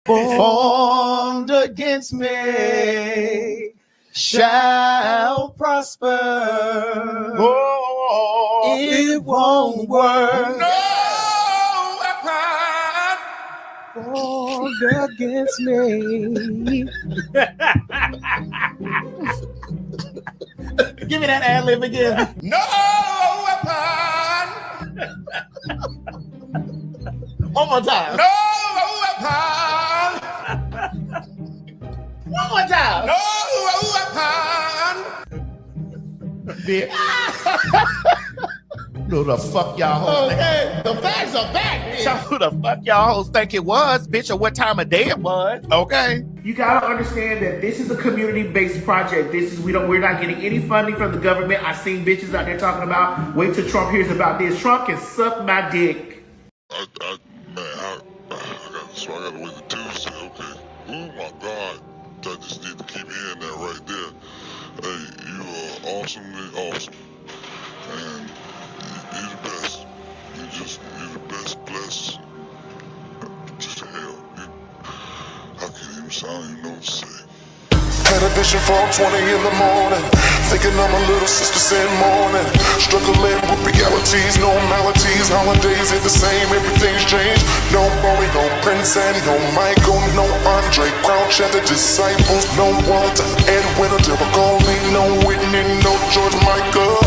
formed against me shall prosper. Oh, it won't work. No weapon formed against me. Give me that ad-lib again. No weapon. One more time. No weapon. One more time. No weapon. Who the fuck y'all hoes Okay, the facts are back. So who the fuck y'all hoes think it was, bitch, or what time of day it was? Okay. You gotta understand that this is a community-based project. We're not getting any funding from the government. I've seen bitches out there talking about, wait till Trump hears about this. Trump can suck my dick. I got to wait till Tuesday, okay? Oh my God. I just need to keep hearing that right there. Hey, you are awesomely awesome. And you're the best. You're the best blessed. Just hell. I can't even sound, you know what to say. Had a vision for 20 in the morning, thinking of my little sister said morning. Struggling with realities, no maladies, holidays ain't the same, everything's changed. No Bowie, no Prince, and no Michael, no Andre Crouch and the Disciples, no Walter, Edwin, or Deborah Golding, no Whitney, no George Michael.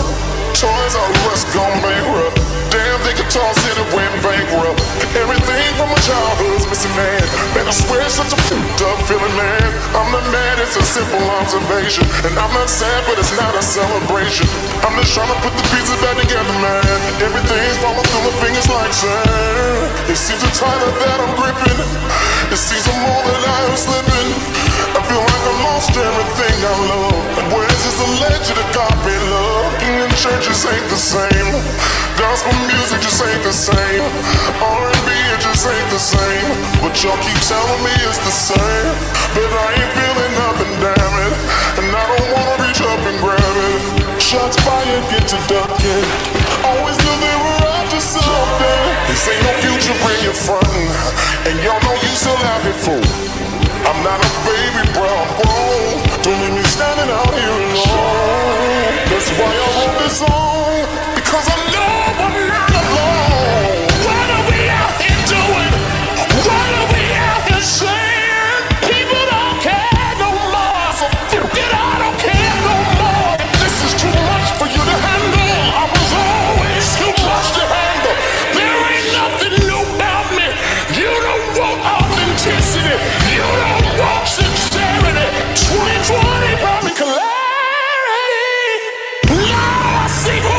Toys R Us gone bankrupt. Damn, they guitar city went bankrupt. Everything from my childhood's missing, man. Man, I swear it's such a fucked up feeling, man. I'm not mad, it's a simple observation. And I'm not sad, but it's not a celebration. I'm just trying to put the pieces back together, man. Everything's falling through my fingers like sand. It seems a tighter that I'm gripping. It seems more that I am slipping. I feel like I lost everything I love. Where's this alleged agape love? In churches ain't the same. Gospel music just ain't the same. R&B it just ain't the same. But y'all keep telling me it's the same. But I ain't feeling nothing, damn it. And I don't wanna reach up and grab it. Shots fired, get to ducking. Always knew they were up to something. This ain't no future when you're frontin'. And y'all know you still have it, fool. I'm not a baby, bro, I'm grown. Don't leave me standing out here alone. That's why I wrote this song. Because I know I'm not alone. What are we out here doing? What are we out here saying? People don't care no more. So fuck it, I don't care no more. If this is too much for you to handle, I was always too much to handle. There ain't nothing new about me. You don't want authenticity. You don't want sincerity. 2020 brought me clarity. Now I see who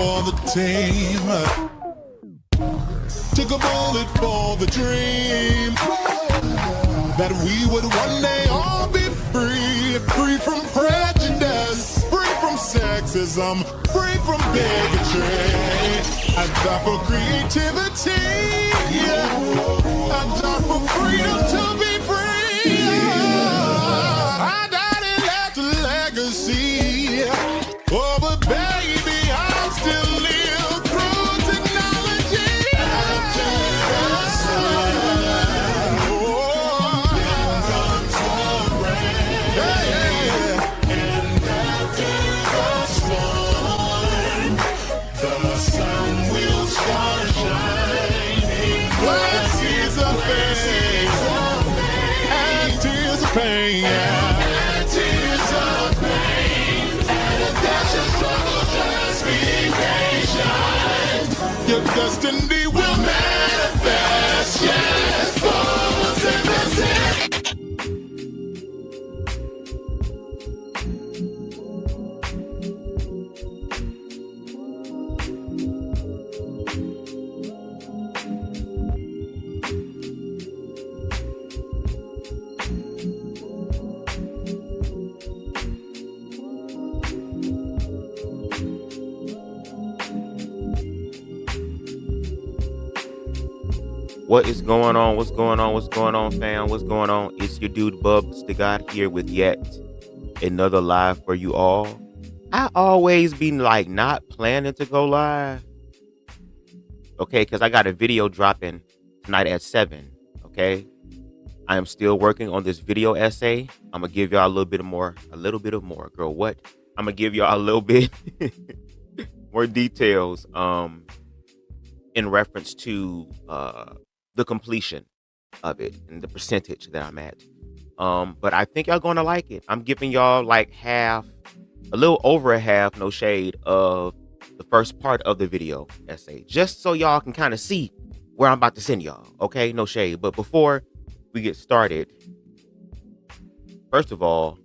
for the team. Took a bullet for the dream that we would one day all be free, free from prejudice, free from sexism, free from bigotry. I die for creativity. I die for freedom to be free. I died and left a legacy. Oh, but baby, I'll still live through technology. After the sun, comes the rain. And after the storm, the sun will start shining. What is a pain? And tears of pain. And tears of pain. And a dash of struggle, just be patient. Your destiny will manifest. Yes, Bubz in the city. What is going on? What's going on? What's going on, fam? What's going on? It's your dude BubzDaGawd here with yet another live for you all. I always be like not planning to go live. Okay, because I got a video dropping tonight at 7. Okay. I am still working on this video essay. I'm gonna give y'all a little bit of more. Girl, what? I'm gonna give y'all a little bit more details in reference to the completion of it and the percentage that I'm at. But I think y'all gonna like it. I'm giving y'all like half, a little over a half, no shade, of the first part of the video essay, just so y'all can kind of see where I'm about to send y'all. Okay, no shade. But before we get started, first of all,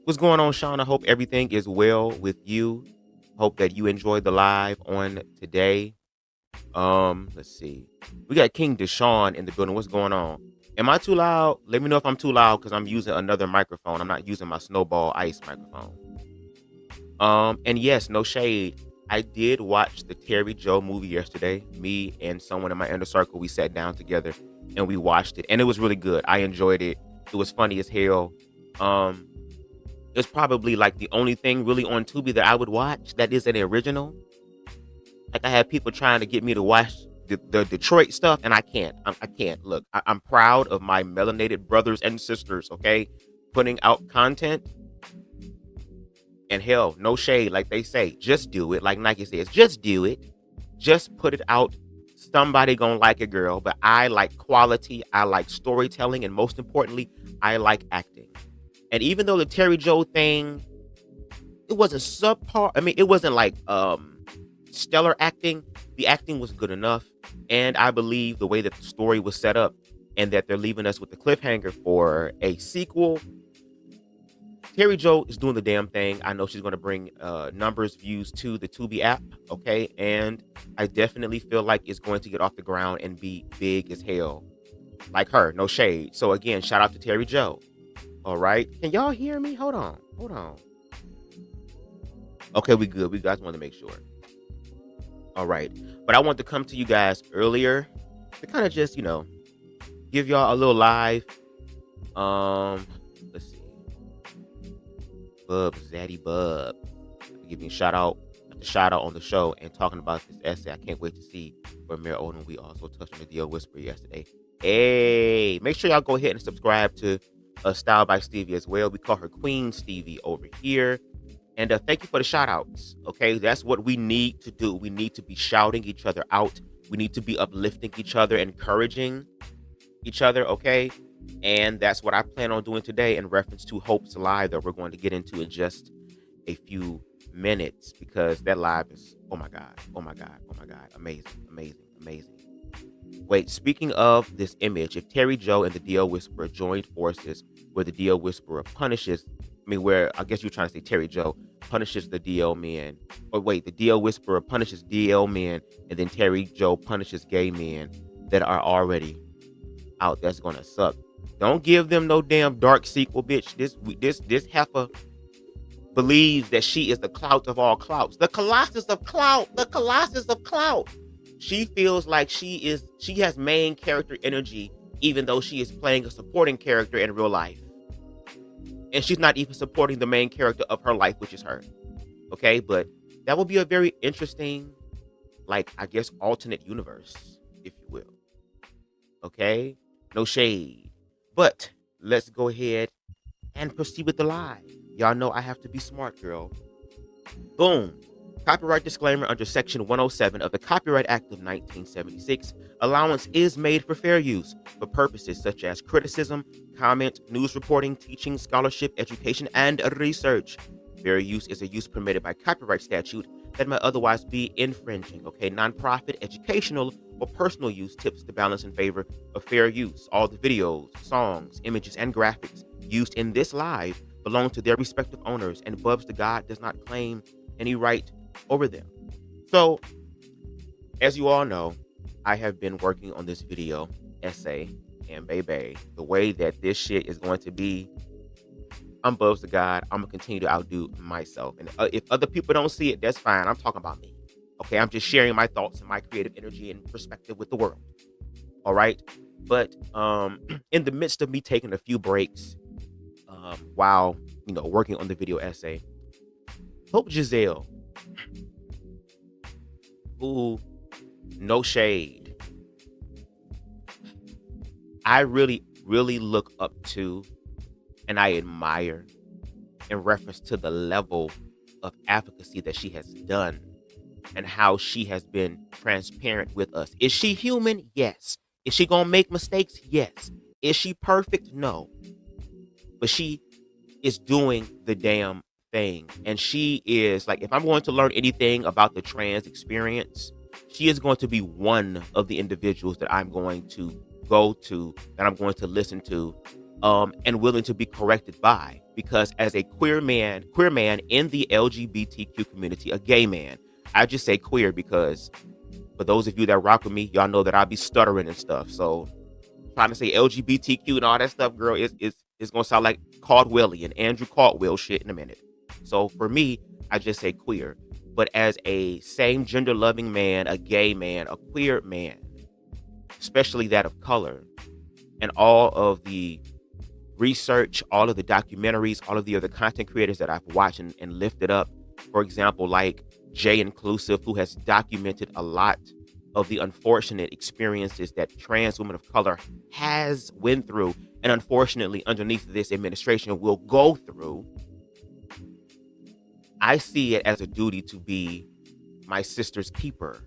what's going on, Sean? I hope everything is well with you. Hope that you enjoyed the live on today. Let's see. We got King Deshaun in the building. What's going on? Am I too loud? Let me know if I'm too loud because I'm using another microphone. I'm not using my Snowball Ice microphone. And yes, no shade. I did watch the Terry Joe movie yesterday. Me and someone in my inner circle, we sat down together and we watched it. And it was really good. I enjoyed it. It was funny as hell. It's probably like the only thing really on Tubi that I would watch that is an original. Like I had people trying to get me to watch the Detroit stuff, and I can't. I can't. Look, I'm proud of my melanated brothers and sisters, okay? Putting out content. And hell, no shade, like they say. Just do it. Like Nike says, just do it. Just put it out. Somebody gonna like it, girl. But I like quality. I like storytelling. And most importantly, I like acting. And even though the Terry Joe thing, it wasn't subpar. I mean, it wasn't like stellar acting. The acting was good enough, and I believe the way that the story was set up and that they're leaving us with the cliffhanger for a sequel. Terry Joe is doing the damn thing. I know she's going to bring numbers, views to the Tubi app, okay? And I definitely feel like it's going to get off the ground and be big as hell. Like her, no shade. So again, shout out to Terry Joe. All right. Can y'all hear me? Hold on. Okay, we good. We guys want to make sure. All right. But I want to come to you guys earlier to kind of just, give y'all a little live. Let's see. Bub. Give me a shout out on the show and talking about this essay. I can't wait to see where Mayor Odom. We also touched on the Deal Whisper yesterday. Hey, make sure y'all go ahead and subscribe to Style by Stevie as well. We call her Queen Stevie over here. And thank you for the shout outs. Okay, that's what we need to do. We need to be shouting each other out. We need to be uplifting each other, encouraging each other. Okay. And that's what I plan on doing today in reference to Hope's live that we're going to get into in just a few minutes, because that live is, oh my God, amazing. Wait, speaking of this image, if Terry Joe and the Deal Whisperer joined forces where the Deal Whisperer punishes, where I guess you're trying to say Terry Joe punishes the DL men. Or wait, the DL Whisperer punishes DL men, and then Terry Joe punishes gay men that are already out. That's gonna suck. Don't give them no damn dark sequel, bitch. This heifer believes that she is the clout of all clouts. The Colossus of clout. The Colossus of clout. She feels like she has main character energy, even though she is playing a supporting character in real life. And she's not even supporting the main character of her life, which is her. Okay, but that will be a very interesting, like, I guess, alternate universe, if you will. Okay, no shade. But let's go ahead and proceed with the live. Y'all know I have to be smart, girl. Boom. Copyright disclaimer under Section 107 of the Copyright Act of 1976. Allowance is made for fair use for purposes such as criticism, comment, news reporting, teaching, scholarship, education, and research. Fair use is a use permitted by copyright statute that might otherwise be infringing. Okay, nonprofit, educational, or personal use tips the balance in favor of fair use. All the videos, songs, images, and graphics used in this live belong to their respective owners, and BubzDaGawd does not claim any right over them. So, as you all know, I have been working on this video essay, and baby, the way that this shit is going to be, I'm BubzDaGawd. I'm gonna continue to outdo myself, and if other people don't see it, that's fine. I'm talking about me. Okay, I'm just sharing my thoughts and my creative energy and perspective with the world. All right, but in the midst of me taking a few breaks, while working on the video essay, Hope Giselle, who, no shade, I really, really look up to and I admire in reference to the level of advocacy that she has done and how she has been transparent with us. Is she human? Yes. Is she gonna make mistakes? Yes. Is she perfect? No. But she is doing the damn thing. And she is, like, if I'm going to learn anything about the trans experience, she is going to be one of the individuals that I'm going to go to, that I'm going to listen to, and willing to be corrected by. Because as a queer man in the LGBTQ community, a gay man, I just say queer because for those of you that rock with me, y'all know that I'll be stuttering and stuff. So trying to say LGBTQ and all that stuff, girl, it's gonna sound like Caldwellian, Andrew Caldwell shit in a minute. So for me, I just say queer. But as a same gender loving man, a gay man, a queer man, especially that of color, and all of the research, all of the documentaries, all of the other content creators that I've watched and lifted up, for example, like J Inclusive, who has documented a lot of the unfortunate experiences that trans women of color has went through, and unfortunately underneath this administration will go through. I see it as a duty to be my sister's keeper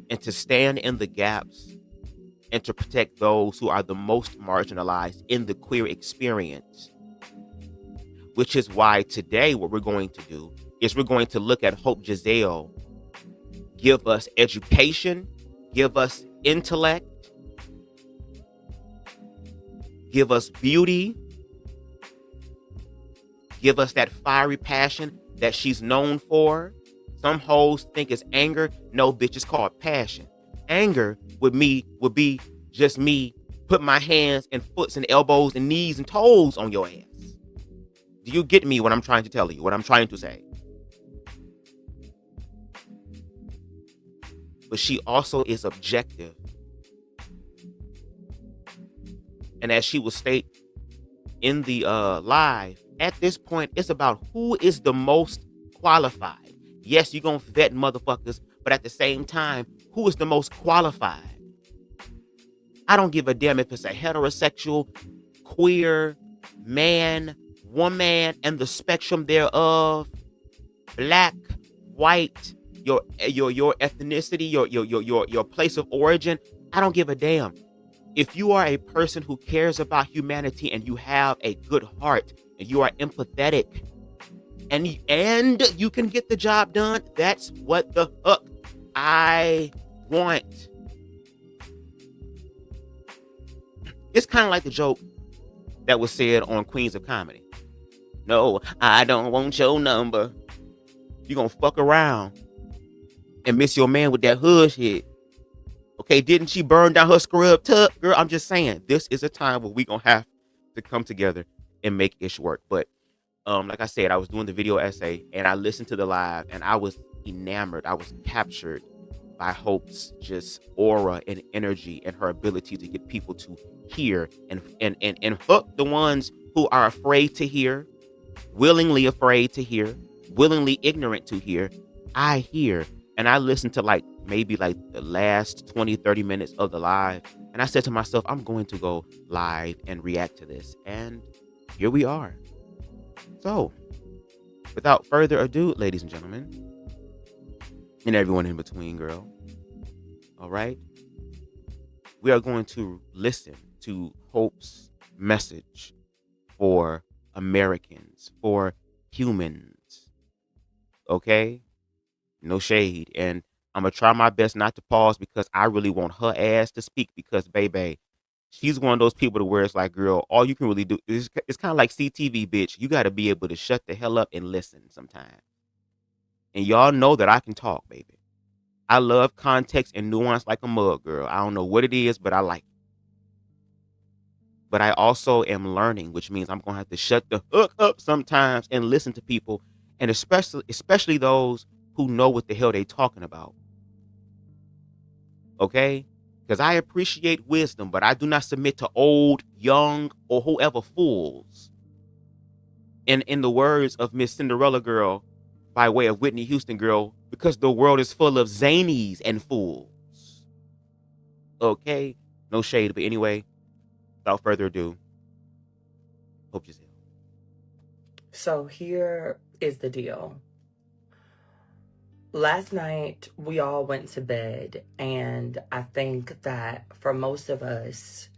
and to stand in the gaps and to protect those who are the most marginalized in the queer experience. Which is why today what we're going to do is we're going to look at Hope Giselle, give us education, give us intellect, give us beauty, give us that fiery passion that she's known for. Some hoes think it's anger. No, bitch, it's called passion. Anger would be just me put my hands and foots and elbows and knees and toes on your ass. Do you get me what I'm trying to tell you, what I'm trying to say? But she also is objective. And as she will state in the live, at this point, it's about who is the most qualified. Yes, you're going to vet motherfuckers, but at the same time, who is the most qualified? I don't give a damn if it's a heterosexual, queer, man, woman, and the spectrum thereof, black, white, your ethnicity, your place of origin. I don't give a damn. If you are a person who cares about humanity and you have a good heart and you are empathetic and you can get the job done, that's what the fuck I want. It's kind of like the joke that was said on Queens of Comedy. No, I don't want your number. You gonna fuck around and miss your man with that hood shit. Okay, didn't she burn down her scrub tub? Girl, I'm just saying, this is a time where we gonna have to come together and make ish work. But like I said, I was doing the video essay and I listened to the live and I was enamored. I was captured by Hope's just aura and energy and her ability to get people to hear and hook the ones who are afraid to hear, willingly afraid to hear, willingly ignorant to hear. I hear. And I listened to maybe the last 20-30 minutes of the live. And I said to myself, I'm going to go live and react to this. And here we are. So, without further ado, ladies and gentlemen, and everyone in between, girl, all right, we are going to listen to Hope's message for Americans, for humans, okay? No shade. And I'm going to try my best not to pause because I really want her ass to speak because, baby, she's one of those people to where it's like, girl, all you can really do is, it's kind of like CTV, bitch. You got to be able to shut the hell up and listen sometimes. And y'all know that I can talk, baby. I love context and nuance like a mug, girl. I don't know what it is, but I like it. But I also am learning, which means I'm going to have to shut the hook up sometimes and listen to people, and especially those who know what the hell they talking about. Okay? Because I appreciate wisdom, but I do not submit to old, young, or whoever fools. And in the words of Miss Cinderella Girl, by way of Whitney Houston Girl, because the world is full of zanies and fools. Okay? No shade, but anyway, without further ado, Hope Giselle. So here is the deal. Last night, we all went to bed, and I think that for most of us,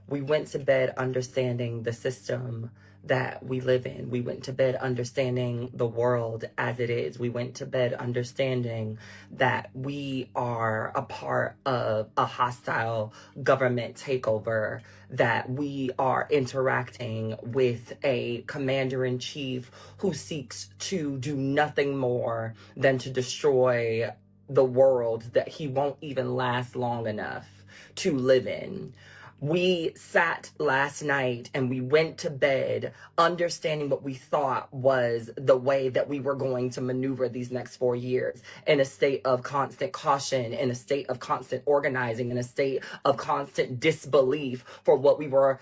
we went to bed understanding the system that we live in. We went to bed understanding the world as it is. We went to bed understanding that we are a part of a hostile government takeover, that we are interacting with a commander-in-chief who seeks to do nothing more than to destroy the world that he won't even last long enough to live in. We sat last night and we went to bed understanding what we thought was the way that we were going to maneuver these next 4 years, in a state of constant caution, in a state of constant organizing, in a state of constant disbelief for what we were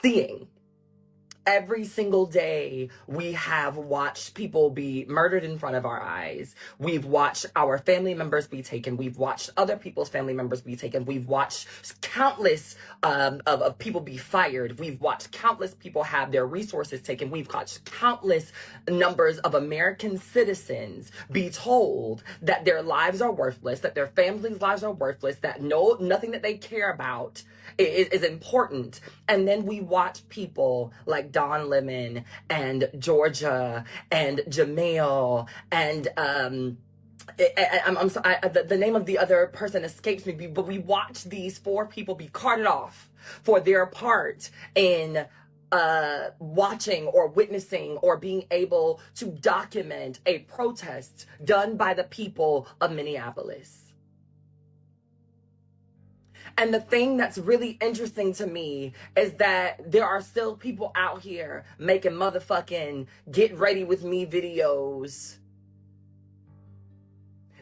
seeing. Every single day, we have watched people be murdered in front of our eyes. We've watched our family members be taken. We've watched other people's family members be taken. We've watched countless of people be fired. We've watched countless people have their resources taken. We've watched countless numbers of American citizens be told that their lives are worthless, that their families' lives are worthless, that nothing that they care about is important. And then we watch people like Don Lemon and Georgia and Jamel and the name of the other person escapes me, but we watch these 4 people be carted off for their part in watching or witnessing or being able to document a protest done by the people of Minneapolis. And the thing that's really interesting to me is that there are still people out here making motherfucking get ready with me videos.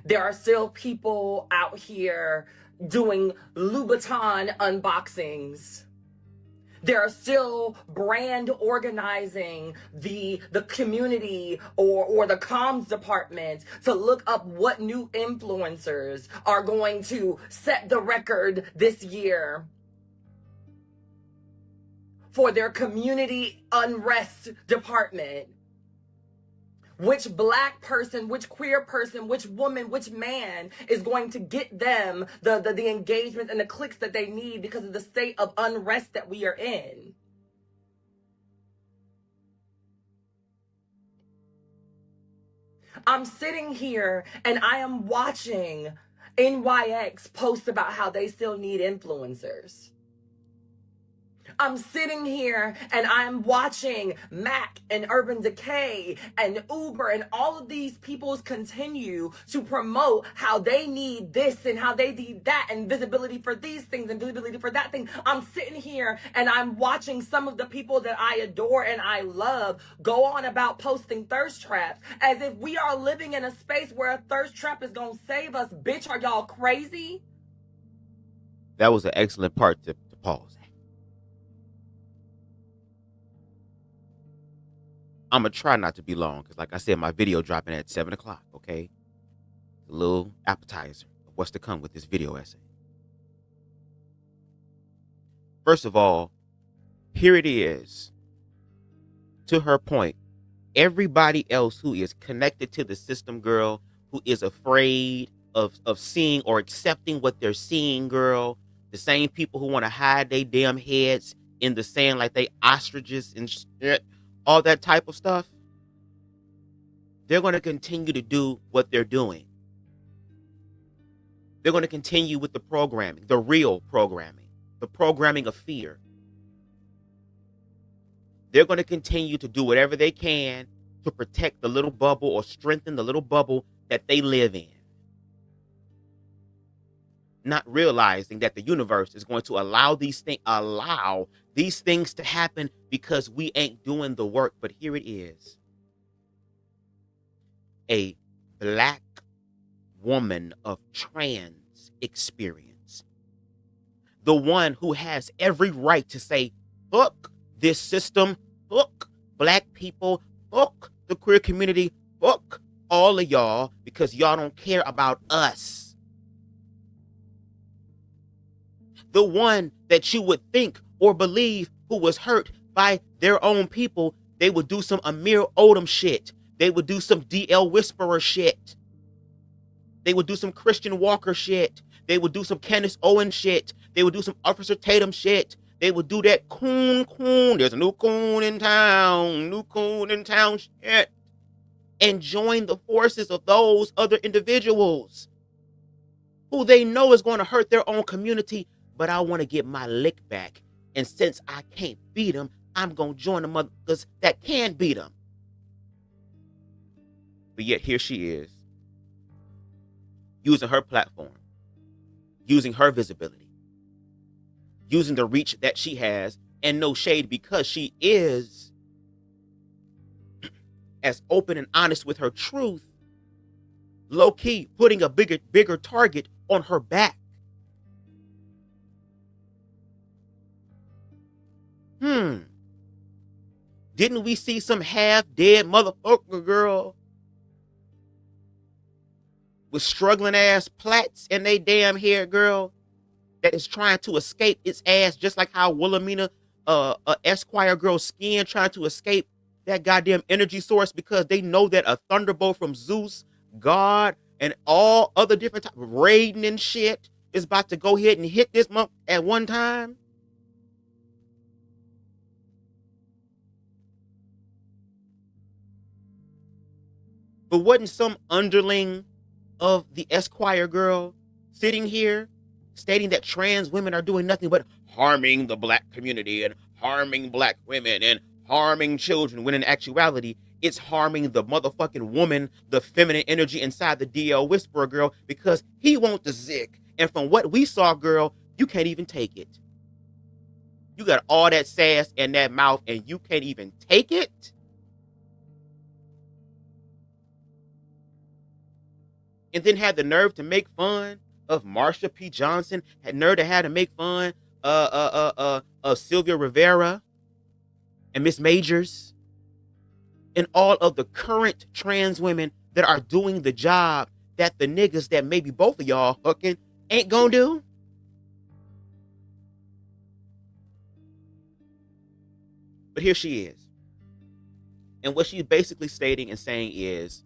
There are still people out here doing Louboutin unboxings. There are still brand organizing the community or the comms department to look up what new influencers are going to set the record this year for their community unrest department. Which black person, which queer person, which woman, which man is going to get them the engagement and the clicks that they need because of the state of unrest that we are in. I'm sitting here and I am watching NYX post about how they still need influencers. I'm sitting here and I'm watching Mac and Urban Decay and Uber and all of these people continue to promote how they need this and how they need that and visibility for these things and visibility for that thing. I'm sitting here and I'm watching some of the people that I adore and I love go on about posting thirst traps as if we are living in a space where a thirst trap is gonna save us. Bitch, are y'all crazy? That was an excellent part to pause. I'm going to try not to be long because, like I said, my video dropping at 7 o'clock, okay? A little appetizer of what's to come with this video essay. First of all, here it is. To her point, everybody else who is connected to the system, girl, who is afraid of seeing or accepting what they're seeing, girl, the same people who want to hide their damn heads in the sand like they ostriches and shit, all that type of stuff, they're going to continue to do what they're doing. They're going to continue with the programming, the real programming, the programming of fear. They're going to continue to do whatever they can to protect the little bubble or strengthen the little bubble that they live in. Not realizing that the universe is going to allow these things to happen because we ain't doing the work. But here it is. A black woman of trans experience. The one who has every right to say, fuck this system, fuck black people, fuck the queer community, fuck all of y'all because y'all don't care about us. The one that you would think or believe who was hurt by their own people, they would do some Amir Odom shit. They would do some DL Whisperer shit. They would do some Christian Walker shit. They would do some Candace Owen shit. They would do some Officer Tatum shit. They would do that coon. There's a new coon in town shit. And join the forces of those other individuals who they know is going to hurt their own community. But I want to get my lick back. And since I can't beat them, I'm going to join the motherfuckers that can beat them. But yet here she is, using her platform, using her visibility, using the reach that she has, and no shade because she is as open and honest with her truth, low-key putting a bigger target on her back. Didn't we see some half-dead motherfucker girl with struggling ass plaits in they damn hair, girl, that is trying to escape its ass, just like how Wilhelmina, Esquire girl's skin trying to escape that goddamn energy source because they know that a thunderbolt from Zeus, God, and all other different types of Raiden and shit is about to go ahead and hit this month at one time. But wasn't some underling of the Esquire girl sitting here stating that trans women are doing nothing but harming the black community and harming black women and harming children, when in actuality, it's harming the motherfucking woman, the feminine energy inside the DL Whisperer girl, because he wants the zick. And from what we saw, girl, you can't even take it. You got all that sass in that mouth and you can't even take it? And then had the nerve to make fun of Marsha P. Johnson, had nerve to have to make fun of Sylvia Rivera and Miss Majors and all of the current trans women that are doing the job that the niggas that maybe both of y'all hooking ain't gonna do. But here she is. And what she's basically stating and saying is,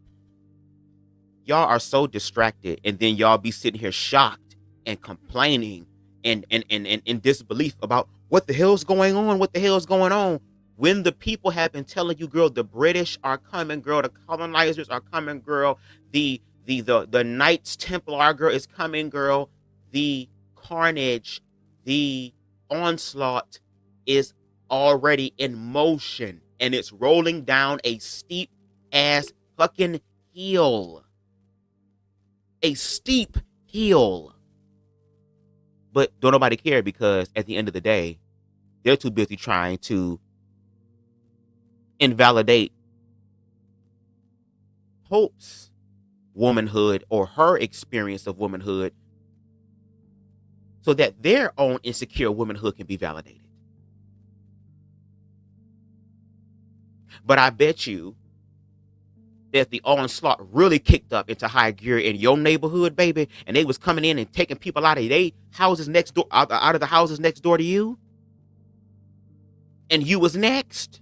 y'all are so distracted, and then y'all be sitting here shocked and complaining and in disbelief about what the hell's going on, when the people have been telling you, girl, the British are coming, girl, the colonizers are coming, girl, the Knights Templar, girl, is coming, girl, the carnage, the onslaught, is already in motion, and it's rolling down a steep ass fucking hill. A steep hill. But don't nobody care, because at the end of the day, they're too busy trying to invalidate Hope's womanhood or her experience of womanhood so that their own insecure womanhood can be validated. But I bet you that the onslaught really kicked up into high gear in your neighborhood, baby, and they was coming in and taking people out of their houses next door, out of the houses next door to you, and you was next.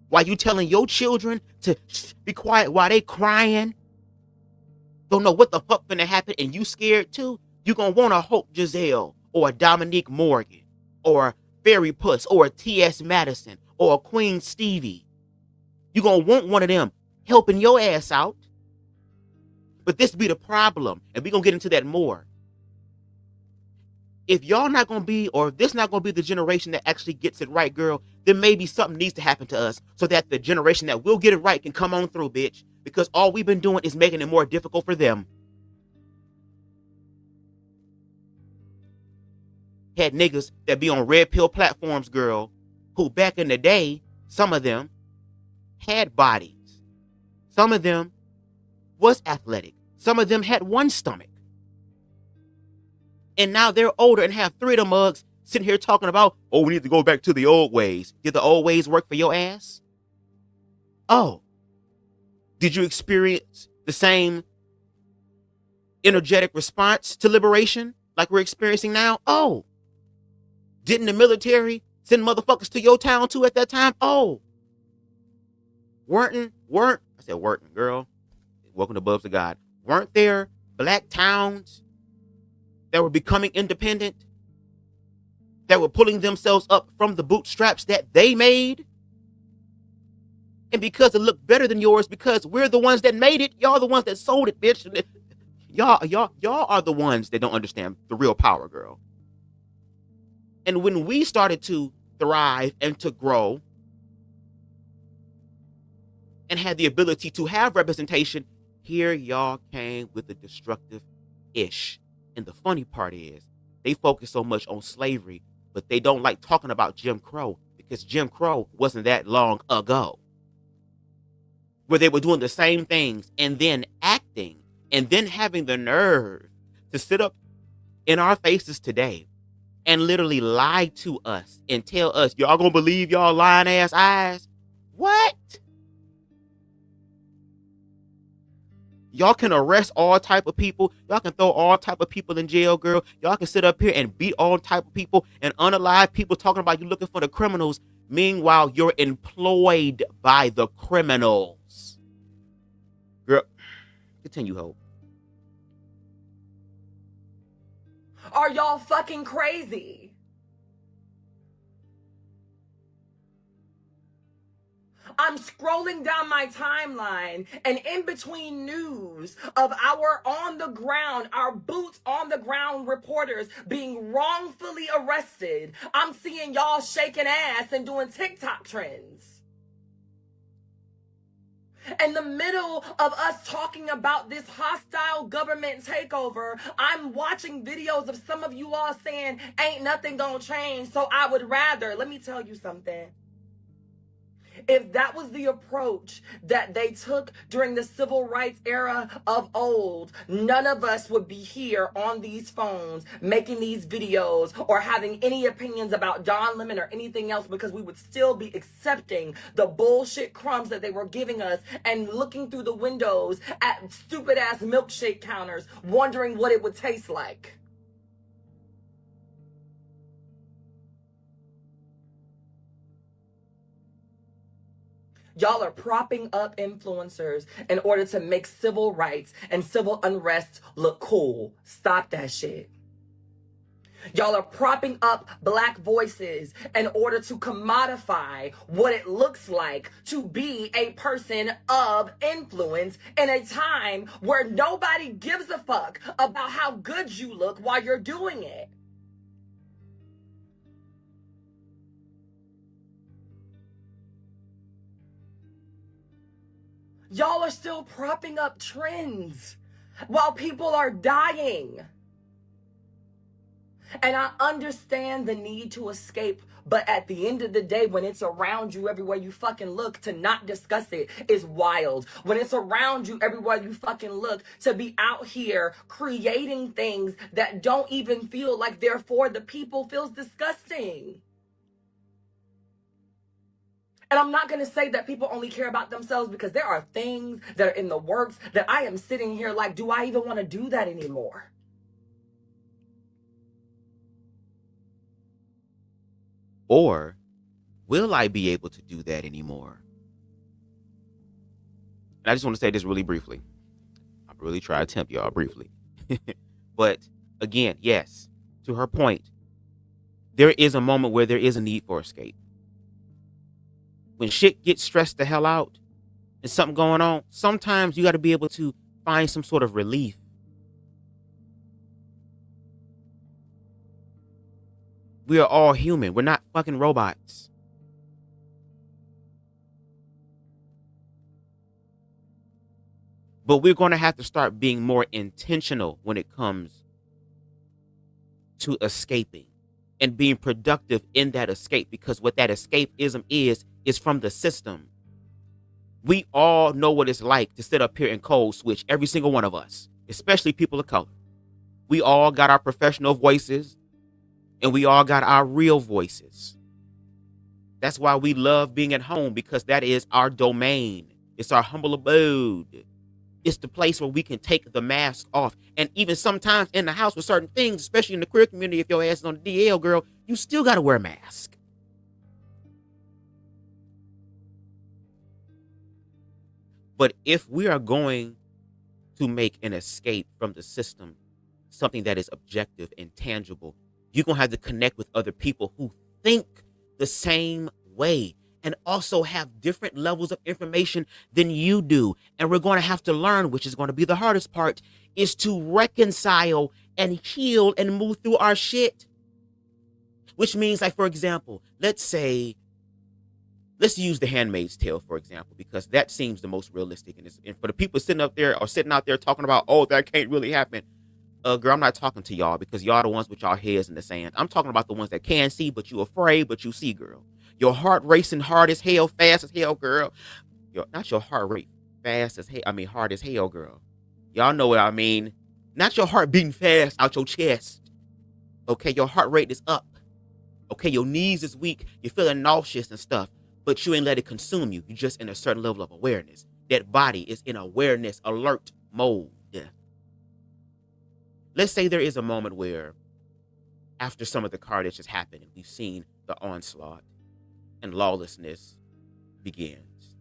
While you telling your children to be quiet while they crying, don't know what the fuck finna happen, and you scared too, you gonna want a Hope Giselle or a Dominique Morgan or a Fairy Puss or a T.S. Madison or a Queen Stevie. You gonna want one of them helping your ass out. But this be the problem, and we gonna get into that more. If y'all not gonna be, or if this not gonna be the generation that actually gets it right, girl, then maybe something needs to happen to us so that the generation that will get it right can come on through, bitch. Because all we've been doing is making it more difficult for them. Had niggas that be on red pill platforms, girl, who back in the day, some of them had bodies. Some of them was athletic. Some of them had one stomach. And now they're older and have 3 of them mugs sitting here talking about, oh, we need to go back to the old ways. Did the old ways work for your ass? Oh. Did you experience the same energetic response to liberation like we're experiencing now? Oh. Didn't the military send motherfuckers to your town too at that time? Oh. Weren't, I said weren't, girl. Welcome to BubzDaGawd. Weren't there black towns that were becoming independent, that were pulling themselves up from the bootstraps that they made? And because it looked better than yours, because we're the ones that made it, y'all the ones that sold it, bitch. Y'all are the ones that don't understand the real power, girl. And when we started to thrive and to grow and had the ability to have representation, here y'all came with the destructive ish. And the funny part is, they focus so much on slavery, but they don't like talking about Jim Crow, because Jim Crow wasn't that long ago, where they were doing the same things and then acting and then having the nerve to sit up in our faces today and literally lie to us and tell us, y'all gonna believe y'all lying ass eyes? What? Y'all can arrest all type of people. Y'all can throw all type of people in jail, girl. Y'all can sit up here and beat all type of people and unalive people talking about you looking for the criminals. Meanwhile, you're employed by the criminals. Girl, continue, Hope. Are y'all fucking crazy? I'm scrolling down my timeline, and in between news of our on the ground, our boots on the ground reporters being wrongfully arrested, I'm seeing y'all shaking ass and doing TikTok trends. In the middle of us talking about this hostile government takeover, I'm watching videos of some of you all saying, ain't nothing gonna change, so I would rather. Let me tell you something. If that was the approach that they took during the civil rights era of old, none of us would be here on these phones making these videos or having any opinions about Don Lemon or anything else, because we would still be accepting the bullshit crumbs that they were giving us and looking through the windows at stupid ass milkshake counters, wondering what it would taste like. Y'all are propping up influencers in order to make civil rights and civil unrest look cool. Stop that shit. Y'all are propping up black voices in order to commodify what it looks like to be a person of influence in a time where nobody gives a fuck about how good you look while you're doing it. Y'all are still propping up trends while people are dying. And I understand the need to escape, but at the end of the day, when it's around you everywhere you fucking look, to not discuss it is wild. When it's around you everywhere you fucking look, to be out here creating things that don't even feel like they're for the people feels disgusting. And I'm not going to say that people only care about themselves, because there are things that are in the works that I am sitting here like, do I even want to do that anymore? Or will I be able to do that anymore? And I just want to say this really briefly. I'm really trying to tempt y'all briefly. But again, yes, to her point, there is a moment where there is a need for escape. When shit gets stressed the hell out and something going on, sometimes you got to be able to find some sort of relief. We are all human. We're not fucking robots. But we're going to have to start being more intentional when it comes to escaping and being productive in that escape, because what that escapism is from the system. We all know what it's like to sit up here and code switch, every single one of us, especially people of color. We all got our professional voices, and we all got our real voices. That's why we love being at home, because that is our domain. It's our humble abode. It's the place where we can take the mask off. And even sometimes in the house with certain things, especially in the queer community, if your ass is on the DL, girl, you still got to wear a mask. But if we are going to make an escape from the system, something that is objective and tangible, you're going to have to connect with other people who think the same way and also have different levels of information than you do. And we're going to have to learn, which is going to be the hardest part, is to reconcile and heal and move through our shit. Which means, like, for example, let's use The Handmaid's Tale, for example, because that seems the most realistic. And for the people sitting out there talking about, oh, that can't really happen. Girl, I'm not talking to y'all, because y'all the ones with y'all heads in the sand. I'm talking about the ones that can see, but you afraid, but you see, girl. Your heart racing hard as hell, fast as hell, girl. Not your heart rate fast as hell. I mean, hard as hell, girl. Y'all know what I mean. Not your heart beating fast out your chest. Okay, your heart rate is up. Okay, your knees is weak. You're feeling nauseous and stuff, but you ain't let it consume you. You're just in a certain level of awareness. That body is in awareness, alert mode. Let's say there is a moment where, after some of the carnage has happened and we've seen the onslaught and lawlessness begins,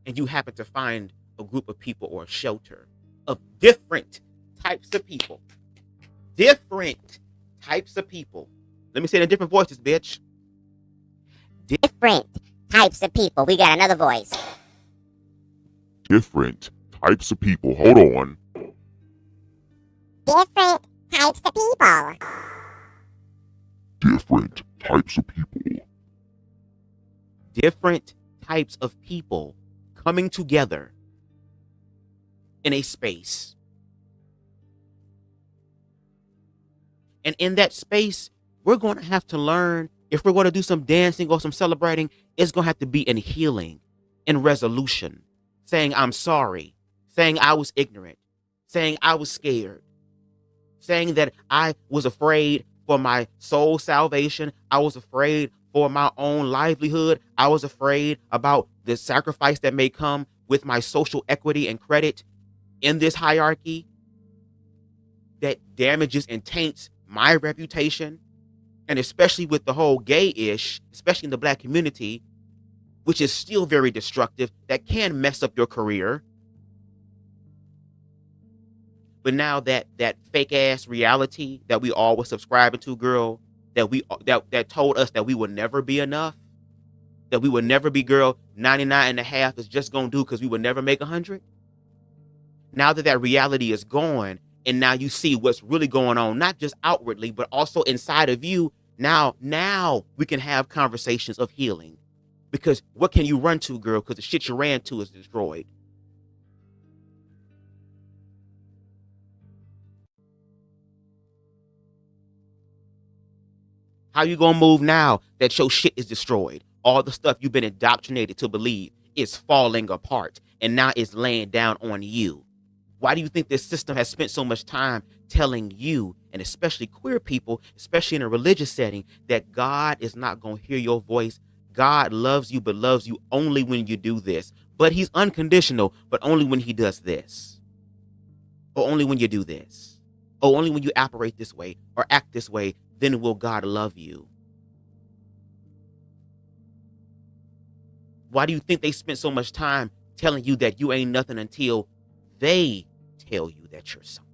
and you happen to find a group of people or a shelter of different types of people. Different types of people. Let me say it in different voices, bitch. Different types of people. We got another voice. Different types of people. Hold on. Different types of people. Different types of people. Different types of people coming together in a space. And in that space, we're going to have to learn, if we're going to do some dancing or some celebrating, it's going to have to be in healing, in resolution, saying I'm sorry, saying I was ignorant, saying I was scared, saying that I was afraid for my soul salvation. I was afraid for my own livelihood. I was afraid about the sacrifice that may come with my social equity and credit in this hierarchy that damages and taints my reputation. And especially with the whole gay-ish, especially in the Black community, which is still very destructive, that can mess up your career. But now that fake ass reality that we all were subscribing to, girl, that told us that we would never be enough, that we would never be, girl, 99 and a half is just gonna do because we would never make 100. Now that reality is gone, and now you see what's really going on, not just outwardly, but also inside of you. Now we can have conversations of healing, because what can you run to, girl? Because the shit you ran to is destroyed. How you gonna move now that your shit is destroyed? All the stuff you've been indoctrinated to believe is falling apart, and now it's laying down on you. Why do you think this system has spent so much time telling you, and especially queer people, especially in a religious setting, that God is not going to hear your voice? God loves you, but loves you only when you do this. But he's unconditional, but only when he does this. Or only when you do this. Or only when you operate this way or act this way, then will God love you. Why do you think they spent so much time telling you that you ain't nothing until they tell you that you're something?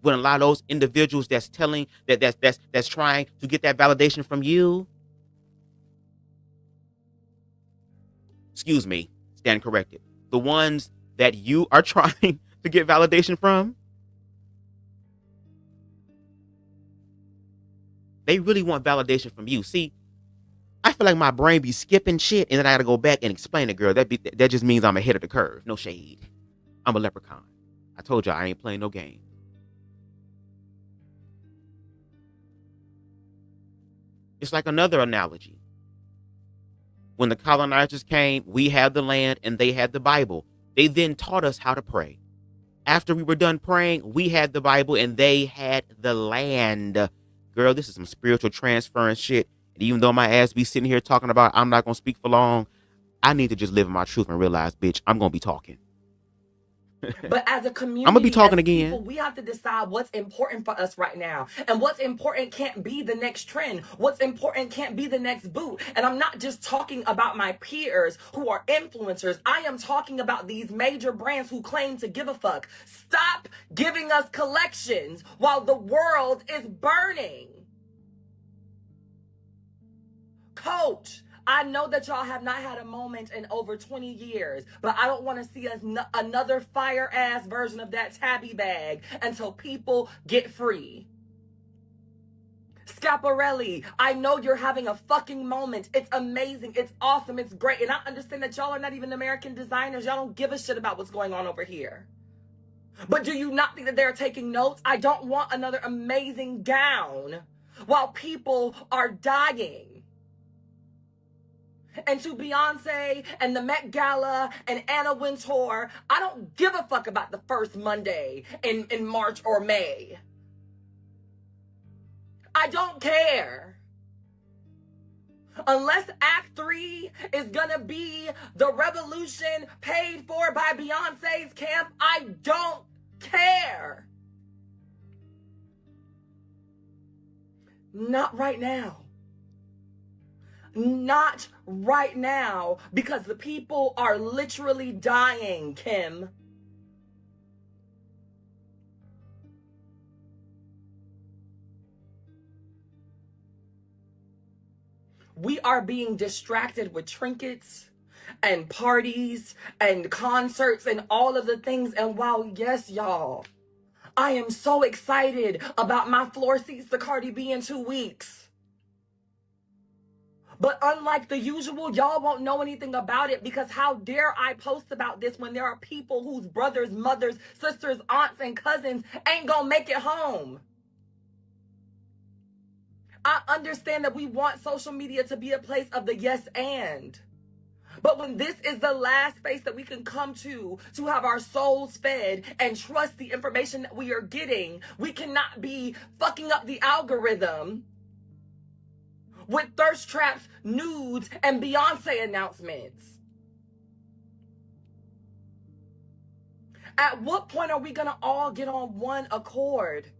When a lot of those individuals that's telling that's trying to get that validation from you, excuse me, stand corrected. The ones that you are trying to get validation from, they really want validation from you. See, I feel like my brain be skipping shit, and then I gotta go back and explain it, girl. That just means I'm ahead of the curve. No shade. I'm a leprechaun. I told y'all I ain't playing no game. It's like another analogy. When the colonizers came, we had the land and they had the Bible. They then taught us how to pray. After we were done praying, we had the Bible and they had the land. Girl, this is some spiritual transference shit. And even though my ass be sitting here talking about I'm not going to speak for long, I need to just live in my truth and realize, bitch, I'm going to be talking. But as a community, I'm gonna be talking as again. people, we have to decide what's important for us right now. And what's important can't be the next trend. What's important can't be the next boot. And I'm not just talking about my peers who are influencers. I am talking about these major brands who claim to give a fuck. Stop giving us collections while the world is burning. Coach, I know that y'all have not had a moment in over 20 years, but I don't want to see another fire-ass version of that tabby bag until people get free. Scaparelli, I know you're having a fucking moment. It's amazing. It's awesome. It's great. And I understand that y'all are not even American designers. Y'all don't give a shit about what's going on over here. But do you not think that they're taking notes? I don't want another amazing gown while people are dying. And to Beyonce and the Met Gala and Anna Wintour, I don't give a fuck about the first Monday in March or May. I don't care. Unless Act 3 is gonna be the revolution paid for by Beyonce's camp, I don't care. Not right now. Not right now, because the people are literally dying, Kim. We are being distracted with trinkets and parties and concerts and all of the things. And while, yes, y'all, I am so excited about my floor seats to Cardi B in 2 weeks. But unlike the usual, y'all won't know anything about it, because how dare I post about this when there are people whose brothers, mothers, sisters, aunts, and cousins ain't gonna make it home. I understand that we want social media to be a place of the yes and. But when this is the last space that we can come to have our souls fed and trust the information that we are getting, we cannot be fucking up the algorithm with thirst traps, nudes, and Beyonce announcements. At what point are we gonna all get on one accord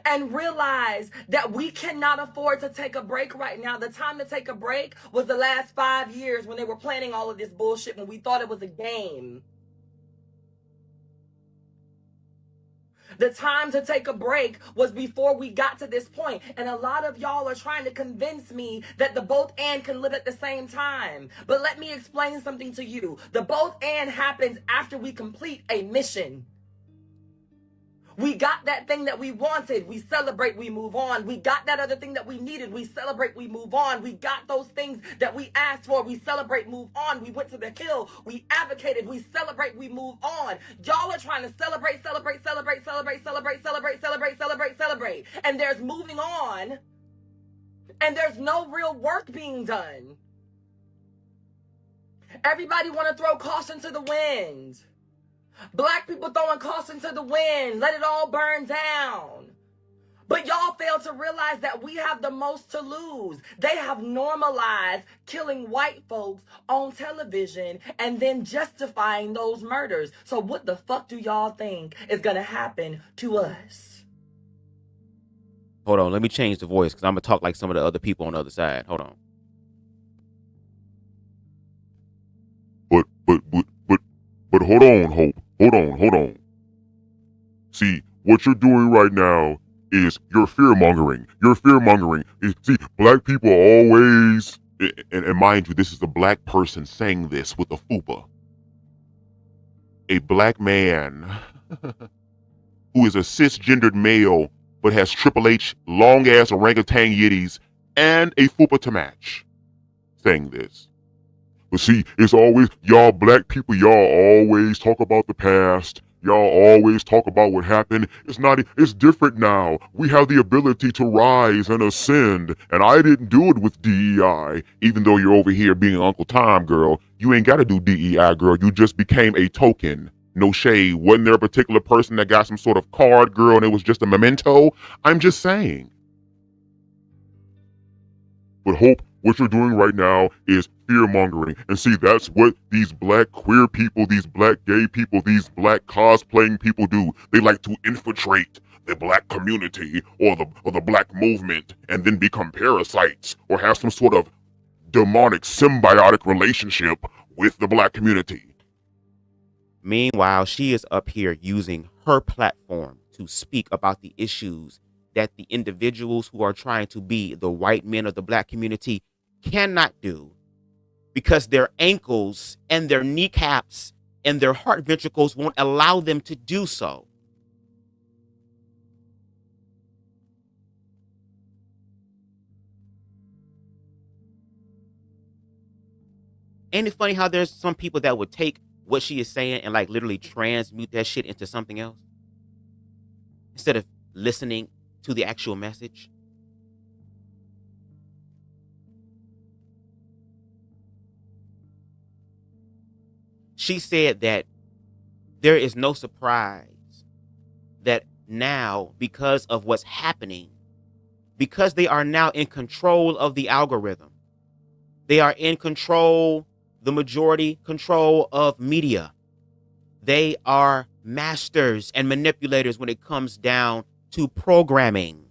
and realize that we cannot afford to take a break right now? The time to take a break was the last 5 years when they were planning all of this bullshit when we thought it was a game. The time to take a break was before we got to this point. And a lot of y'all are trying to convince me that the both and can live at the same time. But let me explain something to you. The both and happens after we complete a mission. We got that thing that we wanted. We celebrate, we move on. We got that other thing that we needed. We celebrate, we move on. We got those things that we asked for. We celebrate, move on. We went to the hill. We advocated. We celebrate, we move on. Y'all are trying to celebrate, celebrate, celebrate, celebrate, celebrate, celebrate, celebrate, celebrate, celebrate. And there's moving on. And there's no real work being done. Everybody want to throw caution to the wind. Black people throwing caution to the wind. Let it all burn down. But y'all fail to realize that we have the most to lose. They have normalized killing white folks on television and then justifying those murders. So what the fuck do y'all think is going to happen to us? Hold on, let me change the voice because I'm going to talk like some of the other people on the other side. Hold on. But hold on, Hope. Hold on. See, what you're doing right now is you're fear-mongering. See, black people always, and mind you, this is a black person saying this with a fupa. A black man who is a cisgendered male but has Triple H long-ass orangutan yitties and a fupa to match saying this. But see, it's always, y'all black people, y'all always talk about the past. Y'all always talk about what happened. It's different now. We have the ability to rise and ascend. And I didn't do it with DEI. Even though you're over here being Uncle Tom, girl. You ain't got to do DEI, girl. You just became a token. No shade. Wasn't there a particular person that got some sort of card, girl, and it was just a memento? I'm just saying. But Hope, what you're doing right now is fear-mongering. And see, that's what these black queer people, these black gay people, these black cosplaying people do. They like to infiltrate the black community or the black movement and then become parasites or have some sort of demonic symbiotic relationship with the black community. Meanwhile, she is up here using her platform to speak about the issues that the individuals who are trying to be the white men of the black community cannot do because their ankles and their kneecaps and their heart ventricles won't allow them to do so. Ain't it funny how there's some people that would take what she is saying and like literally transmute that shit into something else instead of listening to the actual message? She said that there is no surprise that now, because of what's happening, because they are now in control of the algorithm, they are in control, the majority control of media. They are masters and manipulators when it comes down to programming.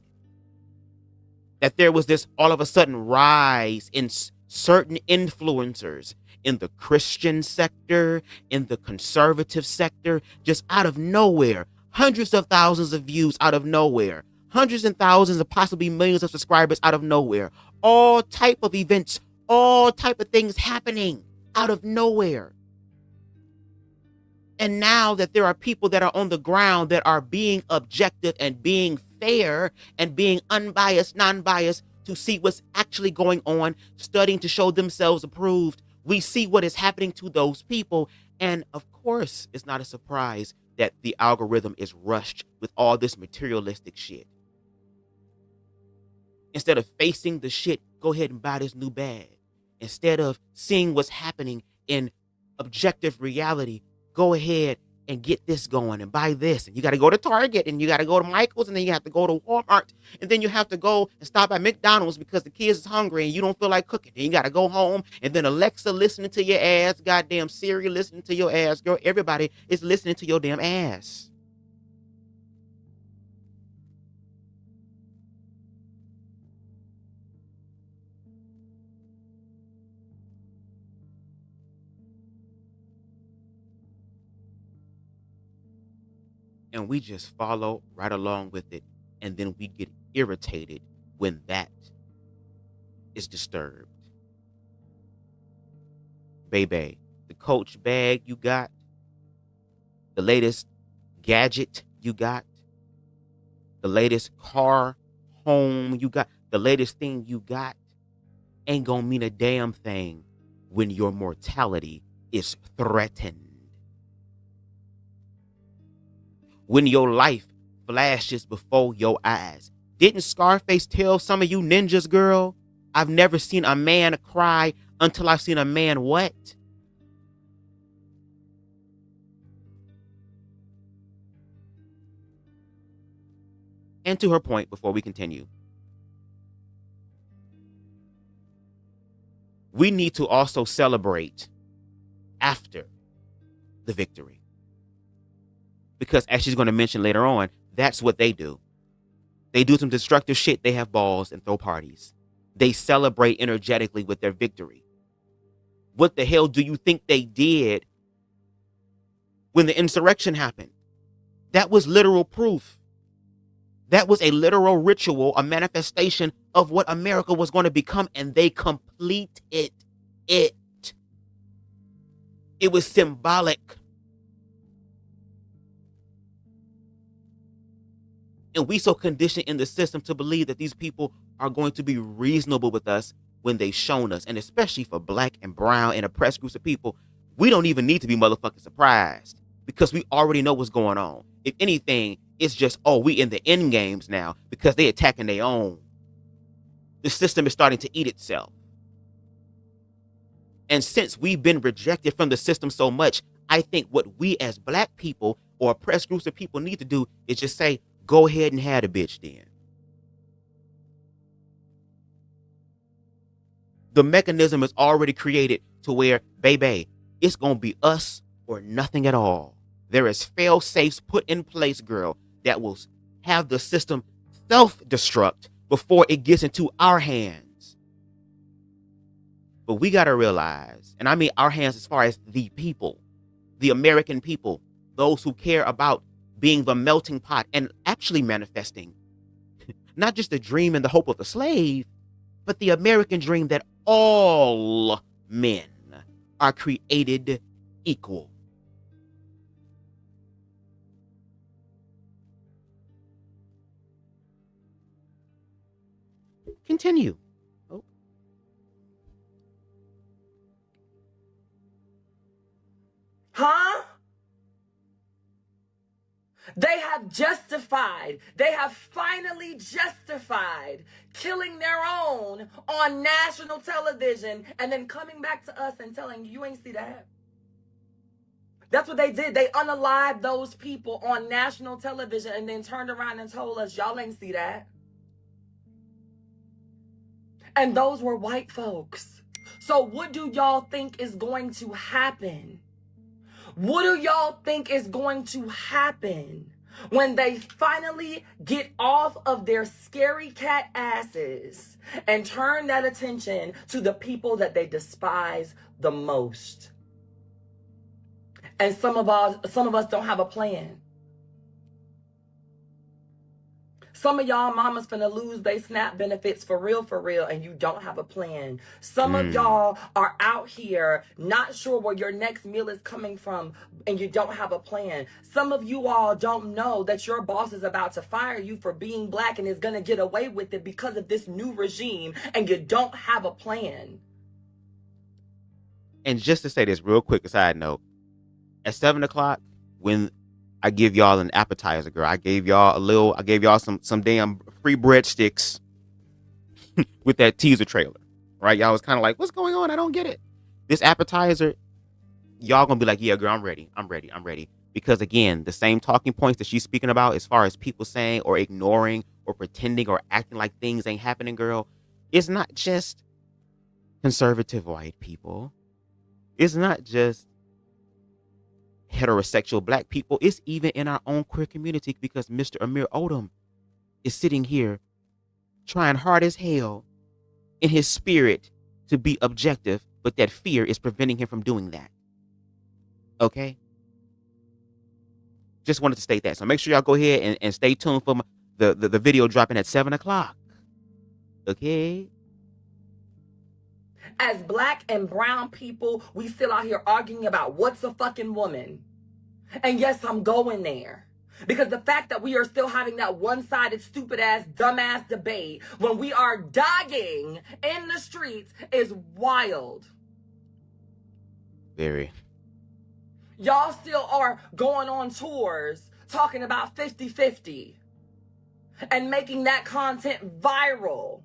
That there was this all of a sudden rise in certain influencers in the Christian sector, in the conservative sector, just out of nowhere. Hundreds of thousands of views out of nowhere. Hundreds and thousands of possibly millions of subscribers out of nowhere. All type of events, all type of things happening out of nowhere. And now that there are people that are on the ground that are being objective and being fair and being unbiased, non-biased to see what's actually going on, studying to show themselves approved, we see what is happening to those people. And of course, it's not a surprise that the algorithm is rushed with all this materialistic shit. Instead of facing the shit, go ahead and buy this new bag. Instead of seeing what's happening in objective reality, go ahead and get this going and buy this. And you got to go to Target and you got to go to Michael's and then you have to go to Walmart and then you have to go and stop at McDonald's because the kids is hungry and you don't feel like cooking. Then you got to go home and then Alexa listening to your ass, goddamn Siri listening to your ass, girl. Everybody is listening to your damn ass. And we just follow right along with it. And then we get irritated when that is disturbed. Baby, the Coach bag you got, the latest gadget you got, the latest car, home you got, the latest thing you got ain't gonna mean a damn thing when your mortality is threatened. When your life flashes before your eyes. Didn't Scarface tell some of you ninjas, girl? I've never seen a man cry until I've seen a man what? And to her point, before we continue, we need to also celebrate after the victory. Because as she's going to mention later on, that's what they do. They do some destructive shit. They have balls and throw parties. They celebrate energetically with their victory. What the hell do you think they did when the insurrection happened? That was literal proof. That was a literal ritual, a manifestation of what America was going to become, and they completed it. It was symbolic. And we so conditioned in the system to believe that these people are going to be reasonable with us when they've shown us. And especially for black and brown and oppressed groups of people, we don't even need to be motherfucking surprised because we already know what's going on. If anything, it's just, oh, we in the end games now because they attacking their own. The system is starting to eat itself. And since we've been rejected from the system so much, I think what we as black people or oppressed groups of people need to do is just say, go ahead and have a bitch then. The mechanism is already created to where, baby, it's going to be us or nothing at all. There is fail safes put in place, girl, that will have the system self-destruct before it gets into our hands. But we got to realize, and I mean our hands as far as the people, the American people, those who care about being the melting pot and actually manifesting not just the dream and the hope of the slave, but the American dream that all men are created equal. Continue. Oh. Huh? They have justified, they have finally justified killing their own on national television and then coming back to us and telling you ain't see that. That's what they did. They unalived those people on national television and then turned around and told us y'all ain't see that. And those were white folks. So what do y'all think is going to happen? What do y'all think is going to happen when they finally get off of their scary cat asses and turn that attention to the people that they despise the most? And some of us don't have a plan. Some of y'all mamas finna lose they SNAP benefits for real, and you don't have a plan. Some of y'all are out here not sure where your next meal is coming from, and you don't have a plan. Some of you all don't know that your boss is about to fire you for being black and is gonna get away with it because of this new regime, and you don't have a plan. And just to say this real quick, a side note, at 7 o'clock, when I give y'all an appetizer, girl, I gave y'all some damn free breadsticks with that teaser trailer, right? Y'all was kind of like, what's going on? I don't get it. This appetizer, y'all gonna be like, yeah, girl, I'm ready. Because again, the same talking points that she's speaking about as far as people saying or ignoring or pretending or acting like things ain't happening, girl, it's not just conservative white people. It's not just heterosexual black people. It's even in our own queer community, because Mr. Amir Odom is sitting here trying hard as hell in his spirit to be objective, but that fear is preventing him from doing that. Okay? Just wanted to state that. So make sure y'all go ahead and stay tuned for the video dropping at 7 o'clock. Okay? As black and brown people, we still out here arguing about what's a fucking woman. And yes, I'm going there. Because the fact that we are still having that one-sided, stupid-ass, dumbass debate when we are dying in the streets is wild. Very. Y'all still are going on tours talking about 50-50 and making that content viral.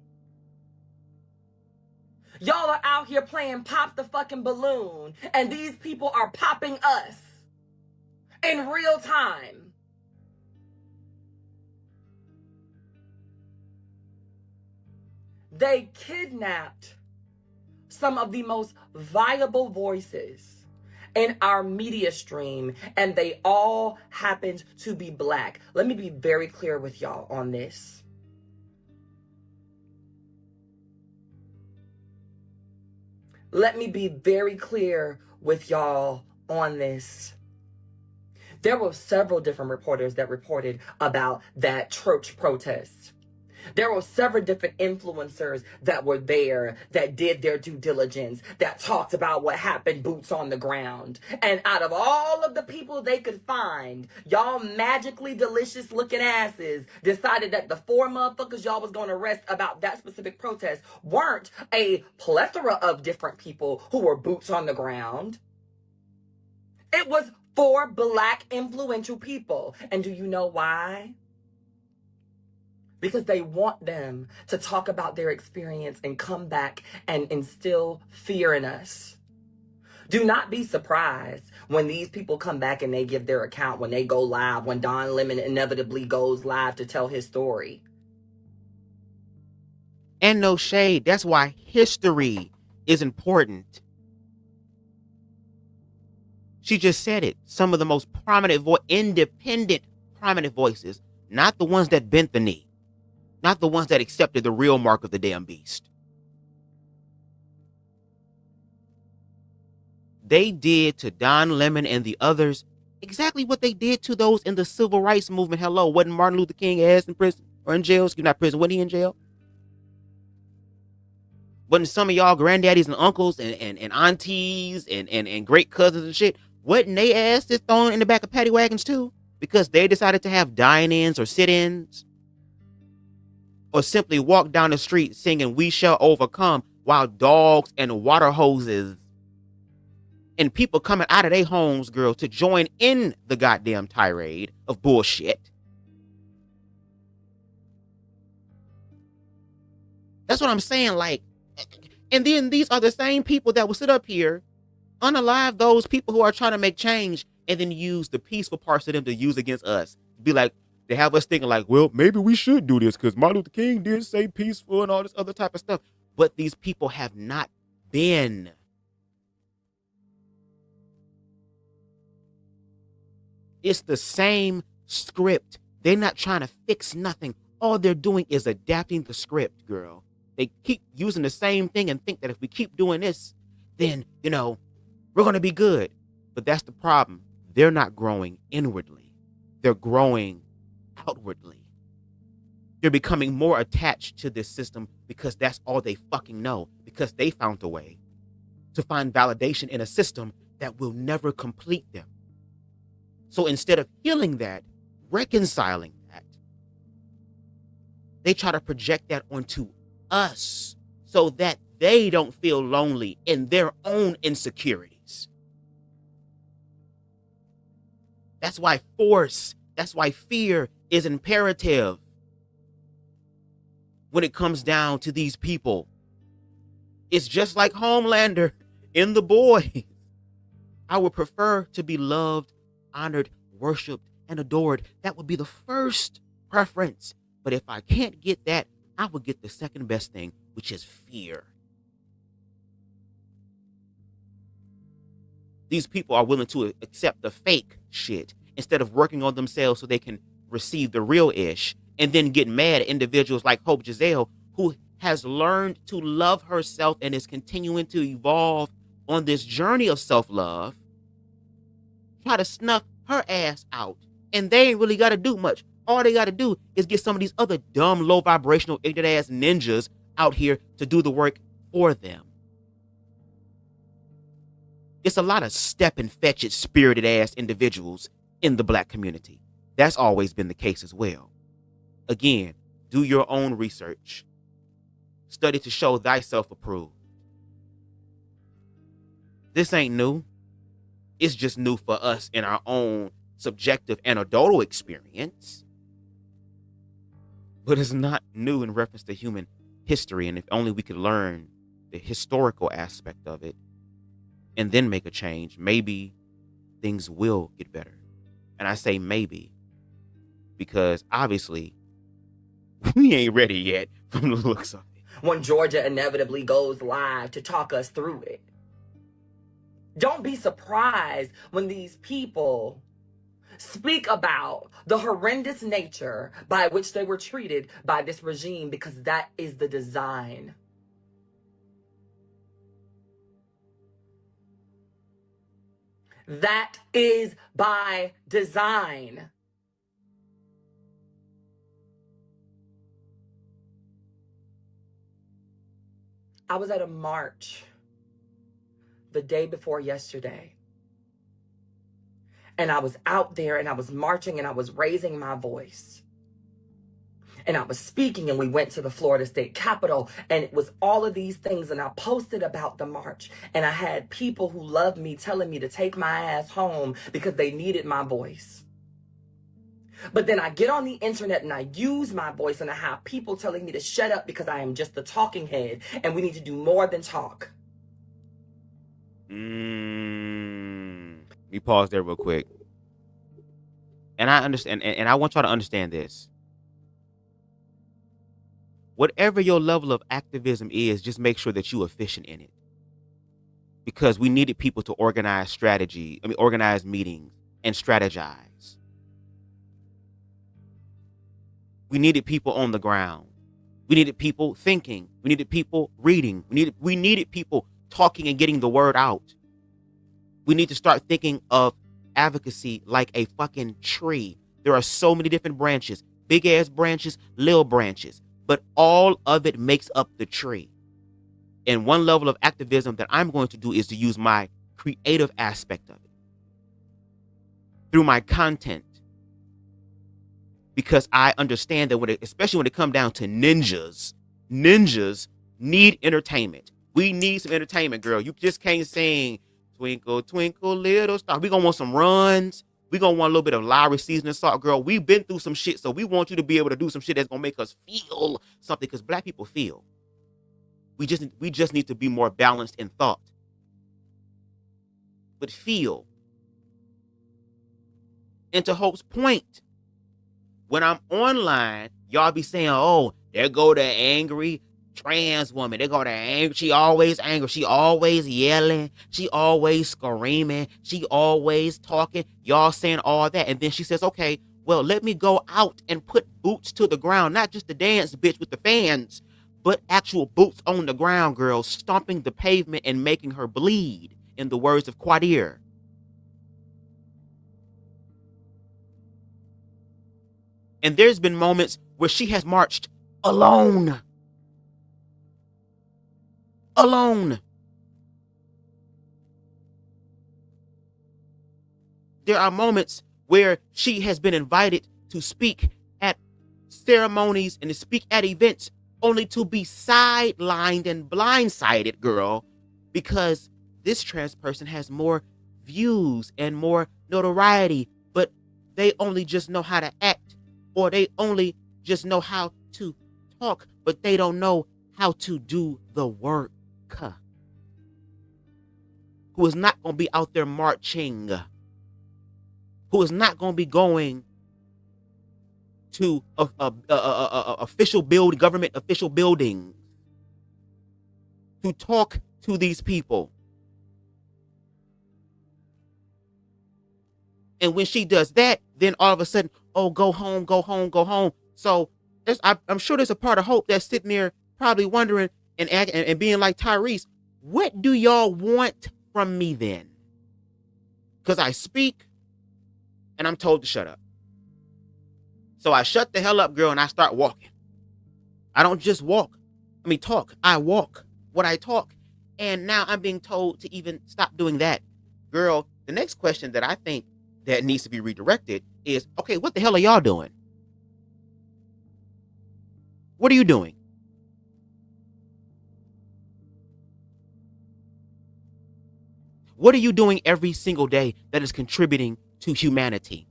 Y'all are out here playing pop the fucking balloon, and these people are popping us in real time. They kidnapped some of the most viable voices in our media stream, and they all happened to be black. Let me be very clear with y'all on this. Let me be very clear with y'all on this. There were several different reporters that reported about that church protest. There were several different influencers that were there, that did their due diligence, that talked about what happened boots on the ground. And out of all of the people they could find, y'all magically delicious looking asses decided that the 4 motherfuckers y'all was going to arrest about that specific protest weren't a plethora of different people who were boots on the ground. It was 4 black influential people. And do you know why? Because they want them to talk about their experience and come back and instill fear in us. Do not be surprised when these people come back and they give their account, when they go live, when Don Lemon inevitably goes live to tell his story. And no shade. That's why history is important. She just said it. Some of the most prominent, independent, prominent voices, not the ones that bent the knee. Not the ones that accepted the real mark of the damn beast. They did to Don Lemon and the others exactly what they did to those in the civil rights movement. Hello, wasn't Martin Luther King ass in prison or in jail? Excuse me, not prison. Wasn't he in jail? Wasn't some of y'all granddaddies and uncles and aunties and great cousins and shit? Wasn't they ass just thrown in the back of paddy wagons too? Because they decided to have dine-ins or sit-ins? Or simply walk down the street singing "We Shall Overcome" while dogs and water hoses and people coming out of their homes, girl, to join in the goddamn tirade of bullshit. That's what I'm saying. Like, and then these are the same people that will sit up here, unalive those people who are trying to make change, and then use the peaceful parts of them to use against us. Be like, they have us thinking like, well, maybe we should do this because Martin Luther King did say peaceful and all this other type of stuff. But these people have not been. It's the same script. They're not trying to fix nothing. All they're doing is adapting the script, girl. They keep using the same thing and think that if we keep doing this, then, we're going to be good. But that's the problem. They're not growing inwardly. They're growing outwardly. They're becoming more attached to this system because that's all they fucking know. Because they found a way to find validation in a system that will never complete them. So instead of healing that, reconciling that, they try to project that onto us so that they don't feel lonely in their own insecurities. That's why fear is imperative when it comes down to these people. It's just like Homelander in The Boys. I would prefer to be loved, honored, worshiped, and adored. That would be the first preference. But if I can't get that, I would get the second best thing, which is fear. These people are willing to accept the fake shit instead of working on themselves so they can receive the real ish, and then get mad at individuals like Hope Giselle, who has learned to love herself and is continuing to evolve on this journey of self-love. Try to snuff her ass out, and they ain't really got to do much. All they got to do is get some of these other dumb, low vibrational, ignorant ass ninjas out here to do the work for them. It's a lot of step and fetch it, spirited ass individuals in the black community That's always been the case as well. Again, do your own research. Study to show thyself approved. This ain't new. It's just new for us in our own subjective anecdotal experience. But it's not new in reference to human history. And if only we could learn the historical aspect of it and then make a change, maybe things will get better. And I say maybe because obviously we ain't ready yet from the looks of it. When Georgia inevitably goes live to talk us through it. Don't be surprised when these people speak about the horrendous nature by which they were treated by this regime, because that is the design. That is by design. I was at a march the day before yesterday. And I was out there and I was marching and I was raising my voice. And I was speaking and we went to the Florida State Capitol and it was all of these things. And I posted about the march and I had people who loved me telling me to take my ass home because they needed my voice. But then I get on the internet and I use my voice and I have people telling me to shut up because I am just the talking head and we need to do more than talk. Let me pause there real quick. And I understand, and I want y'all to understand this. Whatever your level of activism is, just make sure that you're efficient in it. Because we needed people to organize organize meetings and strategize. We needed people on the ground. We needed people thinking. We needed people reading. We needed people talking and getting the word out. We need to start thinking of advocacy like a fucking tree. There are so many different branches, big ass branches, little branches, but all of it makes up the tree. And one level of activism that I'm going to do is to use my creative aspect of it through my content. Because I understand that especially when it comes down to ninjas need entertainment. We need some entertainment, girl. You just can't sing Twinkle, Twinkle, Little Star. We gonna want some runs. We gonna want a little bit of Lowry seasoning salt, girl. We've been through some shit, so we want you to be able to do some shit that's gonna make us feel something. Because black people feel. We just need to be more balanced in thought. But feel. And to Hope's point, when I'm online, y'all be saying, "Oh, there go the angry trans woman. They go to angry. She always angry. She always yelling. She always screaming. She always talking." Y'all saying all that. And then she says, "Okay, well, let me go out and put boots to the ground. Not just the dance bitch with the fans, but actual boots on the ground, girl, stomping the pavement and making her bleed," in the words of Quadir. And there's been moments where she has marched alone. Alone. There are moments where she has been invited to speak at ceremonies and to speak at events only to be sidelined and blindsided, girl, because this trans person has more views and more notoriety, but they only just know how to act, or they only just know how to talk, but they don't know how to do the work. Who is not going to be out there marching, who is not going to be going to government official buildings to talk to these people. And when she does that, then all of a sudden, oh, go home, go home, go home. So I'm sure there's a part of Hope that's sitting there probably wondering and being like, Tyrese, what do y'all want from me then? Because I speak and I'm told to shut up. So I shut the hell up, girl, and I start walking. I don't just talk. I walk what I talk. And now I'm being told to even stop doing that. Girl, the next question that I think that needs to be redirected is, okay, what the hell are y'all doing? What are you doing? What are you doing every single day that is contributing to humanity?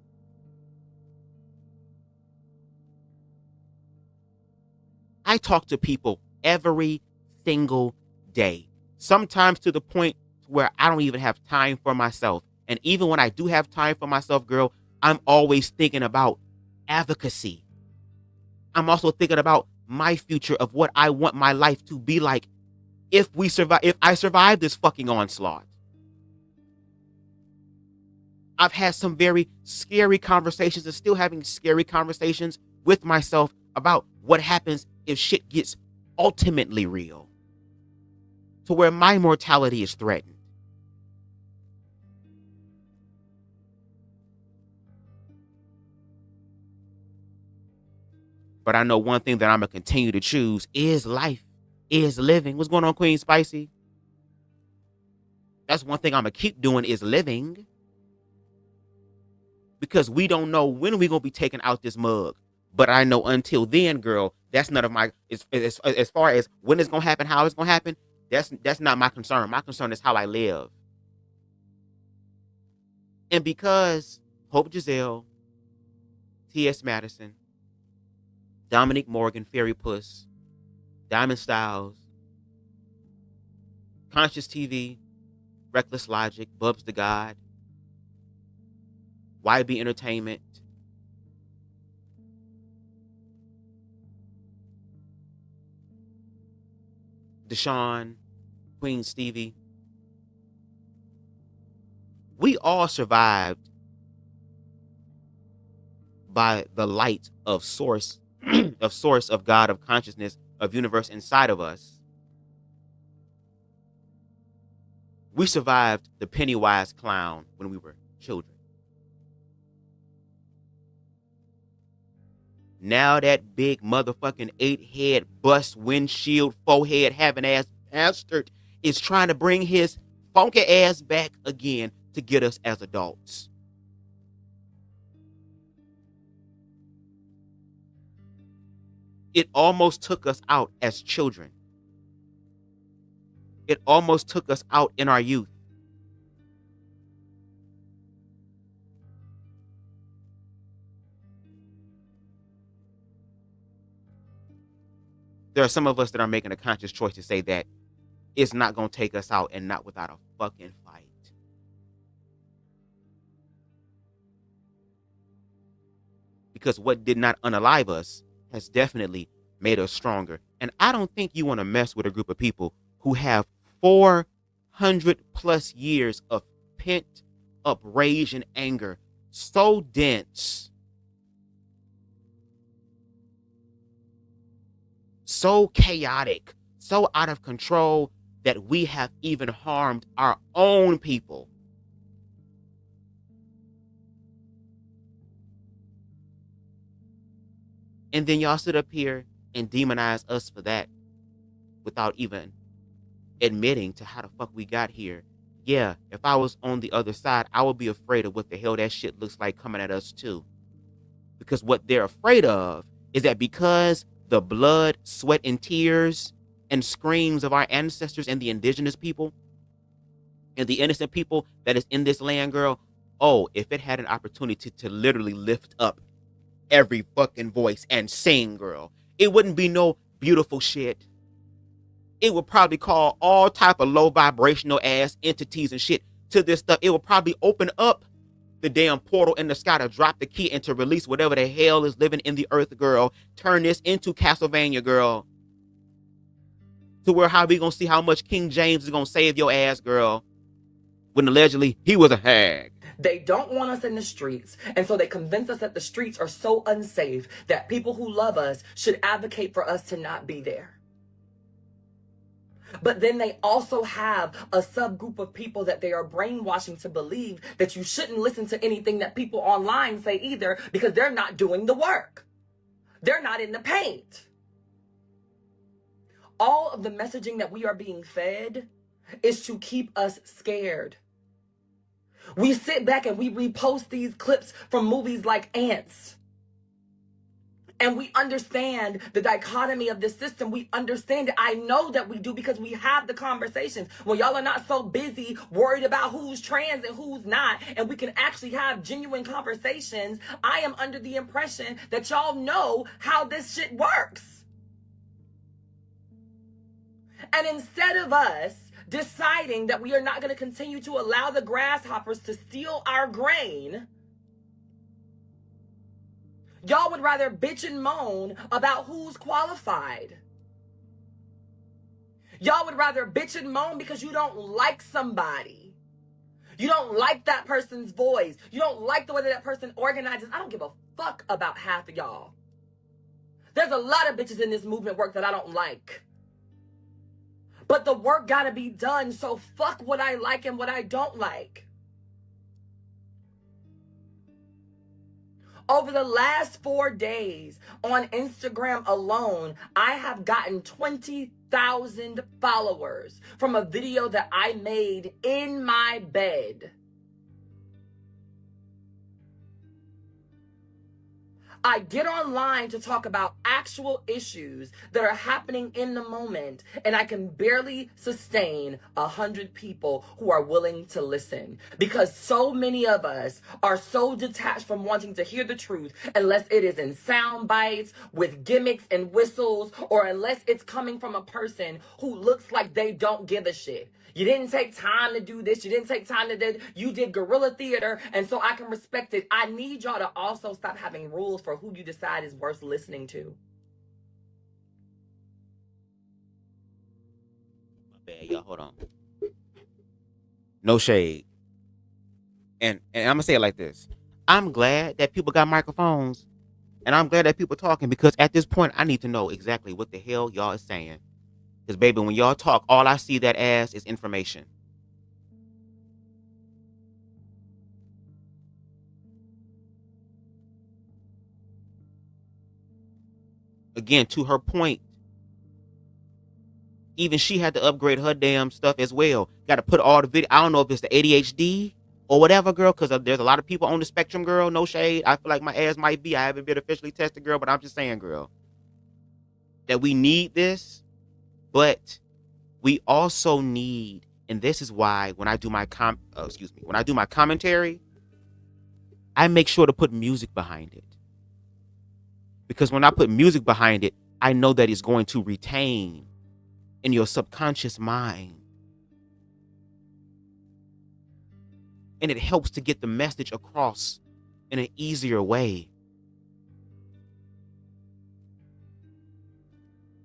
I talk to people every single day, sometimes to the point where I don't even have time for myself. And even when I do have time for myself, girl, I'm always thinking about advocacy. I'm also thinking about my future of what I want my life to be like if I survive this fucking onslaught. I've had some very scary conversations and still having scary conversations with myself about what happens if shit gets ultimately real, to where my mortality is threatened. But I know one thing that I'm going to continue to choose is life, is living. What's going on, Queen Spicy? That's one thing I'm going to keep doing, is living. Because we don't know when we're going to be taking out this mug. But I know until then, girl, that's none of my, as far as when it's going to happen, how it's going to happen, that's not my concern. My concern is how I live. And because Hope Giselle, T.S. Madison, Dominique Morgan, Fairy Puss, Diamond Styles, Conscious TV, Reckless Logic, BubzDaGawd, YB Entertainment, Deshaun, Queen Stevie, we all survived by the light of source, of God, of consciousness, of universe inside of us. We survived the Pennywise clown when we were children. Now that big motherfucking 8-head bust windshield forehead having ass bastard is trying to bring his funky ass back again to get us as adults. It almost took us out as children. It almost took us out in our youth. There are some of us that are making a conscious choice to say that it's not going to take us out, and not without a fucking fight. Because what did not unalive us has definitely made us stronger. And I don't think you want to mess with a group of people who have 400 plus years of pent up rage and anger so dense, so chaotic, so out of control that we have even harmed our own people. And then y'all sit up here and demonize us for that without even admitting to how the fuck we got here. Yeah, if I was on the other side, I would be afraid of what the hell that shit looks like coming at us too. Because what they're afraid of is that because the blood, sweat, and tears and screams of our ancestors and the indigenous people and the innocent people that is in this land, girl, oh, if it had an opportunity to literally lift up every fucking voice and sing, girl, it wouldn't be no beautiful shit. It would probably call all type of low vibrational ass entities and shit to this stuff. It would probably open up the damn portal in the sky to drop the key and to release whatever the hell is living in the earth, girl. Turn this into Castlevania, girl. To where how we gonna see how much King James is gonna save your ass, girl, when allegedly he was a hag. They don't want us in the streets, and so they convince us that the streets are so unsafe that people who love us should advocate for us to not be there. But then they also have a subgroup of people that they are brainwashing to believe that you shouldn't listen to anything that people online say either, because they're not doing the work. They're not in the paint. All of the messaging that we are being fed is to keep us scared. We sit back and we repost these clips from movies like Ants. And we understand the dichotomy of this system. We understand it. I know that we do because we have the conversations. When y'all are not so busy worried about who's trans and who's not, and we can actually have genuine conversations, I am under the impression that y'all know how this shit works. And instead of us deciding that we are not going to continue to allow the grasshoppers to steal our grain, y'all would rather bitch and moan about who's qualified. Y'all would rather bitch and moan because you don't like somebody. You don't like that person's voice. You don't like the way that person organizes. I don't give a fuck about half of y'all. There's a lot of bitches in this movement work that I don't like. But the work gotta be done, so fuck what I like and what I don't like. Over the last 4 days on Instagram alone, I have gotten 20,000 followers from a video that I made in my bed. I get online to talk about actual issues that are happening in the moment, and I can barely sustain 100 people who are willing to listen because so many of us are so detached from wanting to hear the truth unless it is in sound bites with gimmicks and whistles, or unless it's coming from a person who looks like they don't give a shit. You didn't take time to do this. You didn't take time to do this. You did guerrilla theater, and so I can respect it. I need y'all to also stop having rules for who you decide is worth listening to. My bad, y'all. Hold on. No shade. And I'm going to say it like this. I'm glad that people got microphones, and I'm glad that people talking, because at this point, I need to know exactly what the hell y'all is saying. Because, baby, when y'all talk, all I see that as is information. Again, to her point, even she had to upgrade her damn stuff as well. Got to put all the video. I don't know if it's the ADHD or whatever, girl, because there's a lot of people on the spectrum, girl. No shade. I feel like my ass might be. I haven't been officially tested, girl, but I'm just saying, girl, that we need this, but we also need, and this is why when I do my when I do my commentary, I make sure to put music behind it. Because when I put music behind it, I know that it's going to retain in your subconscious mind. And it helps to get the message across in an easier way.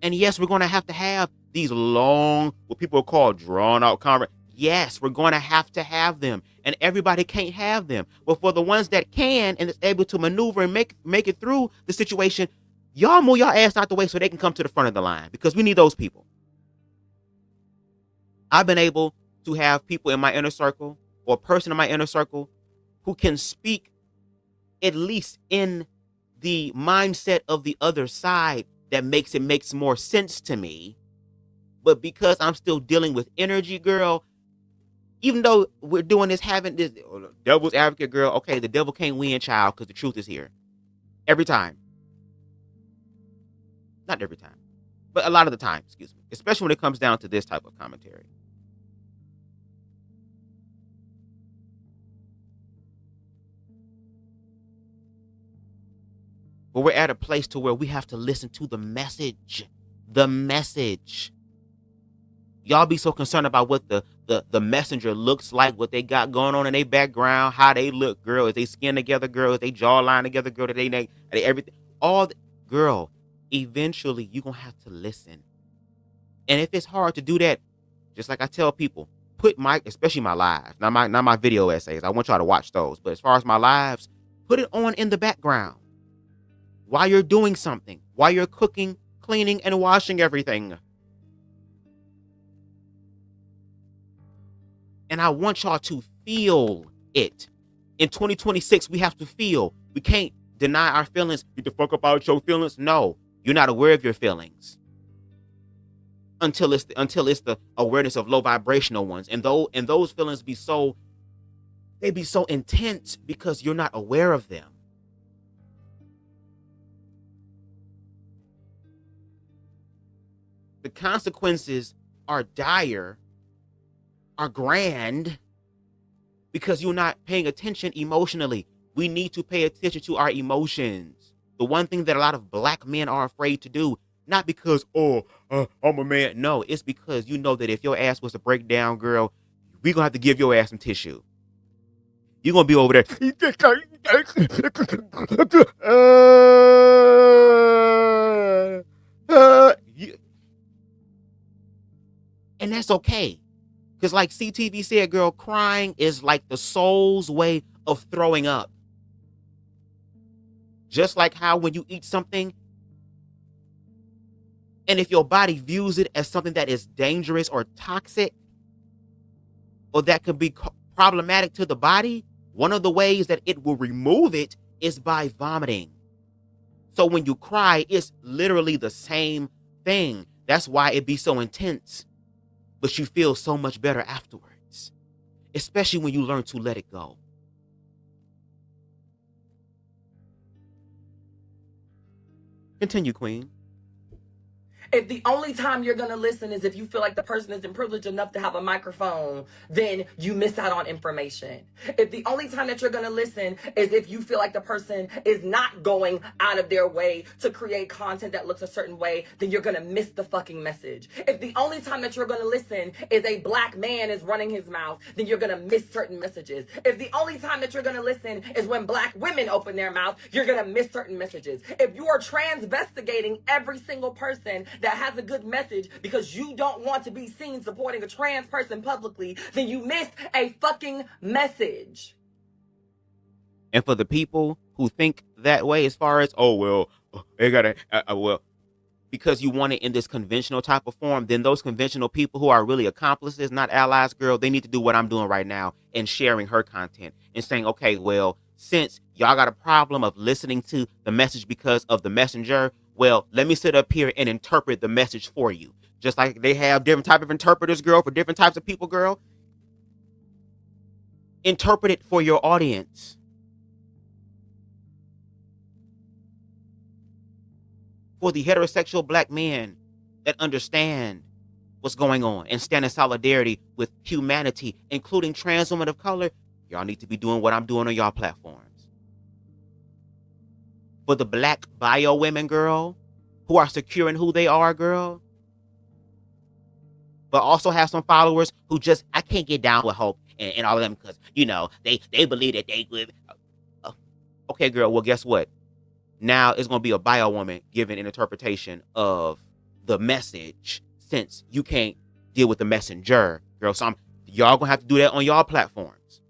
And yes, we're going to have these long, what people call drawn out conversations. Yes, we're going to have them. And everybody can't have them. But for the ones that can and is able to maneuver and make it through the situation, y'all move your ass out the way so they can come to the front of the line, because we need those people. I've been able to have people in my inner circle, or a person in my inner circle, who can speak at least in the mindset of the other side that makes more sense to me. But because I'm still dealing with energy, girl, even though we're doing this, having this devil's advocate, girl, okay, the devil can't win, child, because the truth is here. Every time. Not every time, but a lot of the time, excuse me. Especially when it comes down to this type of commentary. But we're at a place to where we have to listen to the message. The message. Y'all be so concerned about what the messenger looks like, what they got going on in their background, how they look, girl. Is they skin together, girl? Is they jawline together, girl? Are they everything? Girl, eventually you're going to have to listen. And if it's hard to do that, just like I tell people, put especially my lives, not my video essays. I want y'all to watch those. But as far as my lives, put it on in the background while you're doing something, while you're cooking, cleaning, and washing everything. And I want y'all to feel it. In 2026, we have to feel. We can't deny our feelings. Get the fuck up out your feelings. No, you're not aware of your feelings until it's the awareness of low vibrational ones. And those feelings be so they be so intense because you're not aware of them. The consequences are dire, are grand, because you're not paying attention emotionally. We need to pay attention to our emotions. The one thing that a lot of black men are afraid to do, not because, I'm a man. No, it's because you know that if your ass was to break down, girl, we going to have to give your ass some tissue. You're going to be over there. And that's okay. Because like CTV said, girl, crying is like the soul's way of throwing up. Just like how when you eat something, and if your body views it as something that is dangerous or toxic, or that could be problematic to the body, one of the ways that it will remove it is by vomiting. So when you cry, it's literally the same thing. That's why it be so intense. But you feel so much better afterwards, especially when you learn to let it go. Continue, Queen. If the only time you're going to listen is if you feel like the person isn't privileged enough to have a microphone, then you miss out on information. If the only time that you're going to listen is if you feel like the person is not going out of their way to create content that looks a certain way, then you're going to miss the fucking message. If the only time that you're going to listen is a black man is running his mouth, then you're going to miss certain messages. If the only time that you're going to listen is when black women open their mouth, you're going to miss certain messages. If you are transvestigating every single person that has a good message because you don't want to be seen supporting a trans person publicly, then you missed a fucking message. And for the people who think that way, as far as, they gotta, because you want it in this conventional type of form, then those conventional people who are really accomplices, not allies, girl, they need to do what I'm doing right now and sharing her content and saying, okay, well, since y'all got a problem of listening to the message because of the messenger, well, let me sit up here and interpret the message for you. Just like they have different type of interpreters, girl, for different types of people, girl. Interpret it for your audience. For the heterosexual black men that understand what's going on and stand in solidarity with humanity, including trans women of color, y'all need to be doing what I'm doing on y'all platforms. For the black bio women, girl, who are secure in who they are, girl, but also have some followers who just, I can't get down with Hope and all of them because, you know, they believe that they would. Okay, girl, well, guess what? Now it's going to be a bio woman giving an interpretation of the message since you can't deal with the messenger, girl. So y'all going to have to do that on y'all platforms.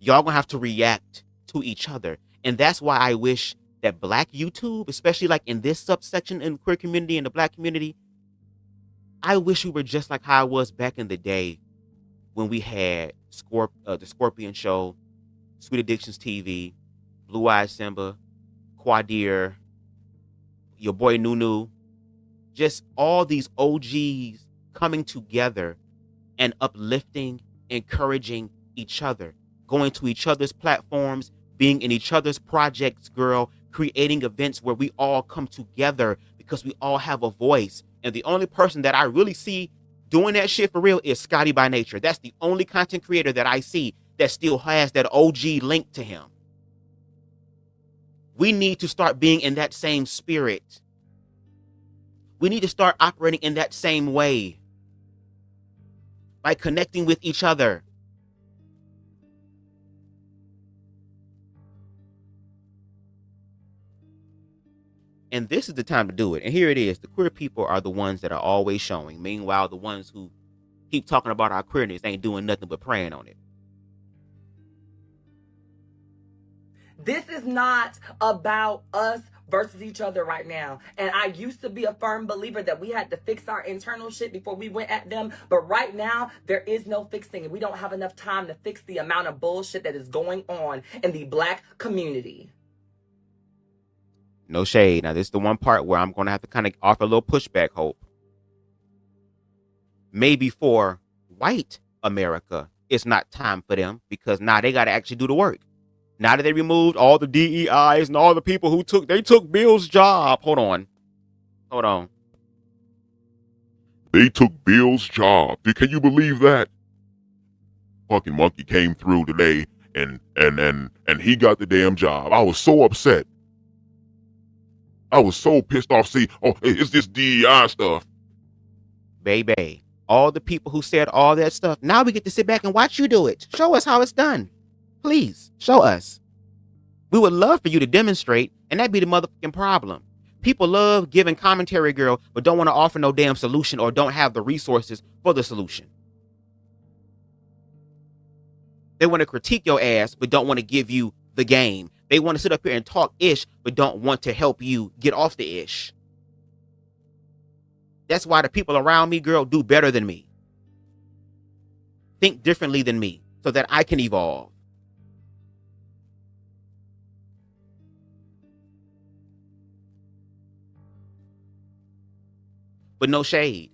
Y'all going to have to react to each other. And that's why I wish that black YouTube, especially like in this subsection in the queer community and the black community, I wish we were just like how I was back in the day when we had the Scorpion Show, Sweet Addictions TV, Blue Eyed Simba, Quadir, your boy Nunu, just all these OGs coming together and uplifting, encouraging each other, going to each other's platforms, being in each other's projects, girl, creating events where we all come together because we all have a voice. And the only person that I really see doing that shit for real is Scotty by Nature. That's the only content creator that I see that still has that OG link to him. We need to start being in that same spirit. We need to start operating in that same way by connecting with each other. And this is the time to do it. And here it is. The queer people are the ones that are always showing. Meanwhile, the ones who keep talking about our queerness ain't doing nothing but praying on it. This is not about us versus each other right now. And I used to be a firm believer that we had to fix our internal shit before we went at them. But right now, there is no fixing. And we don't have enough time to fix the amount of bullshit that is going on in the black community. No shade. Now, this is the one part where I'm going to have to kind of offer a little pushback, Hope. Maybe for white America, it's not time for them because now they got to actually do the work. Now that they removed all the DEIs and all the people who took Bill's job. Hold on. They took Bill's job. Can you believe that? Fucking monkey came through today and he got the damn job. I was so upset. I was so pissed off. See, it's this DEI stuff. Baby, all the people who said all that stuff, now we get to sit back and watch you do it. Show us how it's done. Please, show us. We would love for you to demonstrate, and that'd be the motherfucking problem. People love giving commentary, girl, but don't want to offer no damn solution or don't have the resources for the solution. They want to critique your ass, but don't want to give you the game. They want to sit up here and talk ish, but don't want to help you get off the ish. That's why the people around me, girl, do better than me. Think differently than me so that I can evolve. But no shade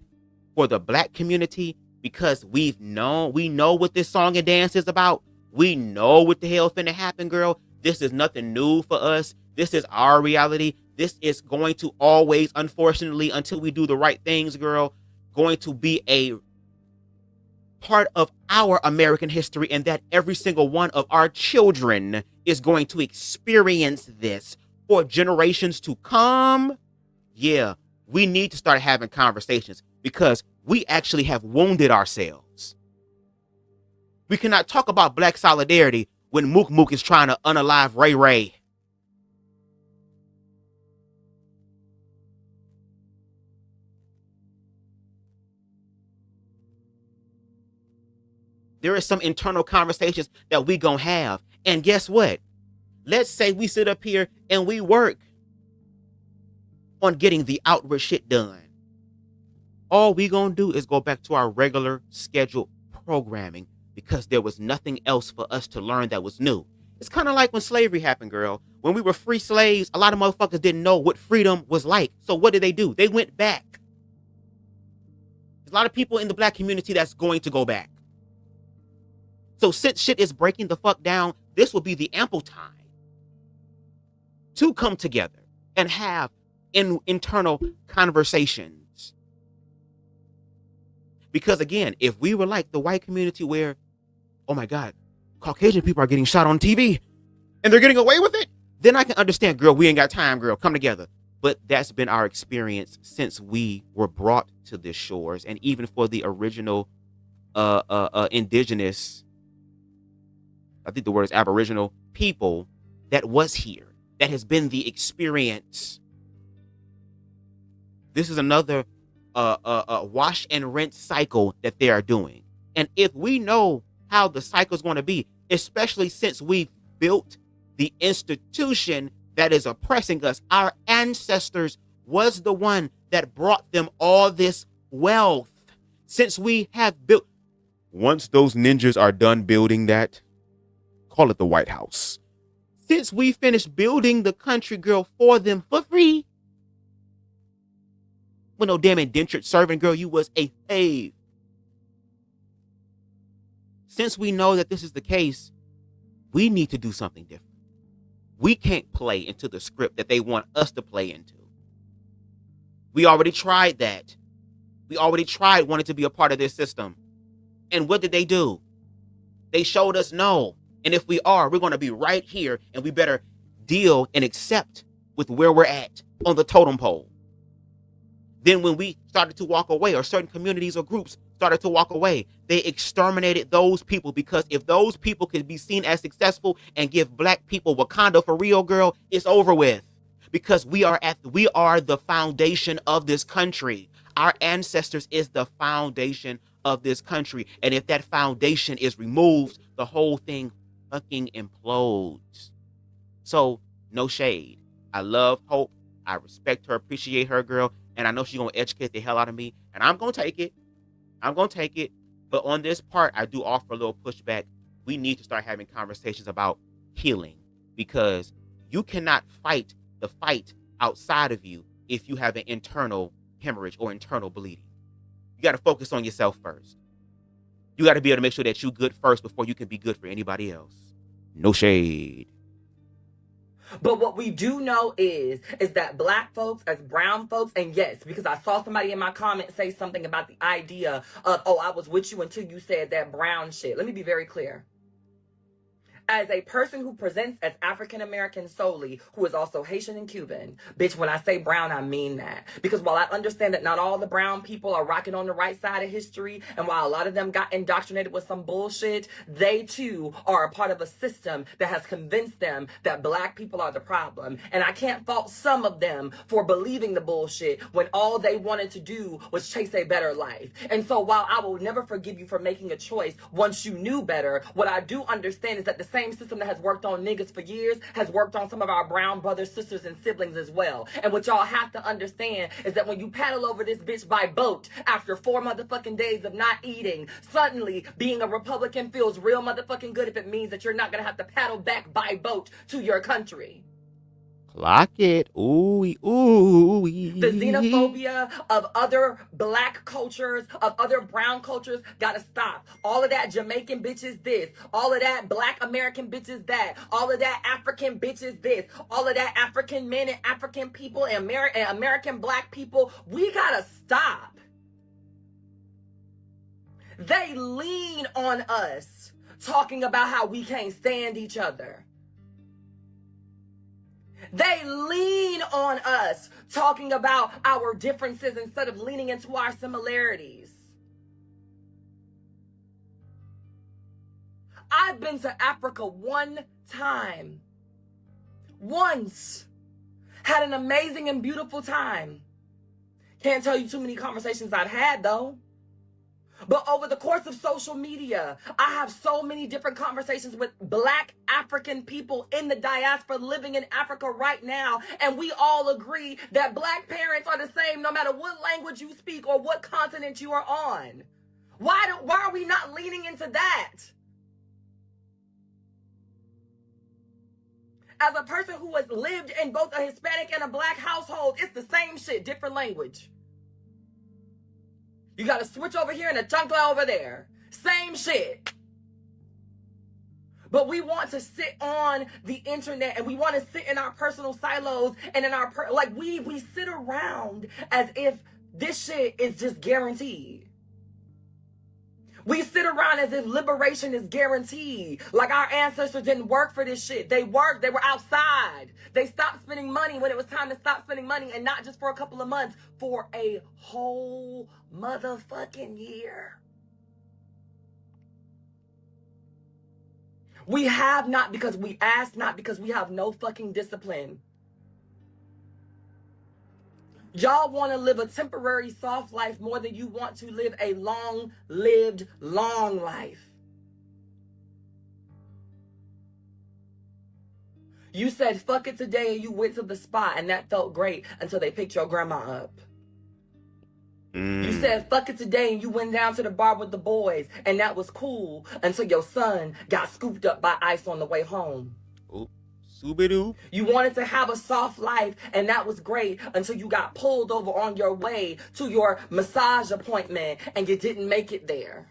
for the black community, because we know what this song and dance is about. We know what the hell finna happen, girl. This is nothing new for us. This is our reality. This is going to always, unfortunately, until we do the right things, girl, going to be a part of our American history, and that every single one of our children is going to experience this for generations to come. Yeah. We need to start having conversations because we actually have wounded ourselves. We cannot talk about black solidarity when Mook Mook is trying to unalive Ray Ray. There is some internal conversations that we gonna have. And guess what? Let's say we sit up here and we work on getting the outward shit done. All we gonna do is go back to our regular scheduled programming because there was nothing else for us to learn that was new. It's kind of like when slavery happened, girl. When we were free slaves, a lot of motherfuckers didn't know what freedom was like. So what did? They went back. There's a lot of people in the black community that's going to go back. So since shit is breaking the fuck down, this will be the ample time to come together and have internal conversations. Because again, if we were like the white community where, oh my God, Caucasian people are getting shot on TV and they're getting away with it, then I can understand, girl, we ain't got time, girl, come together. But that's been our experience since we were brought to this shores. And even for the original indigenous, I think the word is aboriginal people that was here, that has been the experience. This is another wash and rinse cycle that they are doing. And if we know how the cycle is going to be, especially since we've built the institution that is oppressing us, our ancestors was the one that brought them all this wealth. Since we have built, once those ninjas are done building that, call it the White House. Since we finished building the country, girl, for them for free, with no damn indentured servant, girl, you was a slave. Since we know that this is the case, we need to do something different. We can't play into the script that they want us to play into. We already tried that. We already tried wanting to be a part of this system. And what did they do? They showed us no. And if we are, we're going to be right here, and we better deal and accept with where we're at on the totem pole. Then when we started to walk away, or certain communities or groups started to walk away, they exterminated those people, because if those people could be seen as successful and give black people Wakanda for real, girl, it's over with. Because we are the foundation of this country. Our ancestors is the foundation of this country. And if that foundation is removed, the whole thing fucking implodes. So, no shade. I love Hope. I respect her, appreciate her, girl. And I know she's going to educate the hell out of me. And I'm going to take it. But on this part, I do offer a little pushback. We need to start having conversations about healing. Because you cannot fight the fight outside of you if you have an internal hemorrhage or internal bleeding. You got to focus on yourself first. You got to be able to make sure that you good first before you can be good for anybody else. No shade. But what we do know is that black folks as brown folks, and yes, because I saw somebody in my comment say something about the idea of, oh, I was with you until you said that brown shit. Let me be very clear. As a person who presents as African American solely, who is also Haitian and Cuban, bitch, when I say brown, I mean that. Because while I understand that not all the brown people are rocking on the right side of history, and while a lot of them got indoctrinated with some bullshit, they too are a part of a system that has convinced them that black people are the problem. And I can't fault some of them for believing the bullshit when all they wanted to do was chase a better life. And so while I will never forgive you for making a choice once you knew better, what I do understand is that the same system that has worked on niggas for years has worked on some of our brown brothers, sisters, and siblings as well. And what y'all have to understand is that when you paddle over this bitch by boat after 4 motherfucking days of not eating, suddenly being a Republican feels real motherfucking good if it means that you're not gonna have to paddle back by boat to your country. Clock it. Ooh, ooh. The xenophobia of other black cultures, of other brown cultures, gotta stop. All of that Jamaican bitches this, all of that black American bitches that, all of that African bitches this, all of that African men and African people and American black people, we gotta stop. They lean on us talking about how we can't stand each other. They lean on us talking about our differences instead of leaning into our similarities. I've been to Africa one time. Once. Had an amazing and beautiful time. Can't tell you too many conversations I've had though. But over the course of social media, I have so many different conversations with black African people in the diaspora living in Africa right now. And we all agree that black parents are the same no matter what language you speak or what continent you are on. Why are we not leaning into that? As a person who has lived in both a Hispanic and a black household, it's the same shit, different language. You got to switch over here and a chancla over there. Same shit. But we want to sit on the internet and we want to sit in our personal silos and in our, we sit around as if this shit is just guaranteed. We sit around as if liberation is guaranteed. Like our ancestors didn't work for this shit. They worked. They were outside. They stopped spending money when it was time to stop spending money, and not just for a couple of months, for a whole motherfucking year. We have not because we ask, not because we have no fucking discipline. Y'all want to live a temporary soft life more than you want to live a long-lived, long life. You said fuck it today and you went to the spot and that felt great until they picked your grandma up. You said fuck it today and you went down to the bar with the boys and that was cool until your son got scooped up by ICE on the way home. You wanted to have a soft life and that was great until you got pulled over on your way to your massage appointment and you didn't make it there.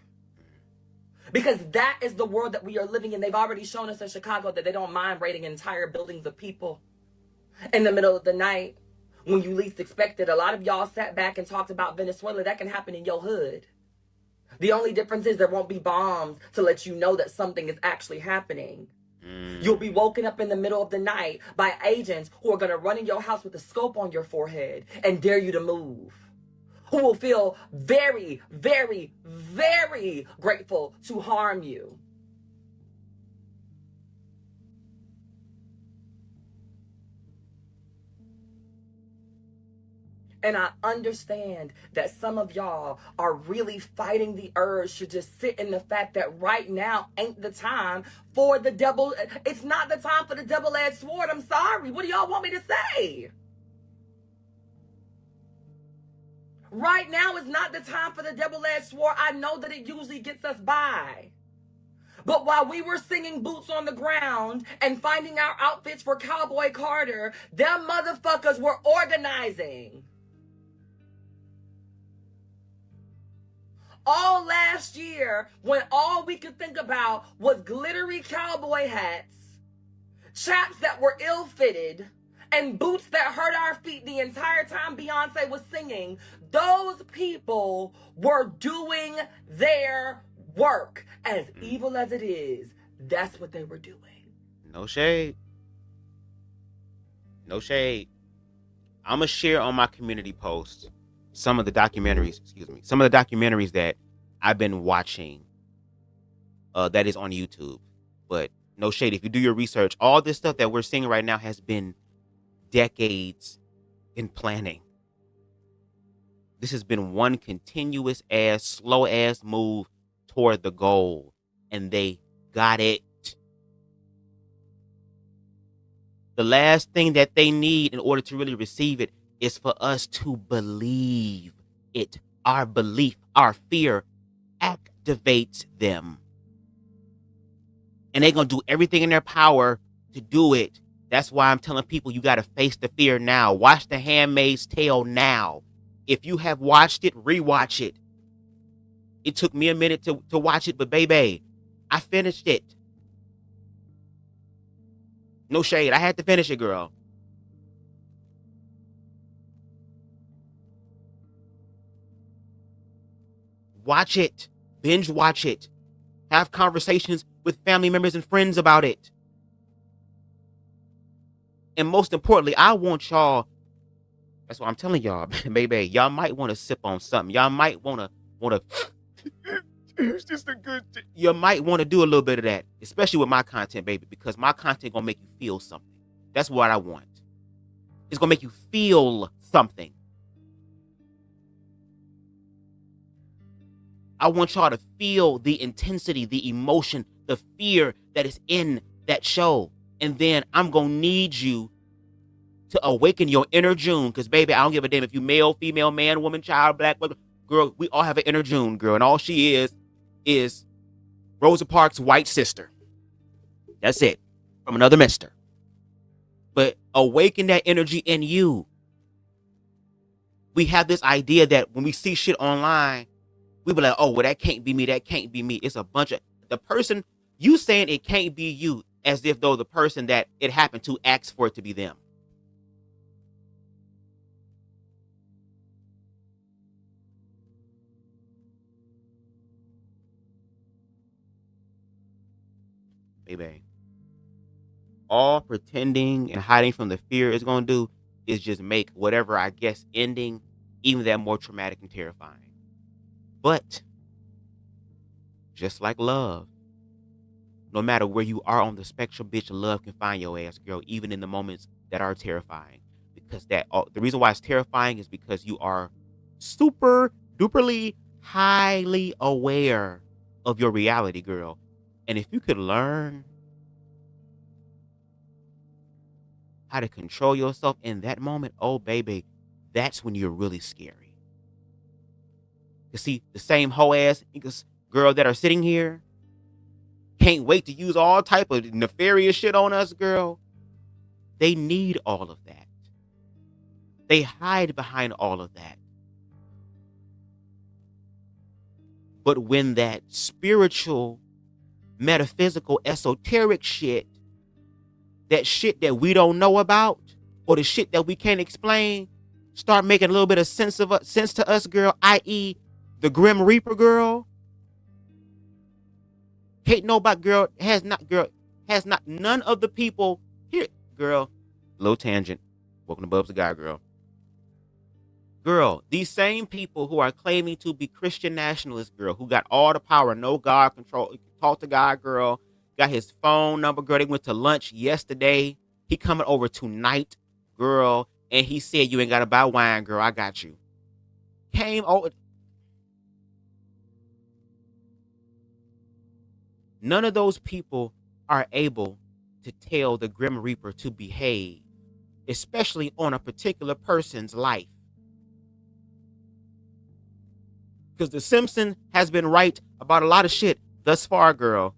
Because that is the world that we are living in. They've already shown us in Chicago that they don't mind raiding entire buildings of people in the middle of the night when you least expect it. A lot of y'all sat back and talked about Venezuela. That can happen in your hood. The only difference is there won't be bombs to let you know that something is actually happening. You'll be woken up in the middle of the night by agents who are going to run in your house with a scope on your forehead and dare you to move. Who will feel very, very, very grateful to harm you. And I understand that some of y'all are really fighting the urge to just sit in the fact that right now ain't the time for the double. It's not the time for the double-edged sword. I'm sorry. What do y'all want me to say? Right now is not the time for the double-edged sword. I know that it usually gets us by. But while we were singing Boots on the Ground and finding our outfits for Cowboy Carter, them motherfuckers were organizing. all last year when all we could think about was glittery cowboy hats, chaps that were ill-fitted, and boots that hurt our feet the entire time Beyonce was singing. Those people were doing their work. As evil as it is, that's what they were doing. No shade. No shade. I'm going to share on my community post some of the documentaries that I've been watching that is on YouTube. But no shade. If you do your research, all this stuff that we're seeing right now has been decades in planning. This has been one continuous ass, slow ass move toward the goal. And they got it. The last thing that they need in order to really receive it is for us to believe it. Our belief, our fear activates them. And they're going to do everything in their power to do it. That's why I'm telling people you got to face the fear now. Watch The Handmaid's Tale now. If you have watched it, rewatch it. It took me a minute to watch it, but baby, I finished it. No shade. I had to finish it, girl. Watch it. Binge watch it. Have conversations with family members and friends about it. And most importantly, I want y'all, that's what I'm telling y'all, baby, y'all might want to sip on something. Y'all might want to, it's just a good thing. You might want to do a little bit of that, especially with my content, baby, because my content going to make you feel something. That's what I want. It's going to make you feel something. I want y'all to feel the intensity, the emotion, the fear that is in that show. And then I'm going to need you to awaken your inner June. Because, baby, I don't give a damn if you male, female, man, woman, child, black, girl. We all have an inner June, girl. And all she is Rosa Parks' white sister. That's it. From another mister. But awaken that energy in you. We have this idea that when we see shit online, we be like, oh, well, that can't be me. That can't be me. It's a bunch of the person you saying it can't be you, as if though the person that it happened to asks for it to be them. Baby. All pretending and hiding from the fear is going to do is just make whatever, I guess, ending even that more traumatic and terrifying. But just like love, no matter where you are on the spectrum, bitch, love can find your ass, girl, even in the moments that are terrifying. Because the reason why it's terrifying is because you are super duperly highly aware of your reality, girl. And if you could learn how to control yourself in that moment, oh, baby, that's when you're really scary. You see, the same hoe ass girl that are sitting here can't wait to use all type of nefarious shit on us, girl. They need all of that. They hide behind all of that. But when that spiritual, metaphysical, esoteric shit, that shit that we don't know about, or the shit that we can't explain, start making a little bit of sense to us, girl, i.e., the Grim Reaper, girl. Can't nobody, girl, has not, none of the people here, girl, low tangent. Welcome to BubzDaGawd, girl. Girl, these same people who are claiming to be Christian nationalists, girl, who got all the power, no God control, talk to God, girl, got his phone number, girl. They went to lunch yesterday. He coming over tonight, girl, and he said, you ain't got to buy wine, girl. I got you. Came over. None of those people are able to tell the Grim Reaper to behave, especially on a particular person's life. Because the Simpson has been right about a lot of shit thus far, girl.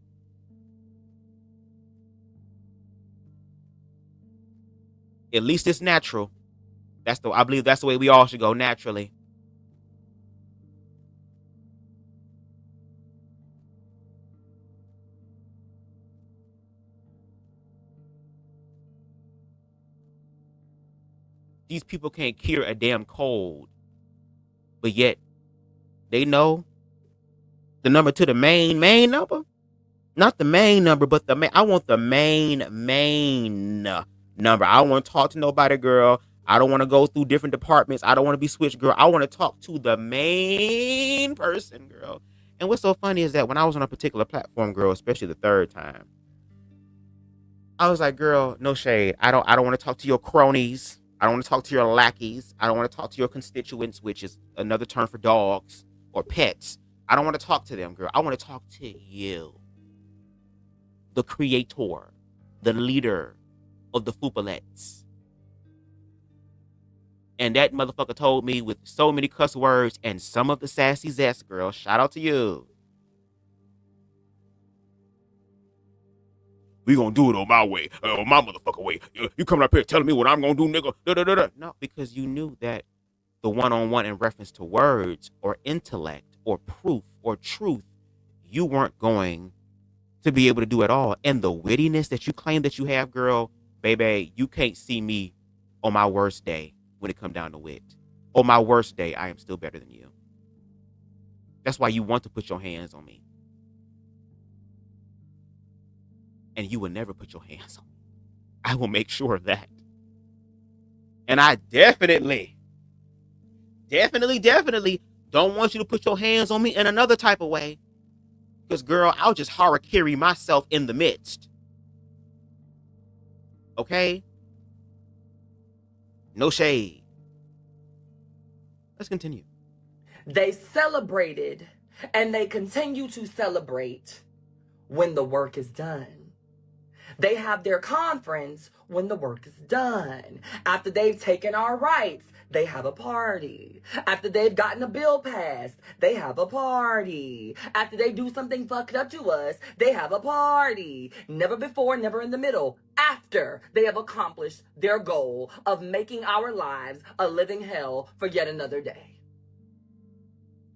At least it's natural. I believe that's the way we all should go, naturally. these people can't cure a damn cold, but yet they know the number to the main number. Not the main number, but the main. I want the main number. I don't want to talk to nobody, girl. I don't want to go through different departments. I don't want to be switched, girl. I want to talk to the main person, girl. And what's so funny is that when I was on a particular platform, girl, especially the third time, I was like, girl, no shade. I don't want to talk to your cronies. I don't want to talk to your lackeys. I don't want to talk to your constituents, which is another term for dogs or pets. I don't want to talk to them, girl. I want to talk to you, the creator, the leader of the Foopalettes. And that motherfucker told me with so many cuss words and some of the sassy zest, girl. Shout out to you. We gonna do it on my way, on my motherfucker way. You coming up here telling me what I'm gonna do, nigga? Da. No, because you knew that the one-on-one in reference to words or intellect or proof or truth, you weren't going to be able to do at all. And the wittiness that you claim that you have, girl, baby, you can't see me on my worst day when it come down to wit. On my worst day, I am still better than you. That's why you want to put your hands on me. And you will never put your hands on me. I will make sure of that. And I definitely don't want you to put your hands on me in another type of way. Because, girl, I'll just harakiri myself in the midst. Okay? No shade. Let's continue. They celebrated and they continue to celebrate when the work is done. They have their conference when the work is done. After they've taken our rights, they have a party. After they've gotten a bill passed, they have a party. After they do something fucked up to us, they have a party. Never before, never in the middle. After they have accomplished their goal of making our lives a living hell for yet another day.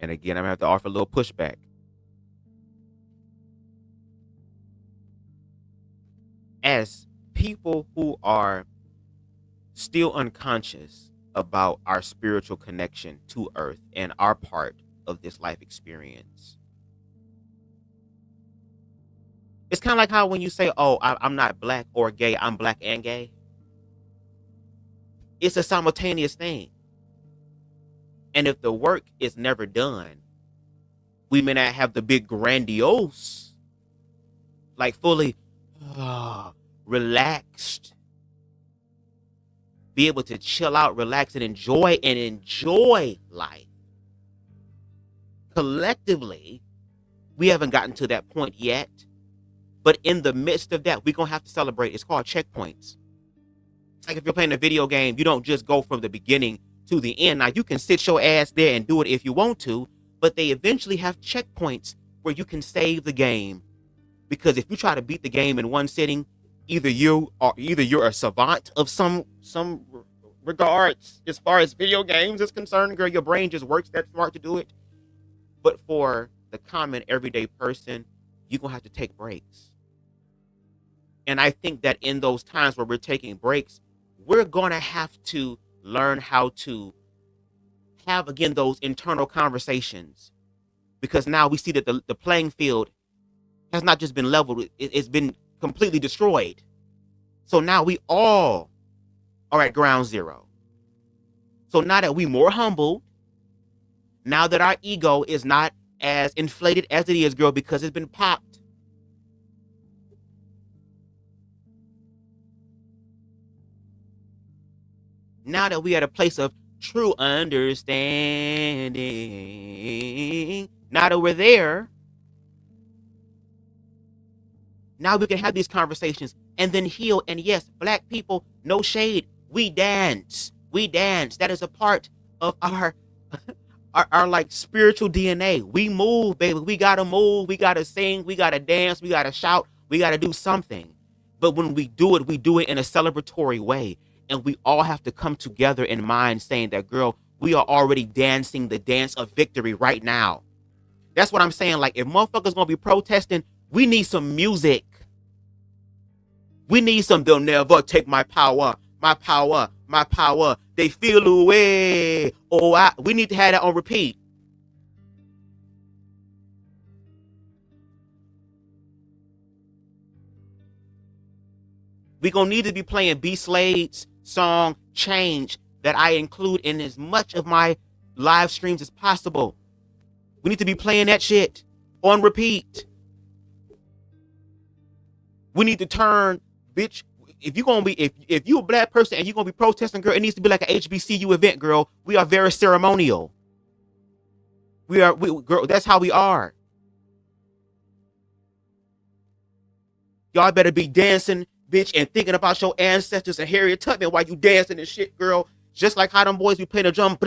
And again, I'm going to have to offer a little pushback. As people who are still unconscious about our spiritual connection to Earth and our part of this life experience, it's kind of like how when you say, oh, I'm not black or gay, I'm black and gay. It's a simultaneous thing. And if the work is never done, we may not have the big grandiose, like fully relaxed, be able to chill out, relax, and enjoy life. Collectively, we haven't gotten to that point yet. But in the midst of that, we're going to have to celebrate. It's called checkpoints. It's like if you're playing a video game, you don't just go from the beginning to the end. Now, you can sit your ass there and do it if you want to, but they eventually have checkpoints where you can save the game. Because if you try to beat the game in one sitting, either you're a savant of some regards as far as video games is concerned, girl, your brain just works that smart to do it. But for the common everyday person, you're going to have to take breaks. And I think that in those times where we're taking breaks, we're going to have to learn how to have, again, those internal conversations. Because now we see that the playing field has not just been leveled, it's been completely destroyed. So now we all are at ground zero. So now that we more humble, now that our ego is not as inflated as it is, girl, because it's been popped. Now that we are at a place of true understanding, now that we're there, now we can have these conversations and then heal. And yes, black people, no shade, we dance. We dance. That is a part of our like spiritual DNA. We move, baby. We gotta move. We gotta sing. We gotta dance. We gotta shout. We gotta do something. But when we do it in a celebratory way. And we all have to come together in mind saying that, girl, we are already dancing the dance of victory right now. That's what I'm saying. Like, if motherfuckers gonna be protesting, we need some music. We need some, they'll never take my power, my power. They feel away. Oh, we need to have that on repeat. We're going to need to be playing B. Slade's song, Change, that I include in as much of my live streams as possible. We need to be playing that shit on repeat. We need to turn, bitch, if you're going to be, if you're a black person and you're going to be protesting, girl, it needs to be like an HBCU event, girl. We are very ceremonial. Girl, that's how we are. Y'all better be dancing, bitch, and thinking about your ancestors and Harriet Tubman while you dancing and shit, girl. Just like how them boys be playing the drum.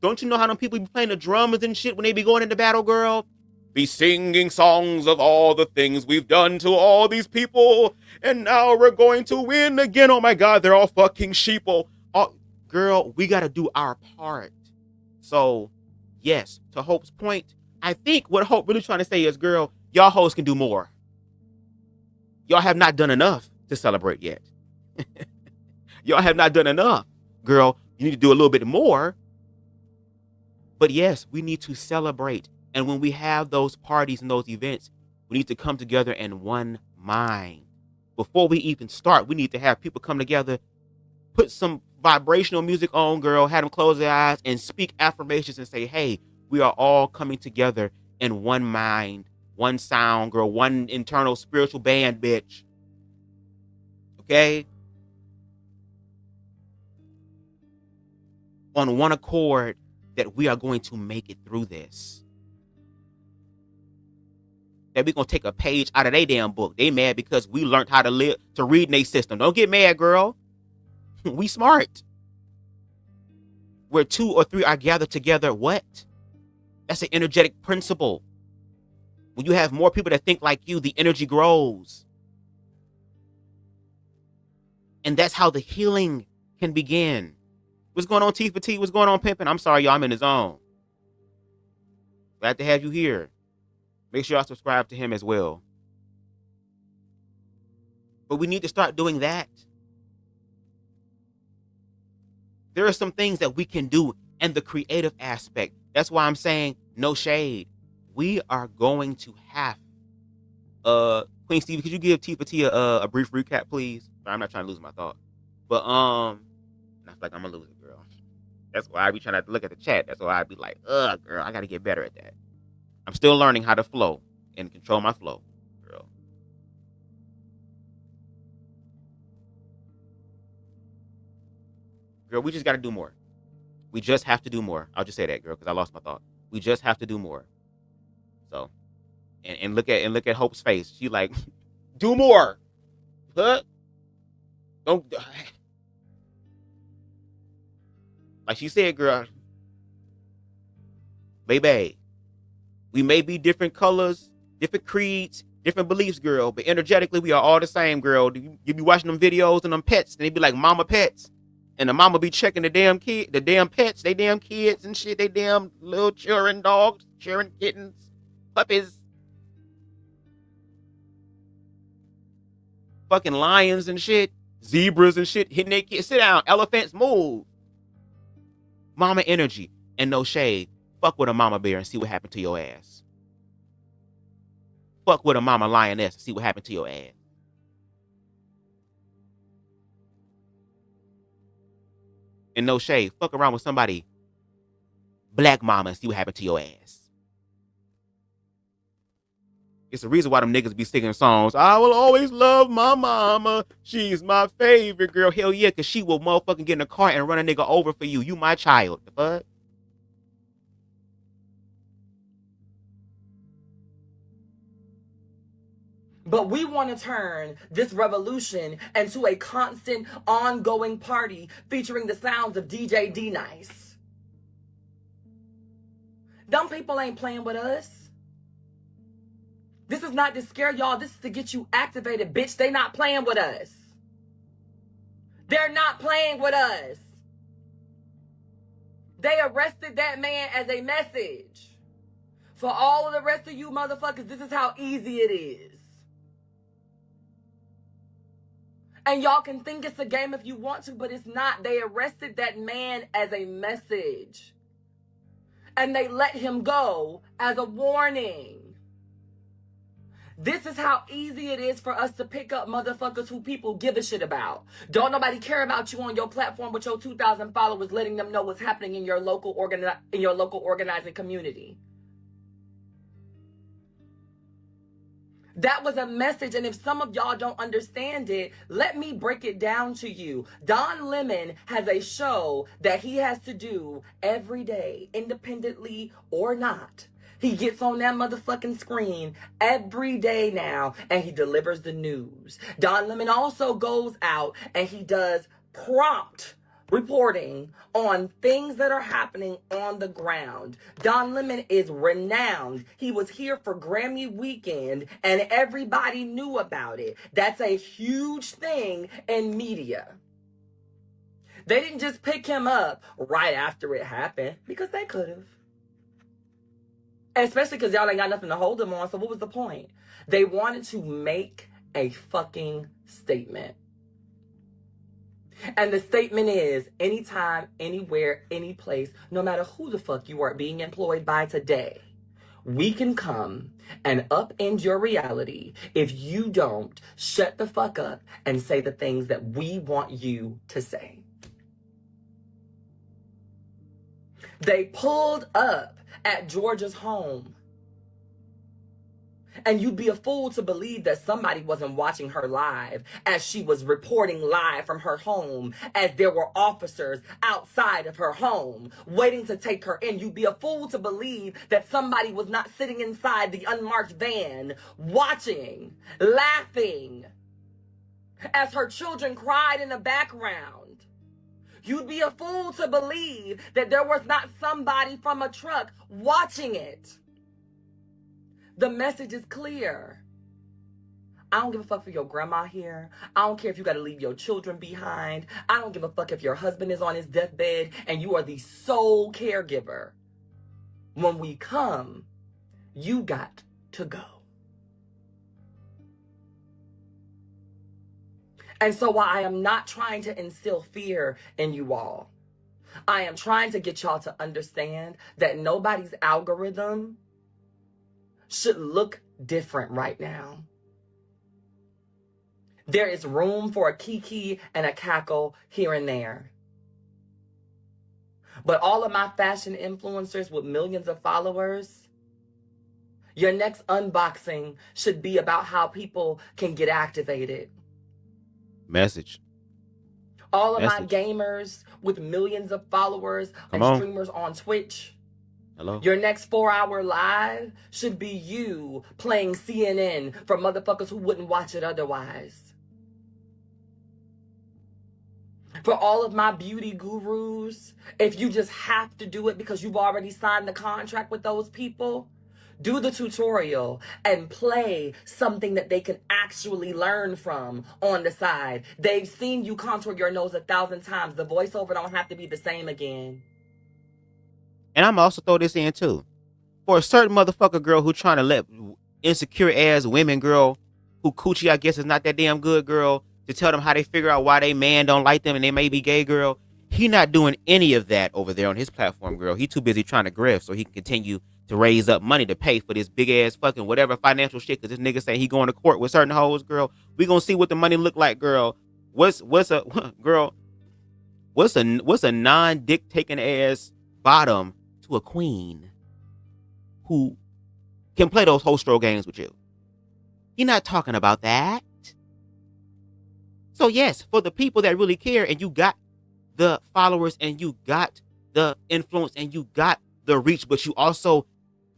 Don't you know how them people be playing the drums and shit when they be going into battle, girl? Be singing songs of all the things we've done to all these people, and now we're going to win again. Oh my God, they're all fucking sheeple. Oh, girl, we got to do our part. So, yes, to Hope's point, I think what Hope really trying to say is, girl, y'all hoes can do more. Y'all have not done enough to celebrate yet. Y'all have not done enough. Girl, you need to do a little bit more. But yes, we need to celebrate. And when we have those parties and those events, we need to come together in one mind. Before we even start, we need to have people come together, put some vibrational music on, girl, have them close their eyes and speak affirmations and say, hey, we are all coming together in one mind, one sound, girl, one internal spiritual band, bitch. Okay? On one accord that we are going to make it through this. That we're going to take a page out of their damn book. They mad because we learned how to live, to read in their system. Don't get mad, girl. We smart. Where 2 or 3 are gathered together, what? That's an energetic principle. When you have more people that think like you, the energy grows. And that's how the healing can begin. What's going on, T for T? What's going on, Pimpin'? I'm sorry, y'all. I'm in the zone. Glad to have you here. Make sure y'all subscribe to him as well. But we need to start doing that. There are some things that we can do in the creative aspect. That's why I'm saying no shade. We are going to have Queen Stevie, could you give T for T a brief recap, please? Sorry, I'm not trying to lose my thought. But I feel like I'm gonna lose it, girl. That's why I be trying to look at the chat. That's why I be like, girl, I gotta get better at that. I'm still learning how to flow and control my flow, girl. Girl, we just gotta do more. We just have to do more. I'll just say that, girl, because I lost my thought. We just have to do more. So, and look at Hope's face. She like, do more. Huh? Don't. Like she said, girl. Baby, we may be different colors, different creeds, different beliefs, girl, but energetically we are all the same, girl. You be watching them videos and them pets, and they be like mama pets. And the mama be checking the damn pets, they damn kids and shit, they damn little children, dogs, children, kittens, puppies. Fucking lions and shit, zebras and shit, hitting their kids. Sit down, elephants, move. Mama energy, and no shade. Fuck with a mama bear and see what happened to your ass. Fuck with a mama lioness and see what happened to your ass. And no shade, fuck around with somebody black mama and see what happened to your ass. It's the reason why them niggas be singing songs. I will always love my mama. She's my favorite girl. Hell yeah, because she will motherfucking get in a car and run a nigga over for you. You my child. The fuck? But we want to turn this revolution into a constant, ongoing party featuring the sounds of DJ D-Nice. Them people ain't playing with us. This is not to scare y'all. This is to get you activated, bitch. They not playing with us. They're not playing with us. They arrested that man as a message. For all of the rest of you motherfuckers, this is how easy it is. And y'all can think it's a game if you want to, but it's not. They arrested that man as a message. And they let him go as a warning. This is how easy it is for us to pick up motherfuckers who people give a shit about. Don't nobody care about you on your platform with your 2,000 followers, letting them know what's happening in your local organizing community. That was a message, and if some of y'all don't understand it, let me break it down to you. Don Lemon has a show that he has to do every day, independently or not. He gets on that motherfucking screen every day now, and he delivers the news. Don Lemon also goes out and he does prompt reporting on things that are happening on the ground. Don Lemon is renowned. He was here for Grammy weekend and everybody knew about it. That's a huge thing in media. They didn't just pick him up right after it happened, because they could have. Especially because y'all ain't got nothing to hold him on, so what was the point? They wanted to make a fucking statement. And the statement is, anytime, anywhere, any place, no matter who the fuck you are being employed by today, we can come and upend your reality if you don't shut the fuck up and say the things that we want you to say. They pulled up at Georgia's home. And you'd be a fool to believe that somebody wasn't watching her live as she was reporting live from her home, as there were officers outside of her home waiting to take her in. You'd be a fool to believe that somebody was not sitting inside the unmarked van watching, laughing as her children cried in the background. You'd be a fool to believe that there was not somebody from a truck watching it. The message is clear. I don't give a fuck for your grandma here. I don't care if you got to leave your children behind. I don't give a fuck if your husband is on his deathbed and you are the sole caregiver. When we come, you got to go. And so while I am not trying to instill fear in you all, I am trying to get y'all to understand that nobody's algorithm should look different right now. There is room for a kiki and a cackle here and there. But all of my fashion influencers with millions of followers, your next unboxing should be about how people can get activated. Message. All of my gamers with millions of followers and streamers on Twitch. Hello. Your next 4-hour live should be you playing CNN for motherfuckers who wouldn't watch it otherwise. For all of my beauty gurus, if you just have to do it because you've already signed the contract with those people, do the tutorial and play something that they can actually learn from on the side. They've seen you contour your nose 1,000 times. The voiceover don't have to be the same again. And I'm also throw this in too. For a certain motherfucker girl who trying to let insecure ass women girl who coochie I guess is not that damn good girl to tell them how they figure out why they man don't like them and they may be gay girl. He not doing any of that over there on his platform, girl. He too busy trying to grift so he can continue to raise up money to pay for this big ass fucking whatever financial shit. Cause this nigga saying he going to court with certain hoes, girl. We gonna see what the money look like, girl. What's a girl? What's a non-dick taking ass bottom to a queen who can play those hostro games with you? You're not talking about that. So yes, for the people that really care and you got the followers and you got the influence and you got the reach, but you also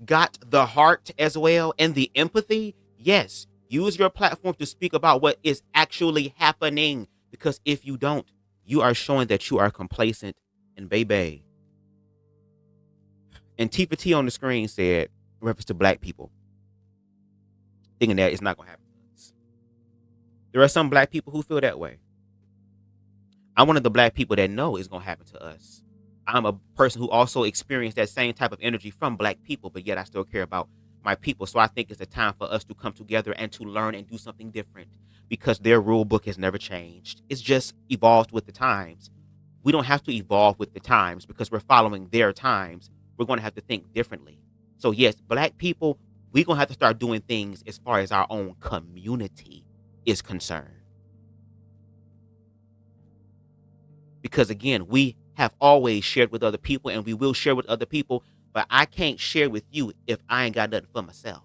got the heart as well and the empathy, yes, use your platform to speak about what is actually happening. Because if you don't, you are showing that you are complacent and baby. And Tifa T on the screen said, in reference to black people, thinking that it's not going to happen to us. There are some black people who feel that way. I'm one of the black people that know it's going to happen to us. I'm a person who also experienced that same type of energy from black people, but yet I still care about my people. So I think it's a time for us to come together and to learn and do something different, because their rule book has never changed. It's just evolved with the times. We don't have to evolve with the times because we're following their times. We're going to have to think differently. So yes, Black people, we're going to have to start doing things as far as our own community is concerned. Because again, we have always shared with other people and we will share with other people, but I can't share with you if I ain't got nothing for myself.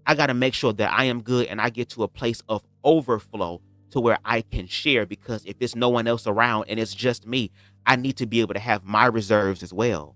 I got to make sure that I am good and I get to a place of overflow to where I can share, because if it's no one else around and it's just me, I need to be able to have my reserves as well.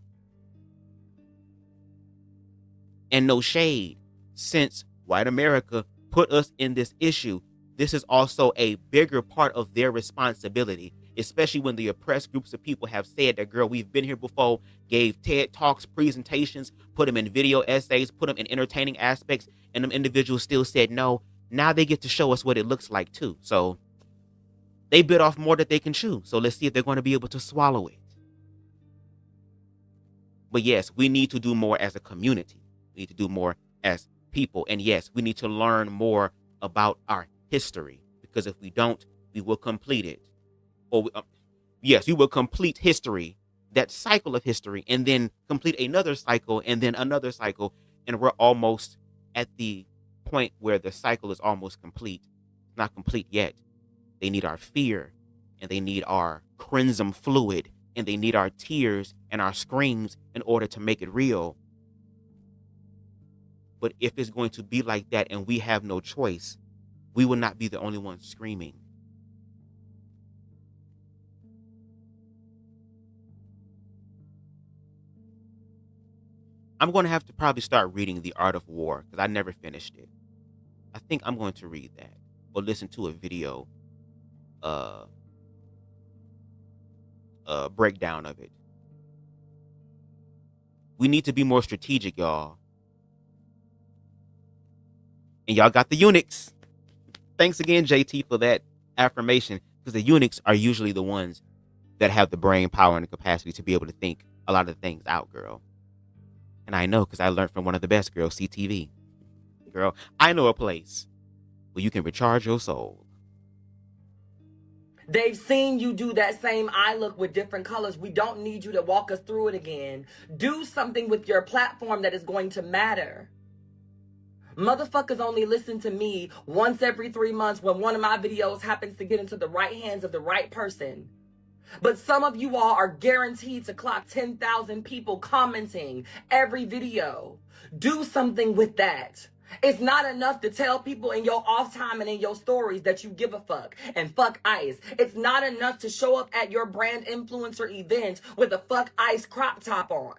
And no shade, since white America put us in this issue, this is also a bigger part of their responsibility, especially when the oppressed groups of people have said that, girl, we've been here before, gave TED Talks, presentations, put them in video essays, put them in entertaining aspects, and them individuals still said no. Now they get to show us what it looks like too. So they bit off more that they can chew. So let's see if they're going to be able to swallow it. But yes, we need to do more as a community. We need to do more as people. And yes, we need to learn more about our history, because if we don't, we will complete it. Or yes, we will complete history, that cycle of history, and then complete another cycle and then another cycle. And we're almost at the point where the cycle is almost complete. It's not complete yet. They need our fear, and they need our crimson fluid, and they need our tears and our screams in order to make it real. But if it's going to be like that and we have no choice, we will not be the only ones screaming. I'm going to have to probably start reading The Art of War, because I never finished it. I think I'm going to read that or listen to a video breakdown of it. We need to be more strategic, y'all. And y'all got the eunuchs. Thanks again, JT, for that affirmation, because the eunuchs are usually the ones that have the brain power and the capacity to be able to think a lot of things out, girl. And I know, because I learned from one of the best girls, CTV. Girl, I know a place where you can recharge your soul. They've seen you do that same eye look with different colors. We don't need you to walk us through it again. Do something with your platform that is going to matter. Motherfuckers only listen to me once every 3 months when one of my videos happens to get into the right hands of the right person. But some of you all are guaranteed to clock 10,000 people commenting every video. Do something with that. It's not enough to tell people in your off time and in your stories that you give a fuck and fuck ice. It's not enough to show up at your brand influencer event with a fuck ice crop top on.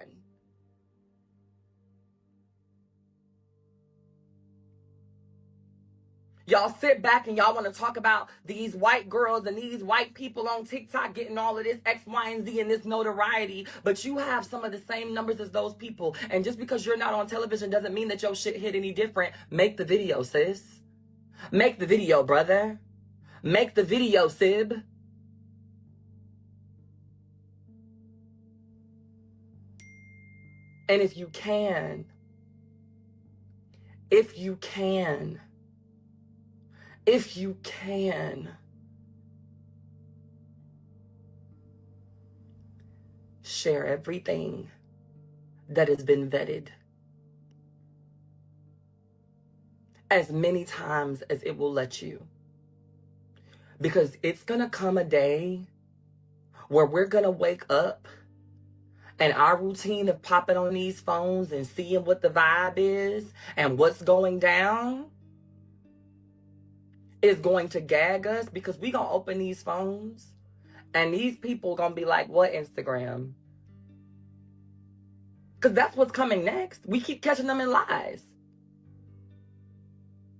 Y'all sit back and y'all want to talk about these white girls and these white people on TikTok getting all of this X, Y, and Z and this notoriety, but you have some of the same numbers as those people. And just because you're not on television doesn't mean that your shit hit any different. Make the video, sis. Make the video, brother. Make the video, sib. And if you can, if you can, share everything that has been vetted as many times as it will let you. Because it's going to come a day where we're going to wake up and our routine of popping on these phones and seeing what the vibe is and what's going down is going to gag us, because we gonna open these phones and these people gonna be like, what Instagram? Because that's what's coming next. We keep catching them in lies.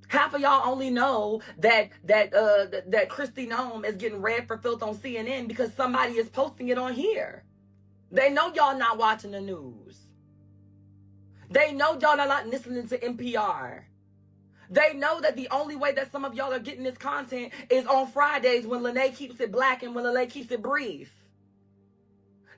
Half of y'all only know that Christy Nome is getting red for filth on CNN because somebody is posting it on here. They know y'all not watching the news. They know y'all not listening to NPR. They know that the only way that some of y'all are getting this content is on Fridays when Lene keeps it black and when Lene keeps it brief.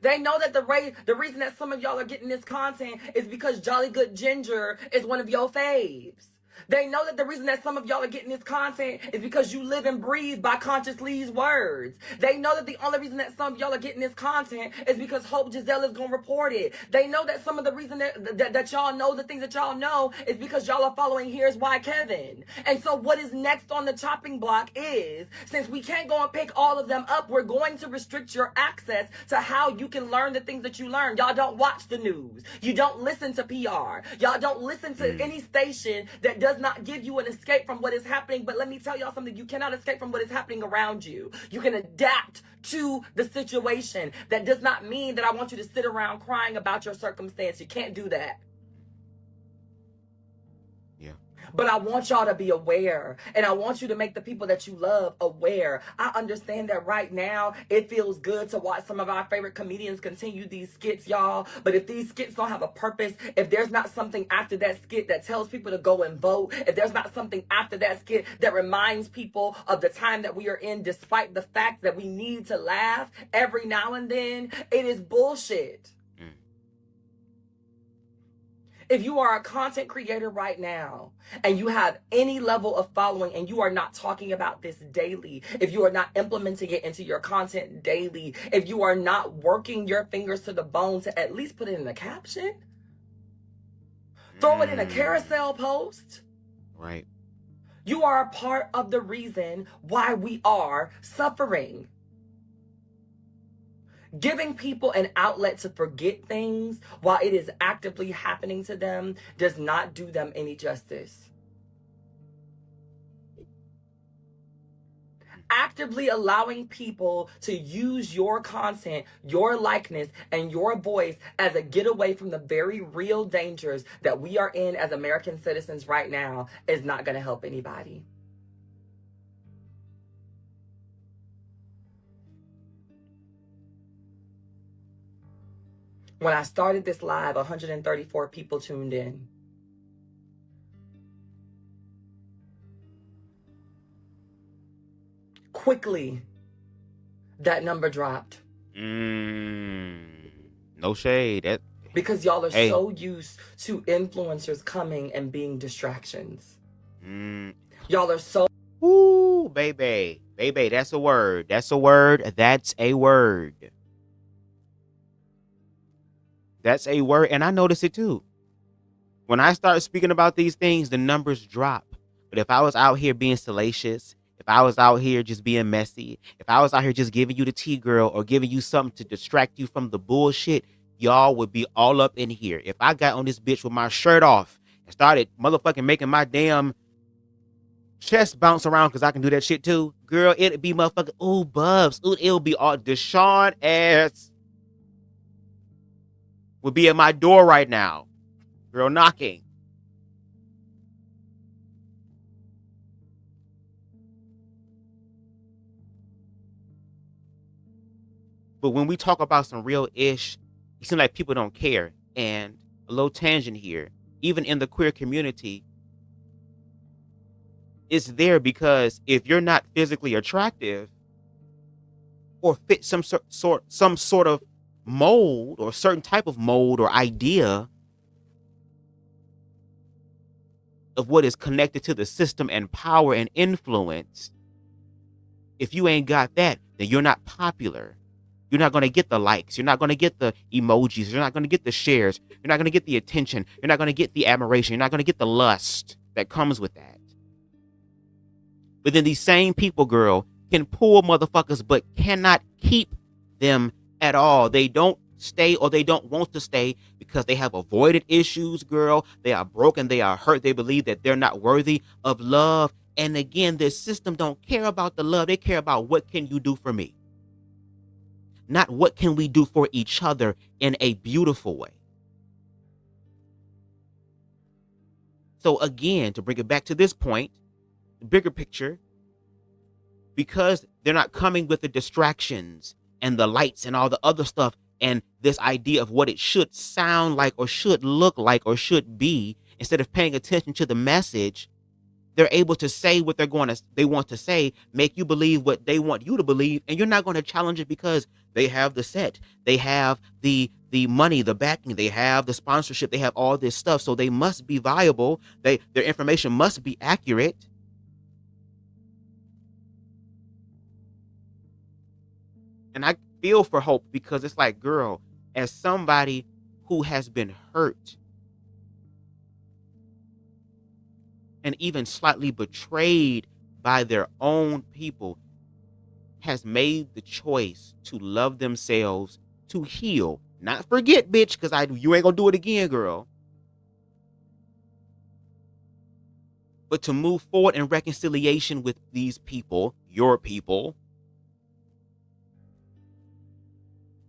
They know that the reason that some of y'all are getting this content is because Jolly Good Ginger is one of your faves. They know that the reason that some of y'all are getting this content is because you live and breathe by Conscious Lee's words. They know that the only reason that some of y'all are getting this content is because Hope Giselle is going to report it. They know that some of the reason that y'all know the things that y'all know is because y'all are following Here's Why Kevin. And so what is next on the chopping block is, since we can't go and pick all of them up, we're going to restrict your access to how you can learn the things that you learn. Y'all don't watch the news. You don't listen to PR. Y'all don't listen to any station that does not give you an escape from what is happening. But let me tell y'all something. You cannot escape from what is happening around you. You can adapt to the situation. That does not mean that I want you to sit around crying about your circumstance. You can't do that. Yeah. But I want y'all to be aware, and I want you to make the people that you love aware. I understand that right now it feels good to watch some of our favorite comedians continue these skits, y'all. But if these skits don't have a purpose, if there's not something after that skit that tells people to go and vote, if there's not something after that skit that reminds people of the time that we are in, despite the fact that we need to laugh every now and then, it is bullshit. If you are a content creator right now and you have any level of following and you are not talking about this daily, if you are not implementing it into your content daily, if you are not working your fingers to the bone to at least put it in a caption, throw it in a carousel post, Right. you are a part of the reason why we are suffering. Giving people an outlet to forget things while it is actively happening to them does not do them any justice. Actively allowing people to use your content, your likeness, and your voice as a getaway from the very real dangers that we are in as American citizens right now is not going to help anybody. When I started this live, 134 people tuned in. Quickly, that number dropped. No shade. Because y'all are so used to influencers coming and being distractions. Y'all are so... Ooh, baby. Baby, that's a word. That's a word. That's a word. That's a word, and I notice it too. When I start speaking about these things, the numbers drop. But if I was out here being salacious, if I was out here just being messy, if I was out here just giving you the tea, girl, or giving you something to distract you from the bullshit, y'all would be all up in here. If I got on this bitch with my shirt off and started motherfucking making my damn chest bounce around because I can do that shit too, girl, it'd be motherfucking, ooh, Bubs. Ooh, it'll be all Deshaun ass. Would be at my door right now. Girl knocking. But when we talk about some real ish, it seems like people don't care. And a little tangent here, even in the queer community, it's there because if you're not physically attractive or fit some sort of mold or certain type of mold or idea of what is connected to the system and power and influence, if you ain't got that, then you're not popular. You're not going to get the likes. You're not going to get the emojis. You're not going to get the shares. You're not going to get the attention. You're not going to get the admiration. You're not going to get the lust that comes with that. But then these same people, girl, can pull motherfuckers but cannot keep them at all. They don't stay or they don't want to stay because they have avoided issues, girl. They are broken. They are hurt. They believe that they're not worthy of love. And again, this system don't care about the love. They care about what can you do for me? Not what can we do for each other in a beautiful way. So again, to bring it back to this point, the bigger picture, because they're not coming with the distractions and the lights and all the other stuff and this idea of what it should sound like or should look like or should be, instead of paying attention to the message, they're able to say what they want to say, make you believe what they want you to believe, and you're not going to challenge it because They have the set. They have the money, the backing. They have the sponsorship. They have all this stuff. So they must be viable. Their information must be accurate. And I feel for Hope because it's like, girl, as somebody who has been hurt and even slightly betrayed by their own people, has made the choice to love themselves, to heal, not forget, bitch, because you ain't gonna do it again, girl. But to move forward in reconciliation with these people, your people,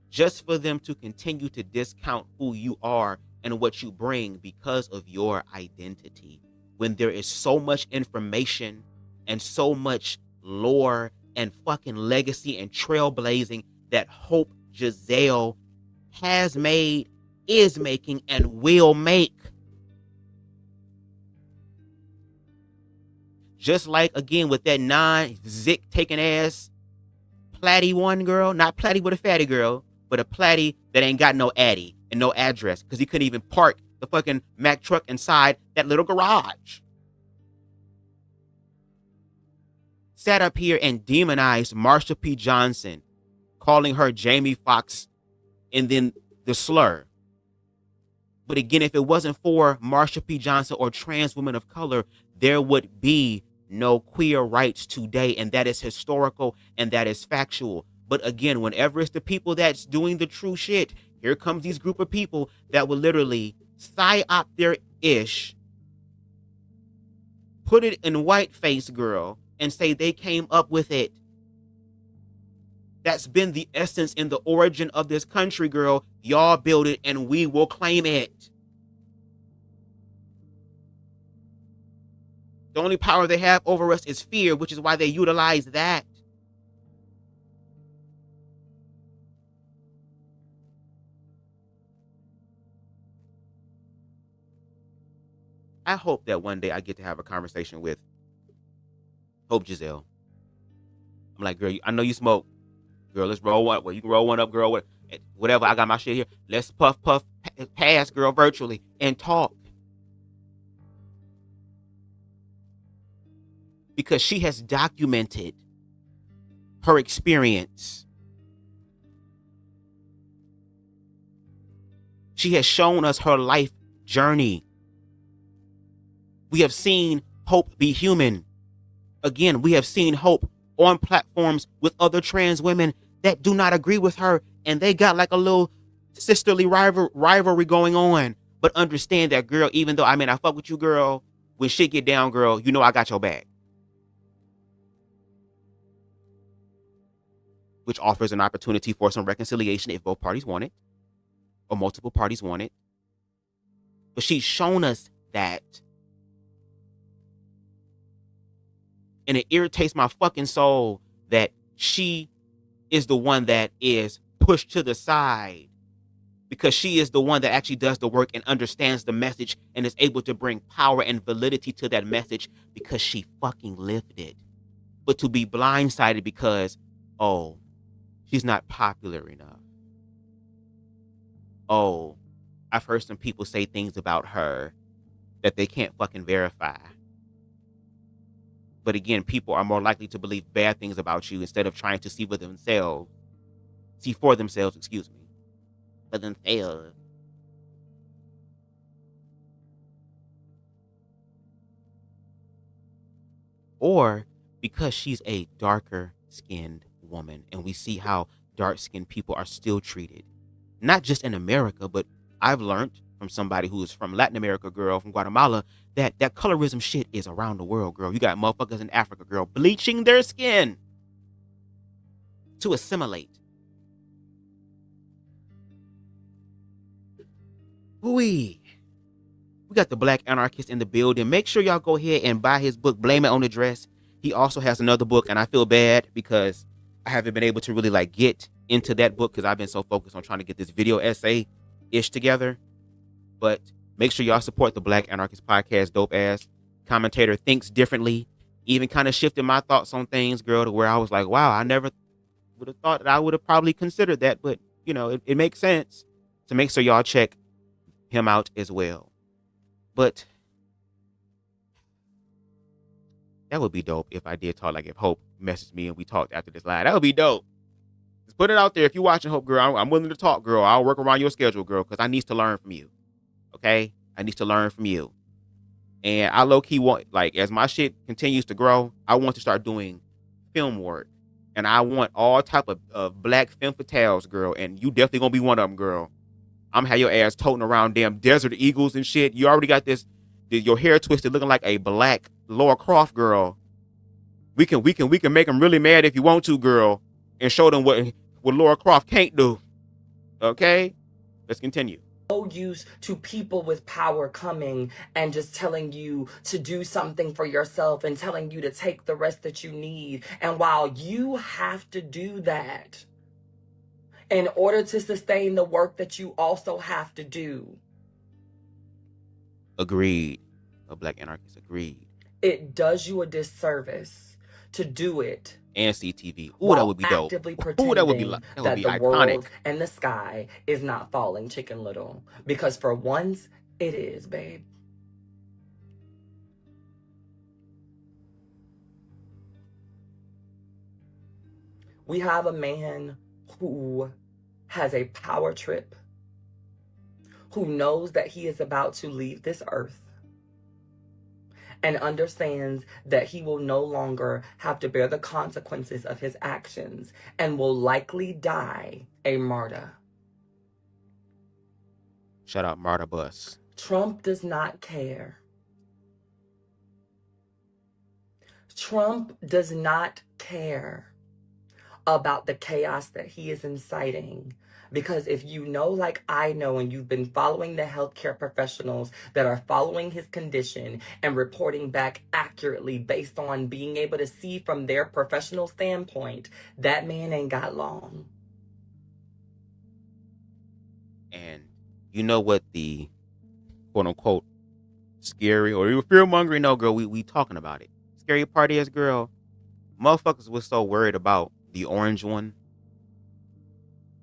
just for them to continue to discount who you are and what you bring because of your identity. When there is so much information and so much lore and fucking legacy and trailblazing that Hope Giselle has made, is making, and will make. Just like, again, with that non-zick taking ass platty one girl, not platty with a fatty girl, but a platty that ain't got no addy and no address because he couldn't even park the fucking Mack truck inside that little garage. Sat up here and demonized Marsha P. Johnson, calling her Jamie Foxx and then the slur. But again, if it wasn't for Marsha P. Johnson or trans women of color, there would be no queer rights today. And that is historical and that is factual. But again, whenever it's the people that's doing the true shit, here comes these group of people that will literally psyop their ish, put it in white face, girl, and say they came up with it. That's been the essence and the origin of this country, girl. Y'all build it and we will claim it. The only power they have over us is fear, which is why they utilize that. I hope that one day I get to have a conversation with Hope Giselle. I'm like, girl, I know you smoke. Girl, let's roll one. Well, you can roll one up, girl. Whatever. I got my shit here. Let's puff, pass, girl, virtually and talk. Because she has documented her experience. She has shown us her life journey. We have seen Hope be human. Again, we have seen Hope on platforms with other trans women that do not agree with her, and they got like a little sisterly rivalry going on. But understand that, girl, even though I fuck with you, girl, when shit get down, girl, you know I got your back. Which offers an opportunity for some reconciliation if both parties want it, or multiple parties want it. But she's shown us that. And it irritates my fucking soul that she is the one that is pushed to the side, because she is the one that actually does the work and understands the message and is able to bring power and validity to that message because she fucking lived it. But to be blindsided because, oh, she's not popular enough. Oh, I've heard some people say things about her that they can't fucking verify. But again, people are more likely to believe bad things about you instead of trying to see for themselves. For themselves. Or because she's a darker skinned woman, and we see how dark skinned people are still treated. Not just in America, but I've learned from somebody who is from Latin America, girl, from Guatemala, that colorism shit is around the world, girl. You got motherfuckers in Africa, girl, bleaching their skin to assimilate. We got the Black Anarchist in the building. Make sure y'all go ahead and buy his book, Blame It on the Dress. He also has another book, and I feel bad because I haven't been able to really get into that book because I've been so focused on trying to get this video essay-ish together. But make sure y'all support the Black Anarchist podcast. Dope ass commentator thinks differently. Even kind of shifted my thoughts on things, girl, to where I was like, wow, I never would have thought that I would have probably considered that, but you know, it makes sense. So make sure y'all check him out as well. But that would be dope if I did talk, like if Hope messaged me and we talked after this live. That would be dope. Just put it out there. If you're watching, Hope, girl, I'm willing to talk, girl. I'll work around your schedule, girl, because I need to learn from you. Okay? I need to learn from you. And I low-key want, like, as my shit continues to grow, I want to start doing film work. And I want all type of black femme fatales, girl. And you definitely gonna be one of them, girl. I'm have your ass toting around damn Desert Eagles and shit. You already got your hair twisted looking like a black Laura Croft, girl. We can make them really mad if you want to, girl, and show them what Laura Croft can't do. Okay? Let's continue. No use to people with power coming and just telling you to do something for yourself and telling you to take the rest that you need. And while you have to do that, in order to sustain the work that you also have to do. Agreed. A black anarchist agreed. It does you a disservice to do it. And CTV. Ooh, that would be dope. Ooh, that would be iconic. World and the sky is not falling Chicken Little. Because for once, it is, babe. We have a man who has a power trip, who knows that he is about to leave this earth, and understands that he will no longer have to bear the consequences of his actions and will likely die a martyr. Shout out Martyr Bus. Trump does not care. Trump does not care about the chaos that he is inciting. Because if you know, like I know, and you've been following the healthcare professionals that are following his condition and reporting back accurately based on being able to see from their professional standpoint, that man ain't got long. And you know what the quote unquote scary or even fear mongering, no, girl, we talking about it. Scary part is, girl, motherfuckers was so worried about the orange one,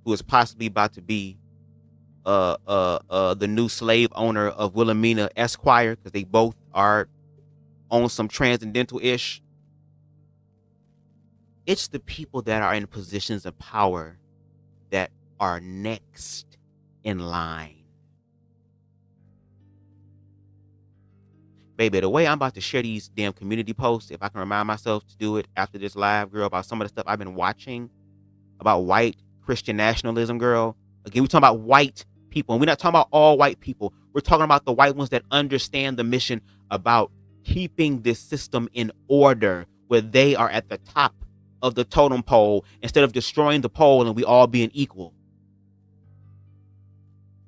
who is possibly about to be the new slave owner of Wilhelmina Esquire, because they both are on some transcendental-ish. It's the people that are in positions of power that are next in line. Baby, the way I'm about to share these damn community posts, if I can remind myself to do it after this live, girl, about some of the stuff I've been watching about white Christian nationalism, girl. Again, we're talking about white people, and we're not talking about all white people. We're talking about the white ones that understand the mission about keeping this system in order, where they are at the top of the totem pole instead of destroying the pole and we all being equal.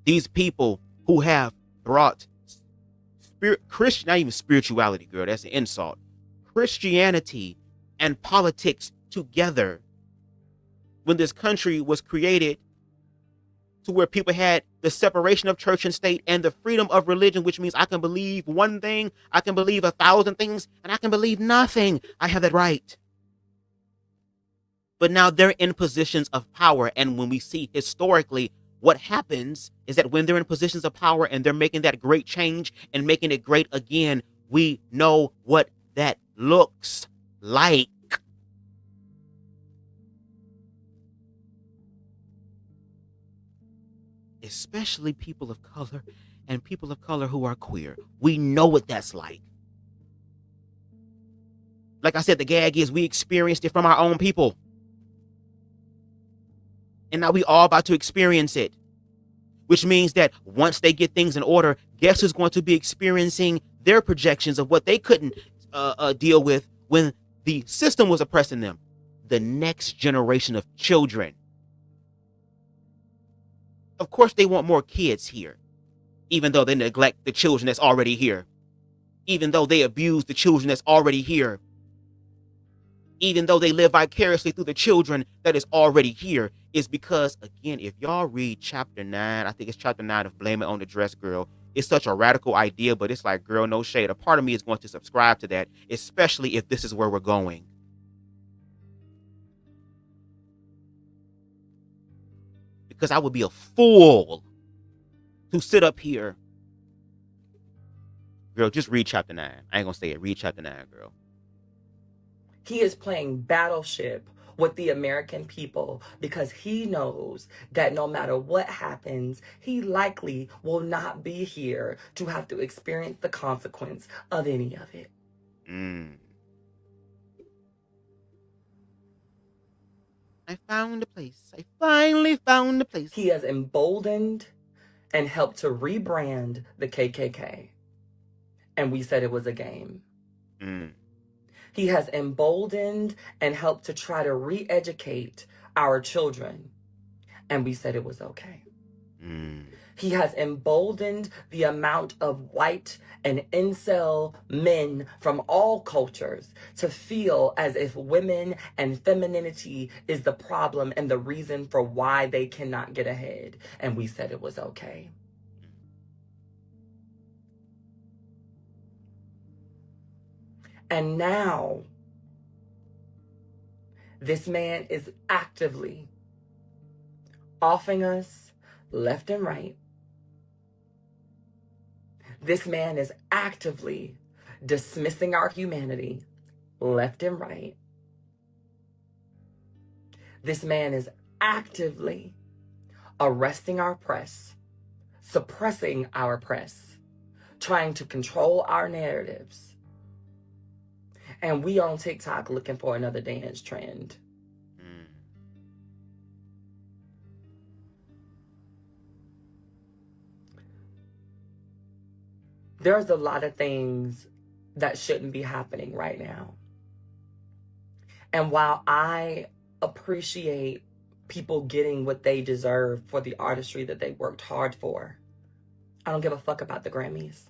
These people who have brought Christian, not even spirituality, girl, that's an insult. Christianity and politics together when this country was created, to where people had the separation of church and state and the freedom of religion, which means I can believe one thing, I can believe 1,000 things, and I can believe nothing. I have that right. But now they're in positions of power, and when we see historically what happens is that when they're in positions of power and they're making that great change and making it great again, we know what that looks like. Especially people of color and people of color who are queer. We know what that's like. Like I said, the gag is we experienced it from our own people. And now we all about to experience it. Which means that once they get things in order, guess who's going to be experiencing their projections of what they couldn't deal with when the system was oppressing them? The next generation of children. Of course, they want more kids here, even though they neglect the children that's already here, even though they abuse the children that's already here, even though they live vicariously through the children that is already here, is because, again, if y'all read chapter 9, I think it's chapter 9 of Blame It on the Dress Girl, it's such a radical idea, but it's like, girl, no shade. A part of me is going to subscribe to that, especially if this is where we're going. Because I would be a fool to sit up here. Girl, just read chapter 9. I ain't gonna say it. Read chapter 9, girl. He is playing battleship with the American people because he knows that no matter what happens, he likely will not be here to have to experience the consequence of any of it. I found a place. I finally found a place. He has emboldened and helped to rebrand the KKK. And we said it was a game. He has emboldened and helped to try to re-educate our children. And we said it was okay. He has emboldened the amount of white and incel men from all cultures to feel as if women and femininity is the problem and the reason for why they cannot get ahead. And we said it was okay. And now, this man is actively offing us left and right. This man is actively dismissing our humanity left and right. This man is actively arresting our press, suppressing our press, trying to control our narratives. And we on TikTok looking for another dance trend. There's a lot of things that shouldn't be happening right now. And while I appreciate people getting what they deserve for the artistry that they worked hard for, I don't give a fuck about the Grammys.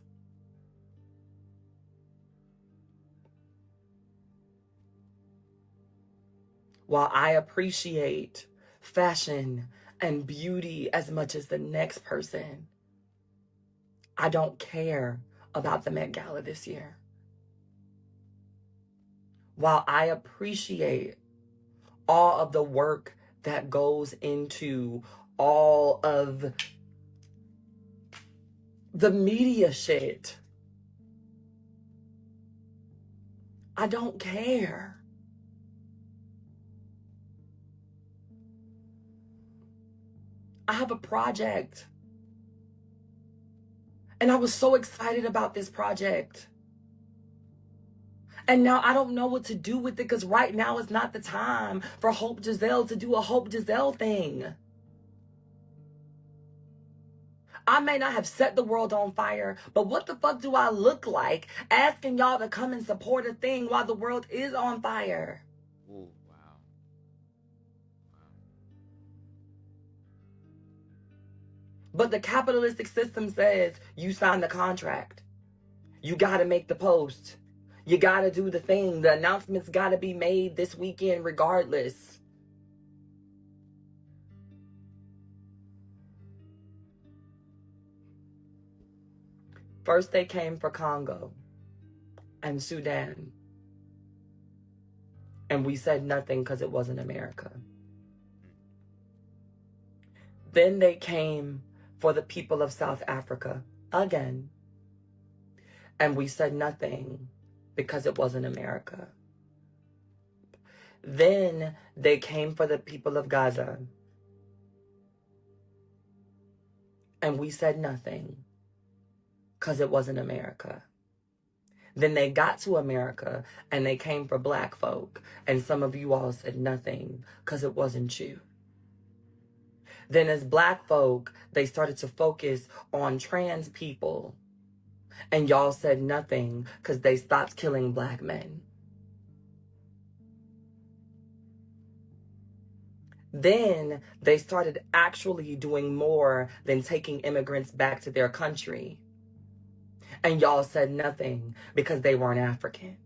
While I appreciate fashion and beauty as much as the next person, I don't care about the Met Gala this year. While I appreciate all of the work that goes into all of the media shit, I don't care. I have a project. And I was so excited about this project. And now I don't know what to do with it because right now is not the time for Hope Giselle to do a Hope Giselle thing. I may not have set the world on fire, but what the fuck do I look like asking y'all to come and support a thing while the world is on fire? Ooh, wow. But the capitalistic system says you sign the contract. You got to make the post. You got to do the thing. The announcements got to be made this weekend regardless. First they came for Congo and Sudan. And we said nothing because it wasn't America. Then they came for the people of South Africa again. And we said nothing because it wasn't America. Then they came for the people of Gaza. And we said nothing because it wasn't America. Then they got to America and they came for black folk. And some of you all said nothing because it wasn't you. Then as black folk, they started to focus on trans people. And y'all said nothing because they stopped killing black men. Then they started actually doing more than taking immigrants back to their country. And y'all said nothing because they weren't African.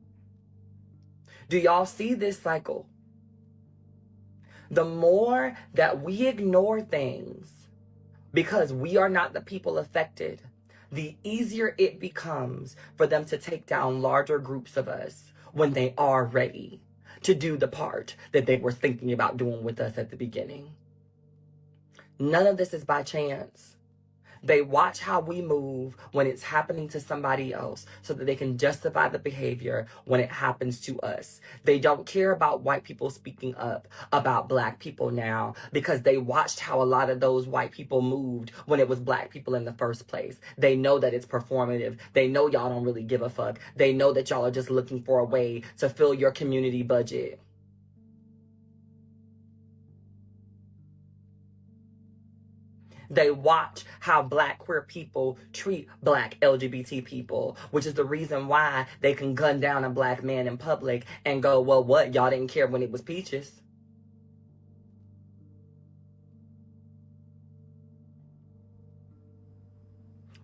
Do y'all see this cycle? The more that we ignore things because we are not the people affected, the easier it becomes for them to take down larger groups of us when they are ready to do the part that they were thinking about doing with us at the beginning. None of this is by chance. They watch how we move when it's happening to somebody else so that they can justify the behavior when it happens to us. They don't care about white people speaking up about black people now because they watched how a lot of those white people moved when it was black people in the first place. They know that it's performative. They know y'all don't really give a fuck. They know that y'all are just looking for a way to fill your community budget. They watch how black queer people treat black LGBT people, which is the reason why they can gun down a black man in public and go, well, what? Y'all didn't care when it was peaches.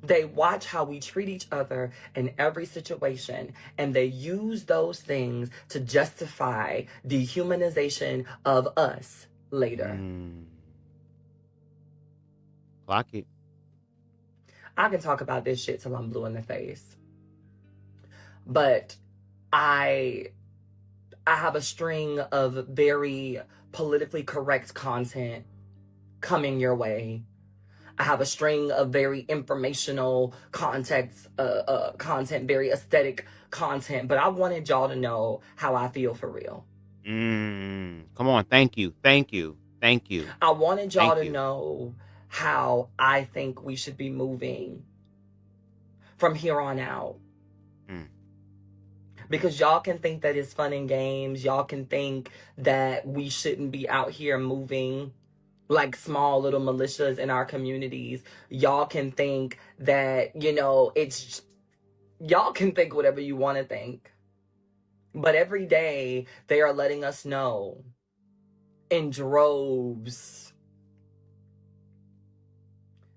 They watch how we treat each other in every situation, and they use those things to justify dehumanization of us later. Clock it. I can talk about this shit till I'm blue in the face. But I have a string of very politically correct content coming your way. I have a string of very informational content, very aesthetic content. But I wanted y'all to know how I feel for real. Come on. Thank you. Thank you. Thank you. I wanted y'all to know how I think we should be moving from here on out. Because y'all can think that it's fun and games. Y'all can think that we shouldn't be out here moving like small little militias in our communities. Y'all can think that, you know, y'all can think whatever you want to think. But every day they are letting us know in droves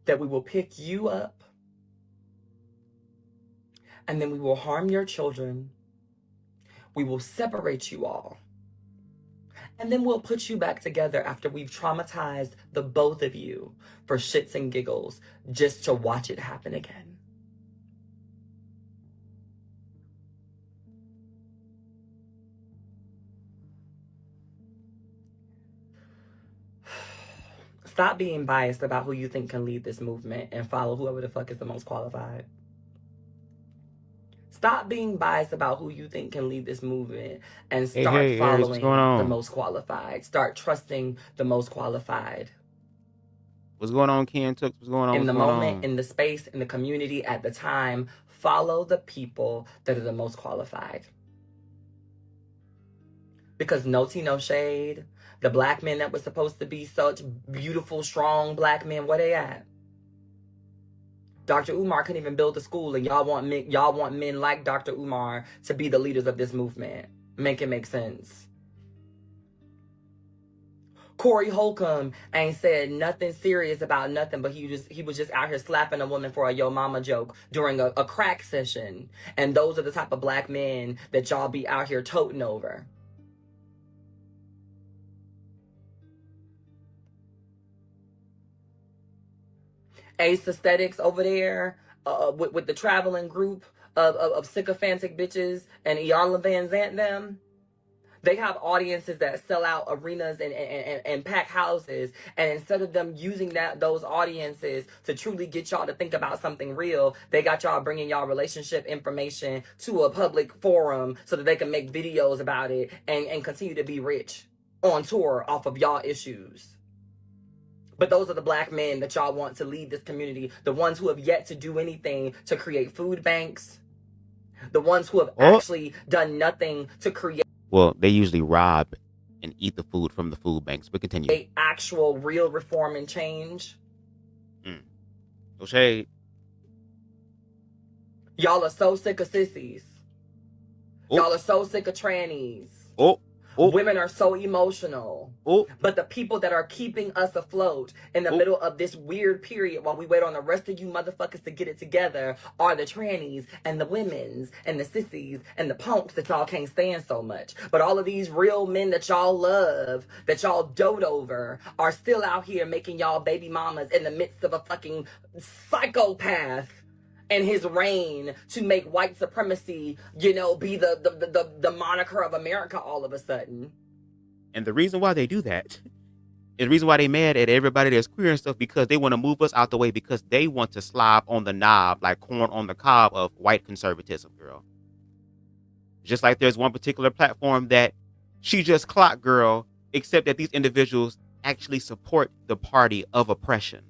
that we will pick you up and then we will harm your children. We will separate you all. And then we'll put you back together after we've traumatized the both of you for shits and giggles just to watch it happen again. Stop being biased about who you think can lead this movement and follow whoever the fuck is the most qualified. Stop being biased about who you think can lead this movement and start following the most qualified. Start trusting the most qualified. What's going on, Ken Tooks? What's going on? In the moment, in the space, in the community, at the time, follow the people that are the most qualified. Because no tea, no shade. The black men that were supposed to be such beautiful, strong black men, where they at? Dr. Umar couldn't even build a school, and y'all want men like Dr. Umar to be the leaders of this movement. Make it make sense. Corey Holcomb ain't said nothing serious about nothing, but he was just out here slapping a woman for a yo mama joke during a crack session. And those are the type of black men that y'all be out here toting over. Ace Aesthetics over there with the traveling group of sycophantic bitches and Iyanla Vanzant them. They have audiences that sell out arenas and pack houses. And instead of them using those audiences to truly get y'all to think about something real, they got y'all bringing y'all relationship information to a public forum so that they can make videos about it and continue to be rich on tour off of y'all issues. But those are the black men that y'all want to lead this community. The ones who have yet to do anything to create food banks. The ones who have actually done nothing to create. Well, they usually rob and eat the food from the food banks. But continue. Actual real reform and change. No shade. Y'all are so sick of sissies. Y'all are so sick of trannies. Women are so emotional. But the people that are keeping us afloat in the middle of this weird period while we wait on the rest of you motherfuckers to get it together are the trannies and the women's and the sissies and the punks that y'all can't stand so much. But all of these real men that y'all love, that y'all dote over, are still out here making y'all baby mamas in the midst of a fucking psychopath and his reign to make white supremacy, you know, be the moniker of America all of a sudden. And the reason why they do that And the reason why they mad at everybody that's queer and stuff because they want to move us out the way because they want to slob on the knob like corn on the cob of white conservatism, girl. Just like there's one particular platform that she just clocked, girl, except that these individuals actually support the party of oppression.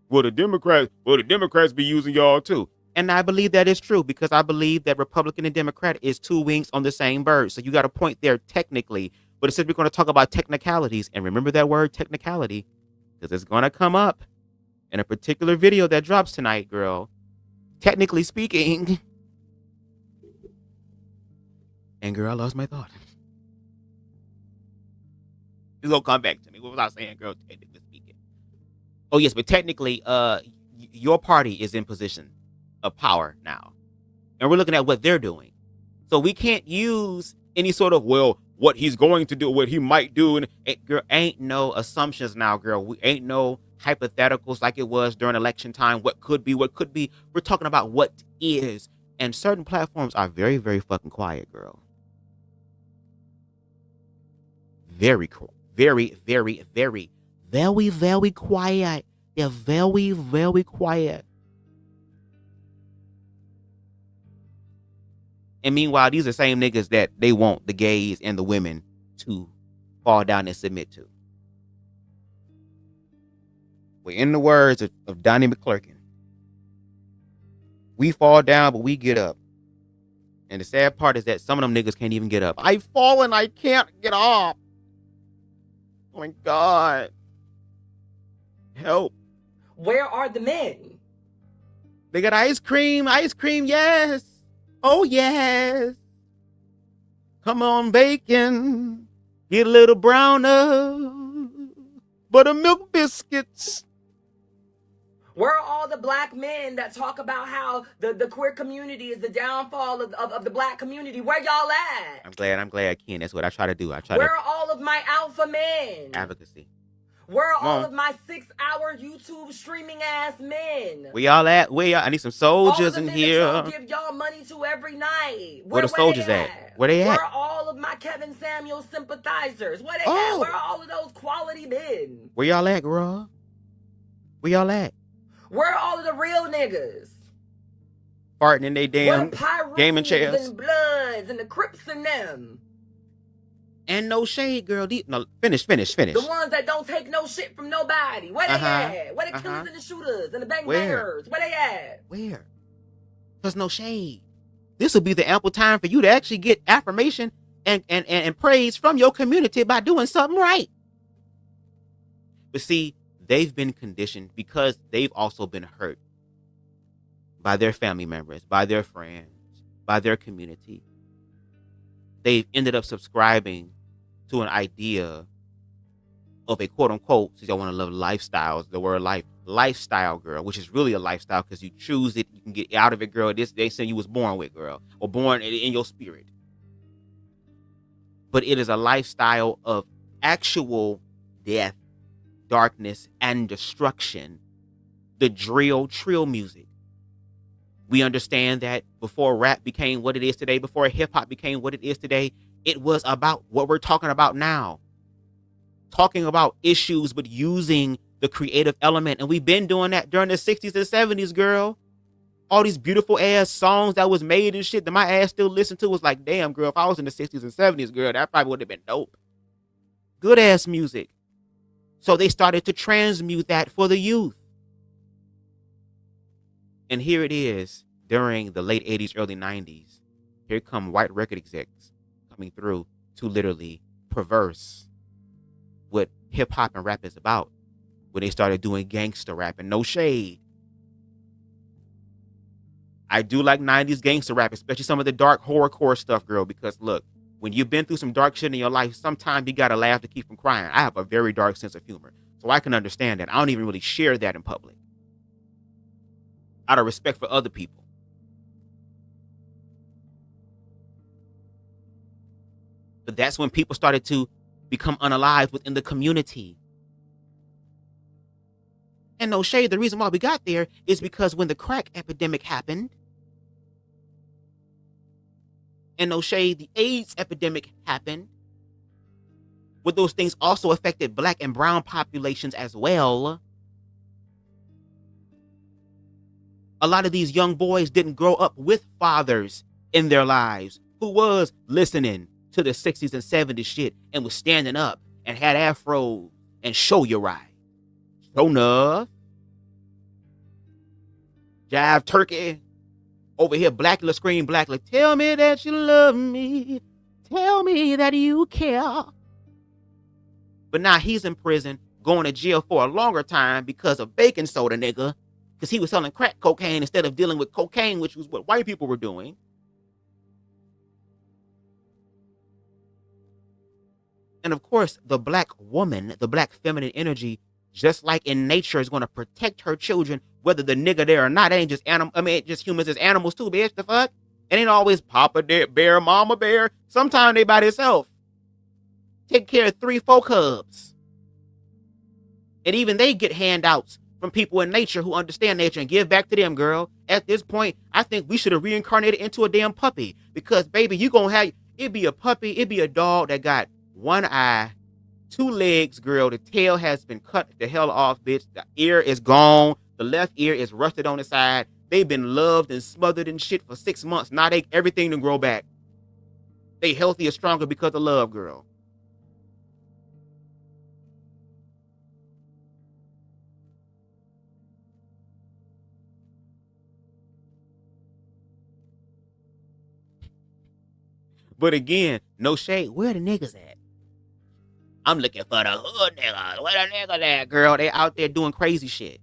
Well, the Democrats be using y'all too. And I believe that is true because I believe that Republican and Democrat is two wings on the same bird. So you got a point there technically. But it says we're going to talk about technicalities. And remember that word technicality because it's going to come up in a particular video that drops tonight, girl. Technically speaking. And girl, I lost my thought. It's going to come back to me. What was I saying, girl? Technically speaking. Oh, yes, but technically, your party is in position of power now. And we're looking at what they're doing. So we can't use any sort of, well, what he's going to do, what he might do. And girl, ain't no assumptions now, girl. We ain't no hypotheticals like it was during election time. What could be, what could be. We're talking about what is. And certain platforms are very, very fucking quiet, girl. Very cool. Very, very, very, very, very quiet. They're very, very quiet. And meanwhile, these are the same niggas that they want the gays and the women to fall down and submit to. Well, in the words of Donnie McClurkin, we fall down, but we get up. And the sad part is that some of them niggas can't even get up. I've fallen, I can't get up. Oh my God. Help. Where are the men? They got ice cream, yes. Oh, yes. Come on, bacon. Get a little browner. Buttermilk biscuits. Where are all the black men that talk about how the queer community is the downfall of the black community? Where y'all at? I'm glad, Ken. That's what I try to do. Where are all of my alpha men? Advocacy. Where are all of my 6-hour YouTube streaming ass men? Where y'all at? I need some soldiers in here. All the men that y'all give y'all money to every night. Where the soldiers at? Where they at? Where are all of my Kevin Samuel sympathizers? Where they at? Where are all of those quality men? Where y'all at, girl? Where y'all at? Where are all of the real niggas? Farting in they damn gaming chairs. And Bloods and the Crips and them. And no shade, girl. No, finish. The ones that don't take no shit from nobody. Where they at? Where the killers and the shooters and the bangers? Where they at? Where? There's no shade. This will be the ample time for you to actually get affirmation and praise from your community by doing something right. But see, they've been conditioned because they've also been hurt by their family members, by their friends, by their community. They've ended up subscribing to an idea of a quote unquote, since y'all want to love lifestyles, the word lifestyle, girl, which is really a lifestyle because you choose it, you can get out of it, girl. This they say you was born with, girl, or born in your spirit. But it is a lifestyle of actual death, darkness, and destruction. The trill music. We understand that before rap became what it is today, before hip-hop became what it is today, it was about what we're talking about now. Talking about issues, but using the creative element. And we've been doing that during the 60s and 70s, girl. All these beautiful ass songs that was made and shit that my ass still listened to was like, damn, girl, if I was in the 60s and 70s, girl, that probably would have been dope. Good ass music. So they started to transmute that for the youth. And here it is during the late 80s, early 90s. Here come white record execs coming through to literally perverse what hip hop and rap is about. When they started doing gangster rap, and no shade. I do like 90s gangster rap, especially some of the dark horrorcore stuff, girl, because look, when you've been through some dark shit in your life, sometimes you gotta laugh to keep from crying. I have a very dark sense of humor, so I can understand that. I don't even really share that in public, out of respect for other people. But that's when people started to become unalived within the community. And no shade, the reason why we got there is because when the crack epidemic happened, And no shade, the AIDS epidemic happened. Where those things also affected black and brown populations as well. A lot of these young boys didn't grow up with fathers in their lives who was listening to the 60s and 70s shit and was standing up and had afros and show you right. Show enough. Jive turkey. Over here, blackly scream blackly. Tell me that you love me. Tell me that you care. But now he's in prison, going to jail for a longer time because of baking soda, nigga. Because he was selling crack cocaine instead of dealing with cocaine, which was what white people were doing. And of course, the black woman, the black feminine energy, just like in nature, is going to protect her children, whether the nigga there or not. It ain't just just humans as animals too, bitch. The fuck? It ain't always Papa Bear, Mama Bear. Sometimes they by themselves. Take care of 3-4 cubs. And even they get handouts from people in nature who understand nature and give back to them, girl. At this point, I think we should have reincarnated into a damn puppy. Because, baby, you gonna have, it be a puppy, it be a dog that got 1 eye, 2 legs, girl. The tail has been cut the hell off, bitch. The ear is gone. The left ear is rusted on the side. They've been loved and smothered and shit for 6 months. Now they everything to grow back. They healthy and stronger because of love, girl. But again, no shade. Where the niggas at? I'm looking for the hood niggas. Where the niggas at, girl? They out there doing crazy shit.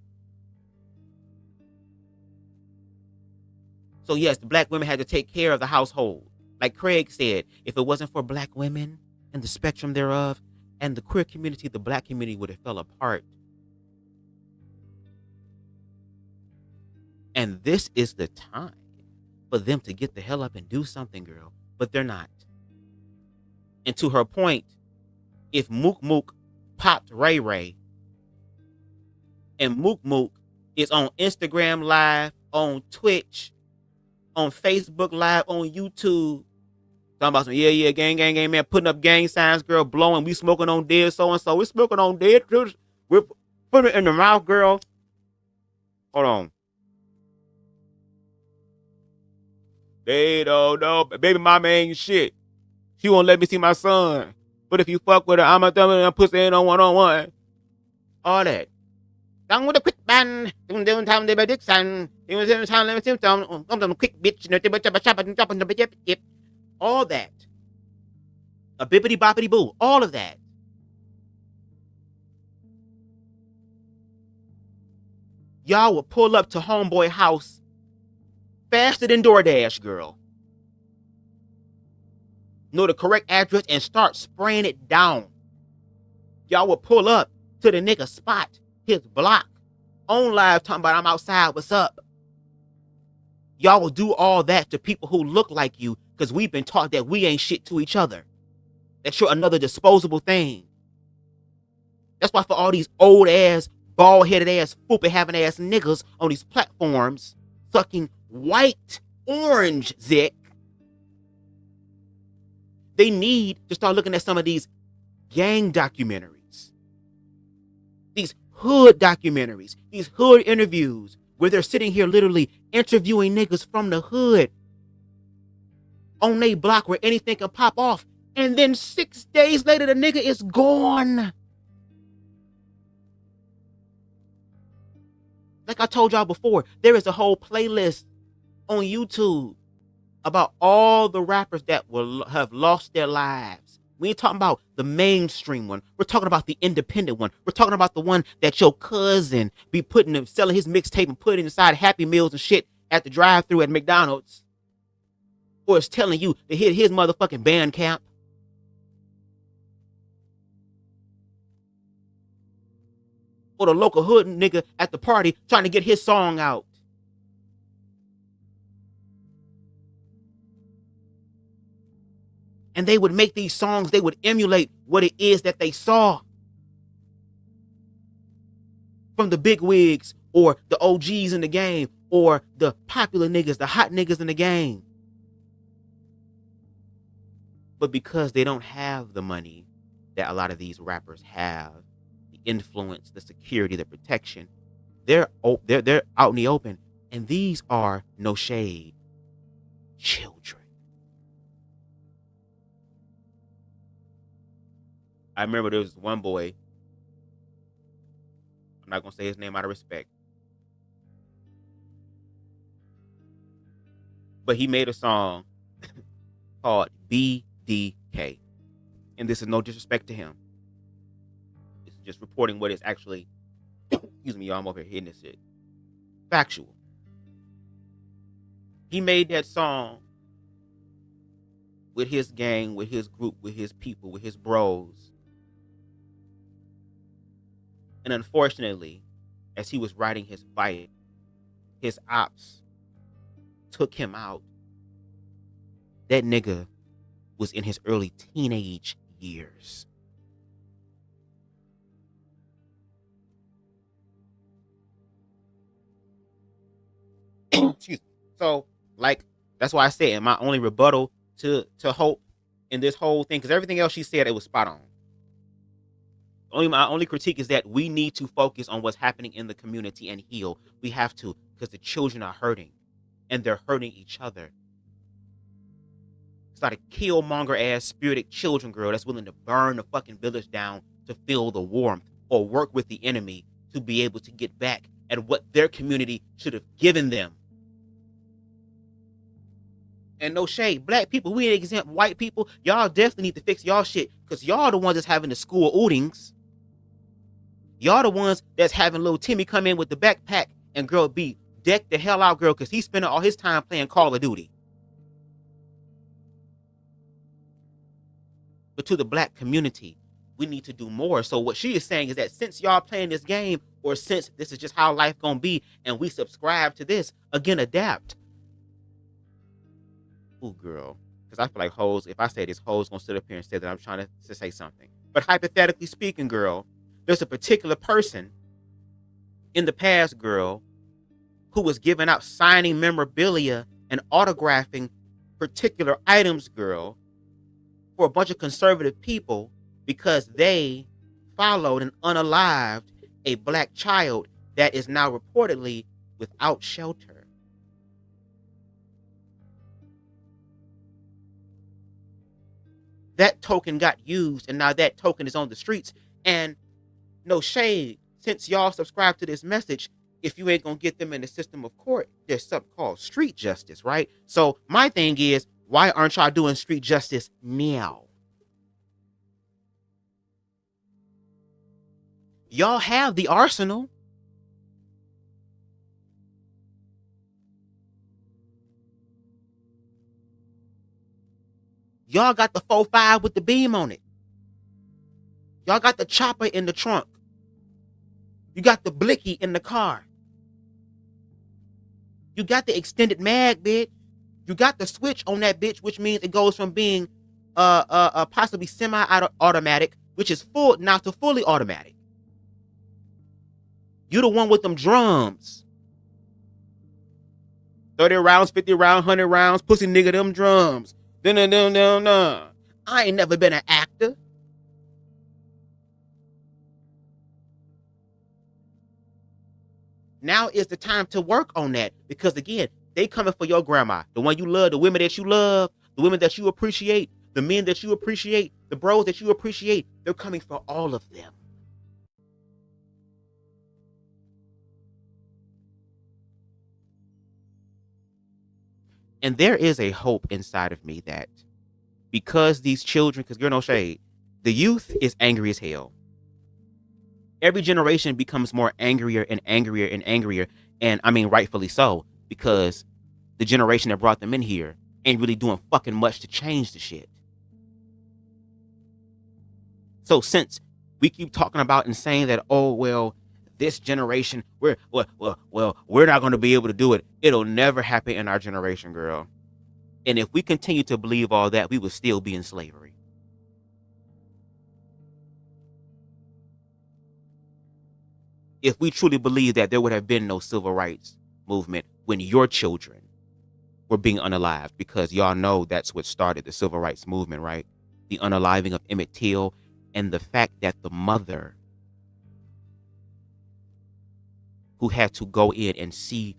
So yes, the black women had to take care of the household. Like Craig said, if it wasn't for black women and the spectrum thereof and the queer community, the black community would have fell apart. And this is the time for them to get the hell up and do something, girl. But they're not. And to her point, if Mook Mook popped Ray Ray and Mook Mook is on Instagram Live, on Twitch, on Facebook Live, on YouTube, talking about some, yeah, gang, man, putting up gang signs, girl, blowing, we smoking on dead so-and-so, we smoking on dead, we're putting it in the mouth, girl. Hold on. They don't know. Baby mama ain't shit. She won't let me see my son. But if you fuck with her, I'ma thumb and pussy in on one-on-one. All that. Down with a quick ban. Doing time they by Dixon. Quick bitch. All that. A bippity boppity boo. All of that. Y'all will pull up to homeboy house faster than DoorDash, girl. Know the correct address and start spraying it down. Y'all will pull up to the nigga spot, his block, on live talking about I'm outside, what's up? Y'all will do all that to people who look like you because we've been taught that we ain't shit to each other. That you're another disposable thing. That's why for all these old ass, bald-headed ass, foopy having ass niggas on these platforms sucking white orange zick, they need to start looking at some of these gang documentaries, these hood documentaries, these hood interviews where they're sitting here literally interviewing niggas from the hood on they block where anything can pop off. And then 6 days later, the nigga is gone. Like I told y'all before, there is a whole playlist on YouTube about all the rappers that will have lost their lives. We ain't talking about the mainstream one. We're talking about the independent one. We're talking about the one that your cousin be selling his mixtape and putting inside Happy Meals and shit at the drive-thru at McDonald's. Or it's telling you to hit his motherfucking band camp. Or the local hood nigga at the party trying to get his song out. And they would make these songs, they would emulate what it is that they saw from the big wigs or the OGs in the game or the popular niggas, the hot niggas in the game. But because they don't have the money that a lot of these rappers have, the influence, the security, the protection, they're out in the open. And these are, no shade, children. I remember there was one boy, I'm not going to say his name out of respect, but he made a song called BDK. And this is no disrespect to him. It's just reporting what is actually, excuse me, y'all, I'm over here hitting this shit, factual. He made that song with his gang, with his group, with his people, with his bros. And unfortunately, as he was writing his fight, his ops took him out. That nigga was in his early teenage years. Excuse me. So, like, that's why I said, my only rebuttal to Hope in this whole thing, because everything else she said, it was spot on. My only critique is that we need to focus on what's happening in the community and heal. We have to, because the children are hurting, and they're hurting each other. It's like a killmonger ass spirited children girl that's willing to burn the fucking village down to feel the warmth, or work with the enemy to be able to get back at what their community should have given them. And no shade, black people, we ain't exempt white people. Y'all definitely need to fix y'all shit, because y'all the ones that's having the school outings. Y'all the ones that's having little Timmy come in with the backpack and girl be deck the hell out, girl, because he's spending all his time playing Call of Duty. But to the black community, we need to do more. So what she is saying is that since y'all playing this game, or since this is just how life gonna be, and we subscribe to this, again, adapt. Ooh, girl. Because I feel like hoes, if I say this, hoes gonna sit up here and say that I'm trying to say something. But hypothetically speaking, girl, there's a particular person in the past, girl, who was giving out signing memorabilia and autographing particular items, girl, for a bunch of conservative people because they followed and unalived a black child that is now reportedly without shelter. That token got used, and now that token is on the streets. And no shade, since y'all subscribe to this message, if you ain't gonna get them in the system of court, there's something called street justice, right? So my thing is, why aren't y'all doing street justice now? Y'all have the arsenal. Y'all got the 4.5 with the beam on it. Y'all got the chopper in the trunk. You got the blicky in the car. You got the extended mag, bitch. You got the switch on that bitch, which means it goes from being possibly semi-automatic, which is full now, to fully automatic. You the one with them drums. 30 rounds, 50 rounds, 100 rounds, pussy nigga, them drums. I ain't never been an actor. Now is the time to work on that, because again, they coming for your grandma, the one you love, the women that you love, the women that you appreciate, the men that you appreciate, the bros that you appreciate. They're coming for all of them. And there is a hope inside of me that because these children, because you're no shade, the youth is angry as hell. Every generation becomes more angrier and angrier and angrier. And I mean, rightfully so, because the generation that brought them in here ain't really doing fucking much to change the shit. So since we keep talking about and saying that, oh, well, this generation, we're not going to be able to do it. It'll never happen in our generation, girl. And if we continue to believe all that, we will still be in slavery. If we truly believe that there would have been no civil rights movement when your children were being unalived, because y'all know that's what started the civil rights movement, right? The unaliving of Emmett Till, and the fact that the mother who had to go in and see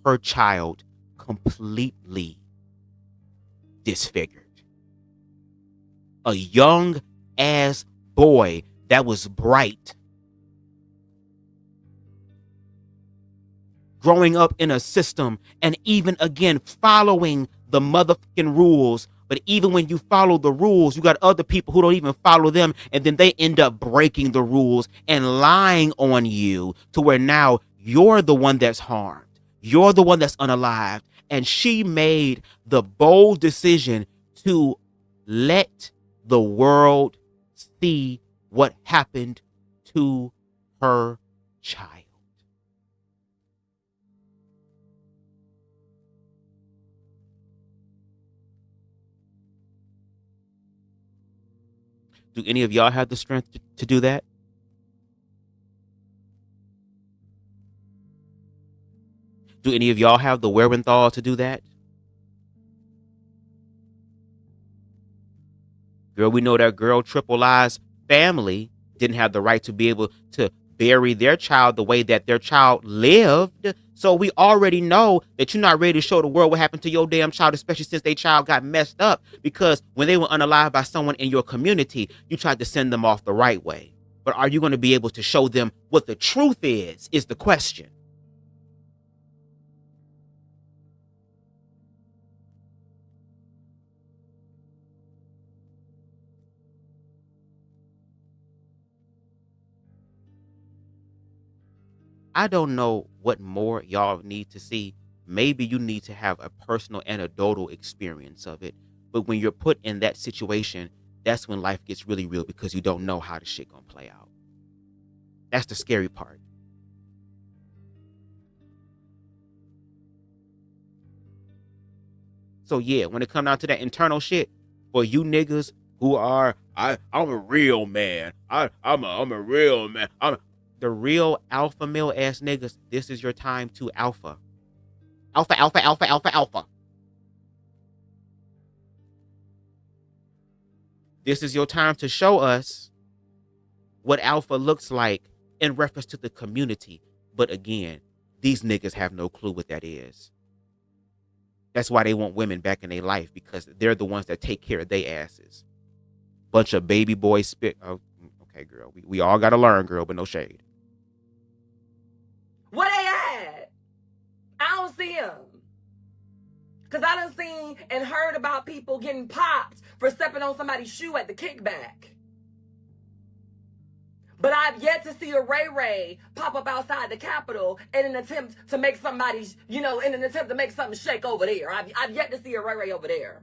her child completely disfigured. A young ass boy that was bright, growing up in a system, and even again following the motherfucking rules. But even when you follow the rules, you got other people who don't even follow them, and then they end up breaking the rules and lying on you to where now you're the one that's harmed. You're the one that's unalived. And she made the bold decision to let the world see what happened to her child. Do any of y'all have the strength to do that? Do any of y'all have the wherewithal to do that? Girl, we know that girl Triple I's family didn't have the right to be able to bury their child the way that their child lived. So we already know that you're not ready to show the world what happened to your damn child, especially since their child got messed up, because when they were unalived by someone in your community, you tried to send them off the right way. But are you going to be able to show them what the truth is the question. I don't know what more y'all need to see. Maybe you need to have a personal anecdotal experience of it. But when you're put in that situation, that's when life gets really real, because you don't know how the shit gonna play out. That's the scary part. So yeah, when it come down to that internal shit, for you niggas who are, I'm a real man. I'm a real man. The real alpha male ass niggas, this is your time to alpha. Alpha, alpha, alpha, alpha, alpha. This is your time to show us what alpha looks like in reference to the community. But again, these niggas have no clue what that is. That's why they want women back in their life, because they're the ones that take care of their asses. Bunch of baby boy spit. Oh, okay, girl. We all got to learn, girl, but no shade. Where they at? I don't see them. Because I done seen and heard about people getting popped for stepping on somebody's shoe at the kickback. But I've yet to see a Ray Ray pop up outside the Capitol in an attempt to make somebody's, in an attempt to make something shake over there. I've yet to see a Ray Ray over there.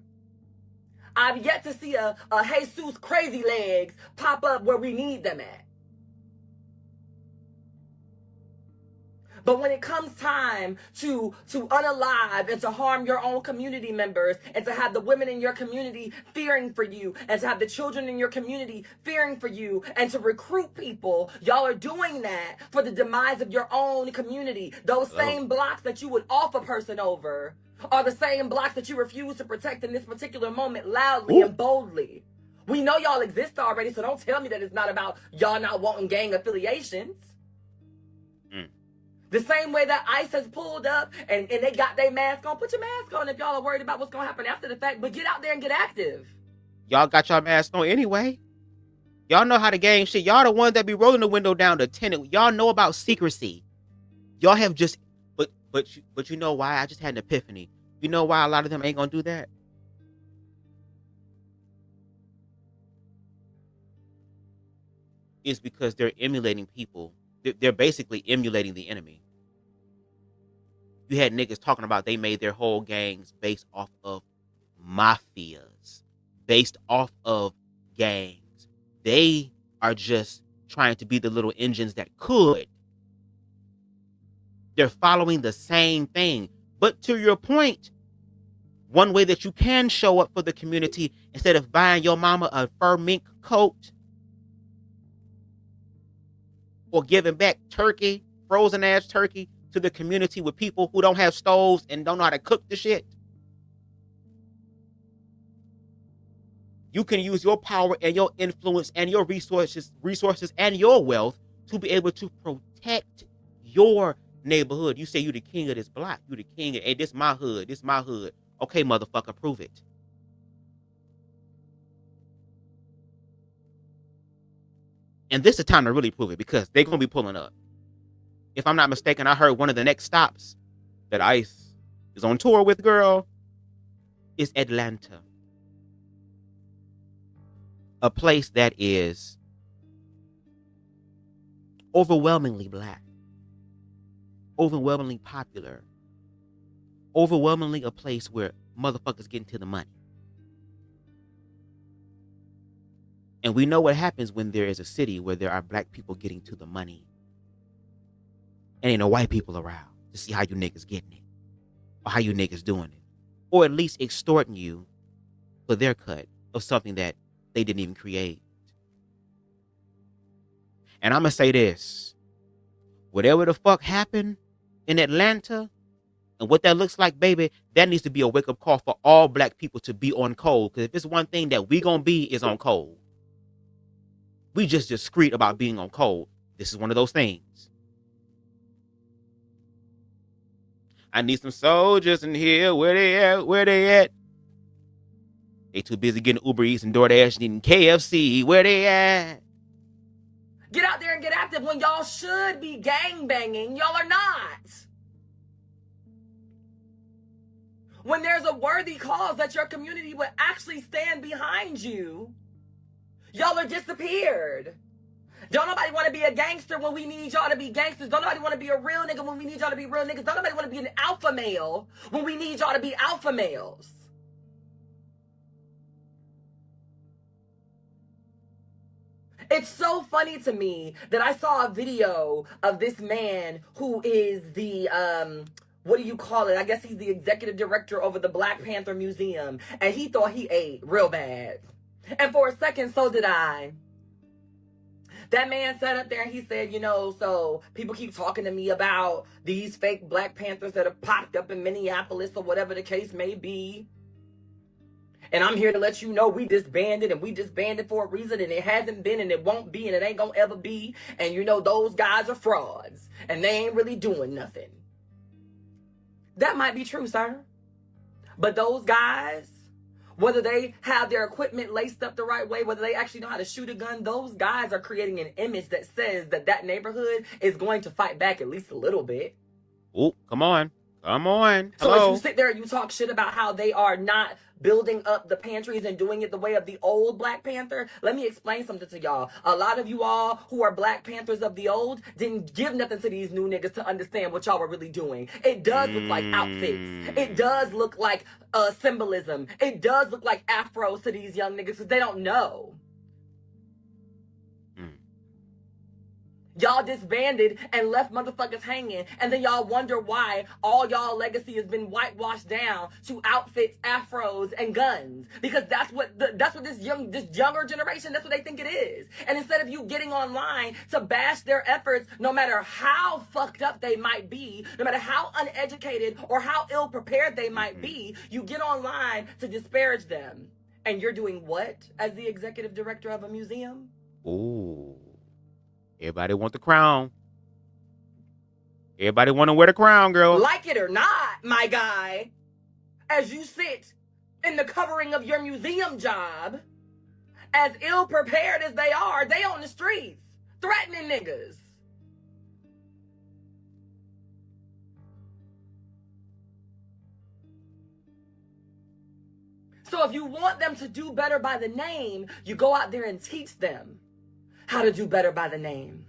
I've yet to see a Jesus Crazy Legs pop up where we need them at. But when it comes time to unalive and to harm your own community members, and to have the women in your community fearing for you, and to have the children in your community fearing for you, and to recruit people, y'all are doing that for the demise of your own community. Those same blocks that you would off a person over are the same blocks that you refuse to protect in this particular moment loudly and boldly. We know y'all exist already, so don't tell me that it's not about y'all not wanting gang affiliations. The same way that ICE has pulled up and they got their mask on. Put your mask on if y'all are worried about what's going to happen after the fact. But get out there and get active. Y'all got y'all mask on anyway. Y'all know how to gang shit. Y'all the ones that be rolling the window down to tenant. Y'all know about secrecy. Y'all have just... But you know why? I just had an epiphany. You know why a lot of them ain't going to do that? It's because they're emulating people. They're basically emulating the enemy. You had niggas talking about they made their whole gangs based off of mafias, based off of gangs. They are just trying to be the little engines that could. They're following the same thing. But to your point, one way that you can show up for the community, instead of buying your mama a fur mink coat, or giving back turkey, frozen ass turkey, to the community with people who don't have stoves and don't know how to cook the shit, you can use your power and your influence and your resources and your wealth to be able to protect your neighborhood. You say you the king of this block. You the king of, hey, this my hood. This my hood. Okay, motherfucker, prove it. And this is the time to really prove it because they're going to be pulling up. If I'm not mistaken, I heard one of the next stops that ICE is on tour with, girl, is Atlanta. A place that is overwhelmingly black, overwhelmingly popular, overwhelmingly a place where motherfuckers get into the money. And we know what happens when there is a city where there are black people getting to the money. And ain't no white people around to see how you niggas getting it. Or how you niggas doing it. Or at least extorting you for their cut of something that they didn't even create. And I'm going to say this. Whatever the fuck happened in Atlanta and what that looks like, baby, that needs to be a wake-up call for all black people to be on code. Because if it's one thing that we going to be is on code. We just discreet about being on code. This is one of those things. I need some soldiers in here. Where they at? Where they at? They too busy getting Uber Eats and DoorDash needing KFC. Where they at? Get out there and get active when y'all should be gang banging. Y'all are not. When there's a worthy cause that your community would actually stand behind you, y'all are disappeared. Don't nobody want to be a gangster when we need y'all to be gangsters. Don't nobody want to be a real nigga when we need y'all to be real niggas. Don't nobody want to be an alpha male when we need y'all to be alpha males. It's so funny to me that I saw a video of this man who is the, what do you call it? I guess he's the executive director over the Black Panther Museum. And he thought he ate real bad. And for a second, so did I. That man sat up there and he said, you know, so people keep talking to me about these fake Black Panthers that have popped up in Minneapolis or whatever the case may be. And I'm here to let you know we disbanded and we disbanded for a reason and it hasn't been and it won't be and it ain't gonna ever be. And you know, those guys are frauds and they ain't really doing nothing. That might be true, sir. But those guys, whether they have their equipment laced up the right way, whether they actually know how to shoot a gun, those guys are creating an image that says that that neighborhood is going to fight back at least a little bit. Oh, come on. Come on. So Hello. as you sit there and you talk shit about how they are not building up the pantries and doing it the way of the old Black Panther, let me explain something to y'all. A lot of you all who are Black Panthers of the old didn't give nothing to these new niggas to understand what y'all were really doing. It does look like outfits. It does look like symbolism. It does look like afros to these young niggas because they don't know. Y'all disbanded and left motherfuckers hanging, and then y'all wonder why all y'all legacy has been whitewashed down to outfits, afros, and guns. Because that's what this younger generation, that's what they think it is. And instead of you getting online to bash their efforts, no matter how fucked up they might be, no matter how uneducated or how ill prepared they might be, you get online to disparage them. And you're doing what as the executive director of a museum? Ooh. Everybody want the crown. Everybody want to wear the crown, girl. Like it or not, my guy, as you sit in the covering of your museum job, as ill prepared as they on the streets, threatening niggas. So if you want them to do better by the name, you go out there and teach them how to do better by the name.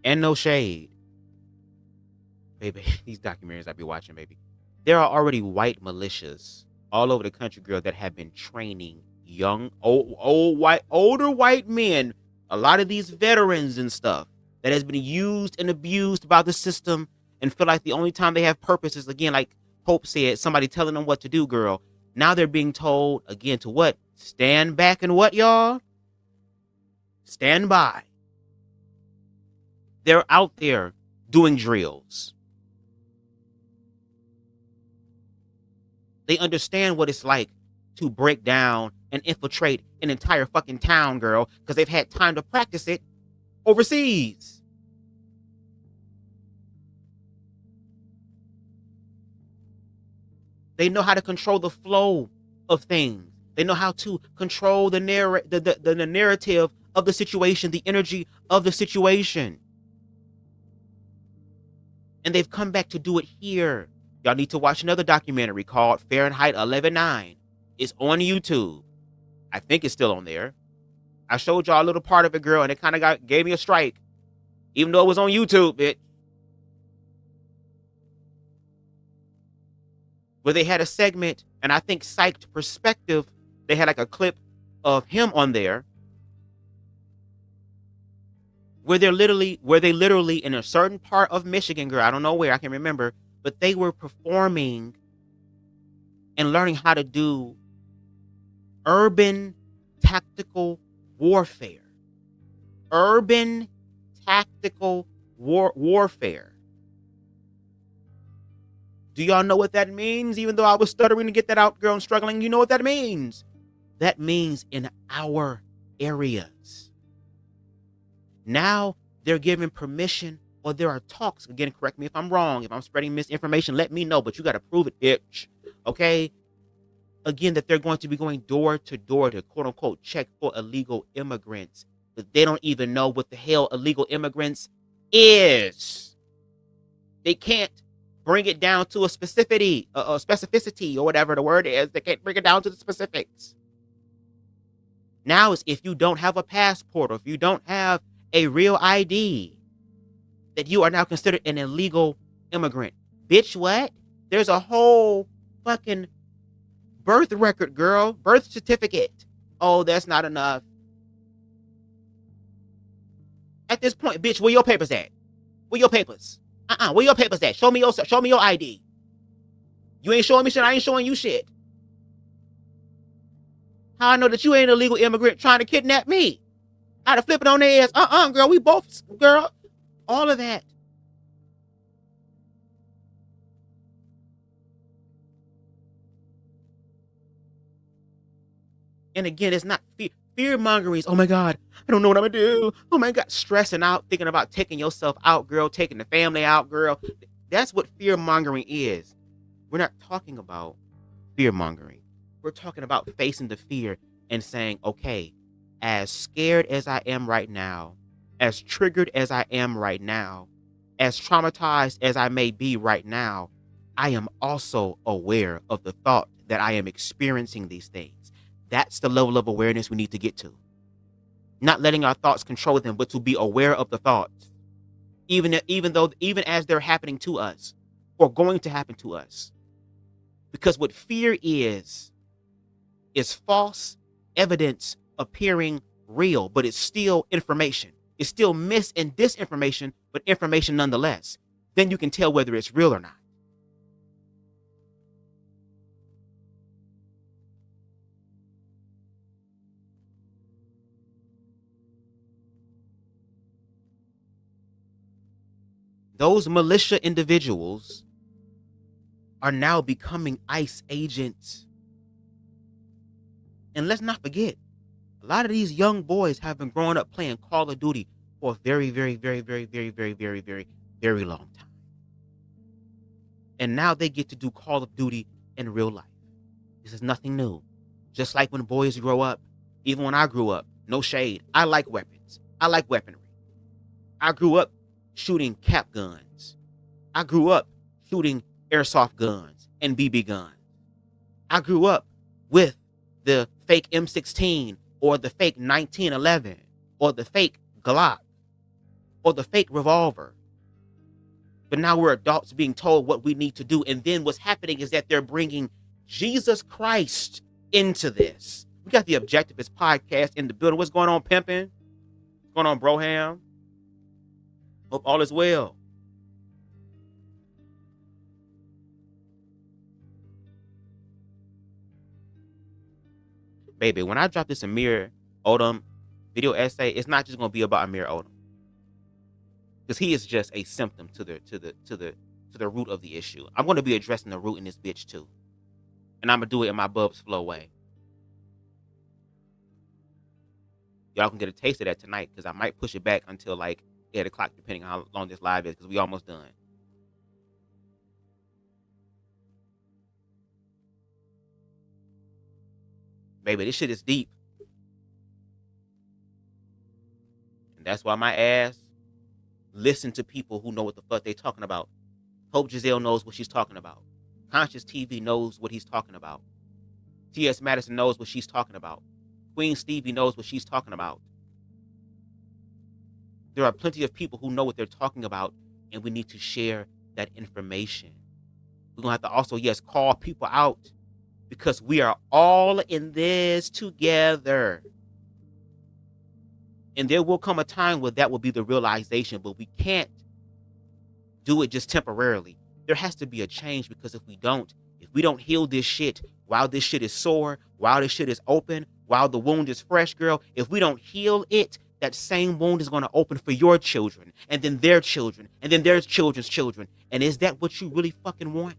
And no shade. Baby, these documentaries I be watching, baby. There are already white militias all over the country, girl, that have been training young, older white men, a lot of these veterans and stuff, that has been used and abused by the system and feel like the only time they have purpose is, again, like Hope said, somebody telling them what to do, girl. Now they're being told, again, to what? Stand back and what, y'all? Stand by. They're out there doing drills. They understand what it's like to break down and infiltrate an entire fucking town, girl, because they've had time to practice it overseas. They know how to control the flow of things. They know how to control the narrative of the situation, the energy of the situation. And they've come back to do it here. Y'all need to watch another documentary called Fahrenheit 11/9. It's on YouTube. I think it's still on there. I showed y'all a little part of it, girl, and it kind of gave me a strike. Even though it was on YouTube, bitch. Where they had a segment, and I think Psyched Perspective, they had like a clip of him on there where they literally in a certain part of Michigan, girl, I don't know where, I can't remember, but they were performing and learning how to do urban tactical warfare. Urban tactical warfare. Do y'all know what that means? Even though I was stuttering to get that out, girl, and struggling, you know what that means? That means in our areas. Now they're given permission, or there are talks. Again, correct me if I'm wrong. If I'm spreading misinformation, let me know, but you got to prove it, bitch. Okay? Again, that they're going to be going door to door to quote unquote check for illegal immigrants. But they don't even know what the hell illegal immigrants is. They can't bring it down to a specificity, or whatever the word is. They can't bring it down to the specifics. Now it's if you don't have a passport, or if you don't have a real ID, that you are now considered an illegal immigrant. Bitch, what? There's a whole fucking birth record, girl. Birth certificate. Oh, that's not enough. At this point, bitch, where your papers at? Where your papers? Where your papers at? Show me your ID. You ain't showing me shit, I ain't showing you shit. How I know that you ain't an illegal immigrant trying to kidnap me? I'd have flipped it on their ass. Girl, we both, girl. All of that. And again, it's not fear mongering. Oh my God, I don't know what I'm gonna do. Oh my God, stressing out, thinking about taking yourself out, girl, taking the family out, girl. That's what fear mongering is. We're not talking about fear mongering. We're talking about facing the fear and saying, okay, as scared as I am right now, as triggered as I am right now, as traumatized as I may be right now, I am also aware of the thought that I am experiencing these things. That's the level of awareness we need to get to. Not letting our thoughts control them, but to be aware of the thoughts. Even as they're happening to us or going to happen to us. Because what fear is false evidence appearing real, but it's still information. It's still mis and disinformation, but information nonetheless. Then you can tell whether it's real or not. Those militia individuals are now becoming ICE agents. And let's not forget, a lot of these young boys have been growing up playing Call of Duty for a very, very, very, very, very, very, very, very, very long time. And now they get to do Call of Duty in real life. This is nothing new. Just like when boys grow up, even when I grew up, no shade, I like weapons. I like weaponry. I grew up shooting cap guns. I grew up shooting airsoft guns and BB guns. I grew up with the fake M16 or the fake 1911 or the fake Glock or the fake revolver. But now we're adults being told what we need to do. And then what's happening is that they're bringing Jesus Christ into this. We got the Objectivist podcast in the building. What's going on, pimping? What's going on, Broham? Hope all is well. Baby, when I drop this Amir Odom video essay, it's not just gonna be about Amir Odom. Because he is just a symptom to the root of the issue. I'm gonna be addressing the root in this bitch too. And I'm gonna do it in my BubzZfloww way. y'all can get a taste of that tonight because I might push it back until like 8 o'clock, depending on how long this live is, because we almost done. Baby, this shit is deep. And that's why my ass listen to people who know what the fuck they talking about. Hope Giselle knows what she's talking about. Conscious TV knows what he's talking about. T.S. Madison knows what she's talking about. Queen Stevie knows what she's talking about. There are plenty of people who know what they're talking about, and we need to share that information. We're going to have to also, yes, call people out because we are all in this together. And there will come a time where that will be the realization, but we can't do it just temporarily. There has to be a change because if we don't heal this shit while this shit is sore, while this shit is open, while the wound is fresh, girl, if we don't heal it, that same wound is going to open for your children and then their children and then their children's children. And is that what you really fucking want?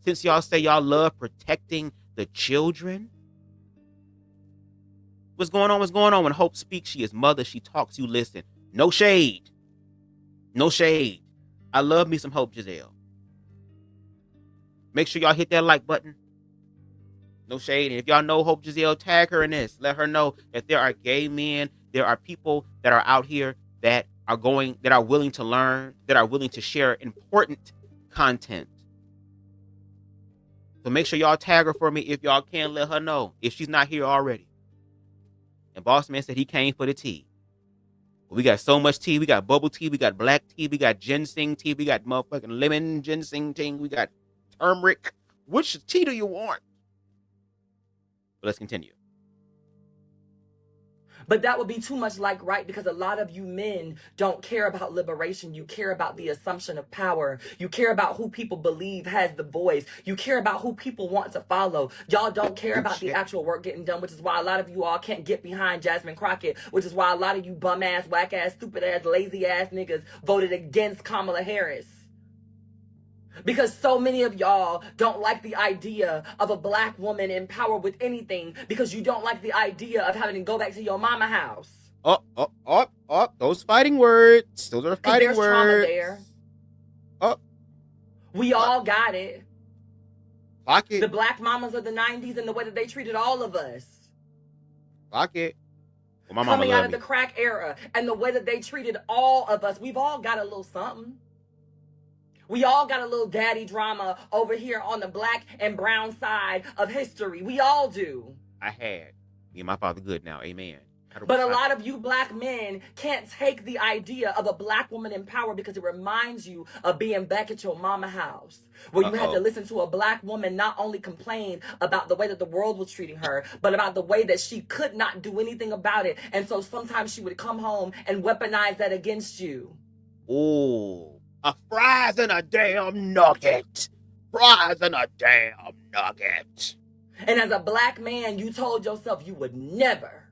Since y'all say y'all love protecting the children. What's going on? What's going on? When Hope speaks, she is mother. She talks, you listen. No shade. No shade. I love me some Hope Giselle. Make sure y'all hit that like button. No shade. And if y'all know Hope Giselle, tag her in this. Let her know that there are gay men, there are people that are out here that are willing to learn, that are willing to share important content. So make sure y'all tag her for me if y'all can. Let her know if she's not here already. And Boss Man said he came for the tea. We got so much tea. We got bubble tea. We got black tea. We got ginseng tea. We got motherfucking lemon ginseng tea. We got turmeric. Which tea do you want? But let's continue. But that would be too much like right, because a lot of you men don't care about liberation. You care about the assumption of power. You care about who people believe has the voice. You care about who people want to follow. Y'all don't care about the actual work getting done, which is why a lot of you all can't get behind Jasmine Crockett, which is why a lot of you bum ass, whack ass, stupid ass, lazy ass niggas voted against Kamala Harris. Because so many of y'all don't like the idea of a black woman in power with anything, because you don't like the idea of having to go back to your mama house. Those fighting words. Those are fighting there's words. Trauma there. We all got it. Fuck it. The black mamas of the 90s and the way that they treated all of us. Fuck it. Well, my mama coming out of me. the crack era and the way that they treated all of us. We've all got a little something. We all got a little daddy drama over here on the black and brown side of history. We all do. I had. Me and my father good now. Amen. But a lot of you black men can't take the idea of a black woman in power because it reminds you of being back at your mama house, where you had to listen to a black woman not only complain about the way that the world was treating her, but about the way that she could not do anything about it. And so sometimes she would come home and weaponize that against you. Oh. A fries and a damn nugget. Fries and a damn nugget. And as a black man, you told yourself you would never.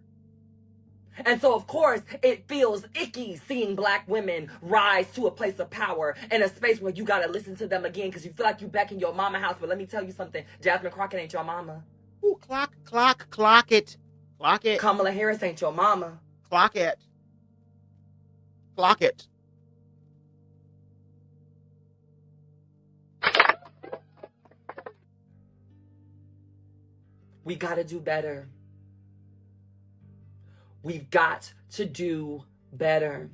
And so, of course, it feels icky seeing black women rise to a place of power in a space where you got to listen to them again because you feel like you back in your mama house. But let me tell you something. Jasmine Crockett ain't your mama. Ooh, clock it. Clock it. Kamala Harris ain't your mama. Clock it. Clock it. We got to do better. We've got to do better.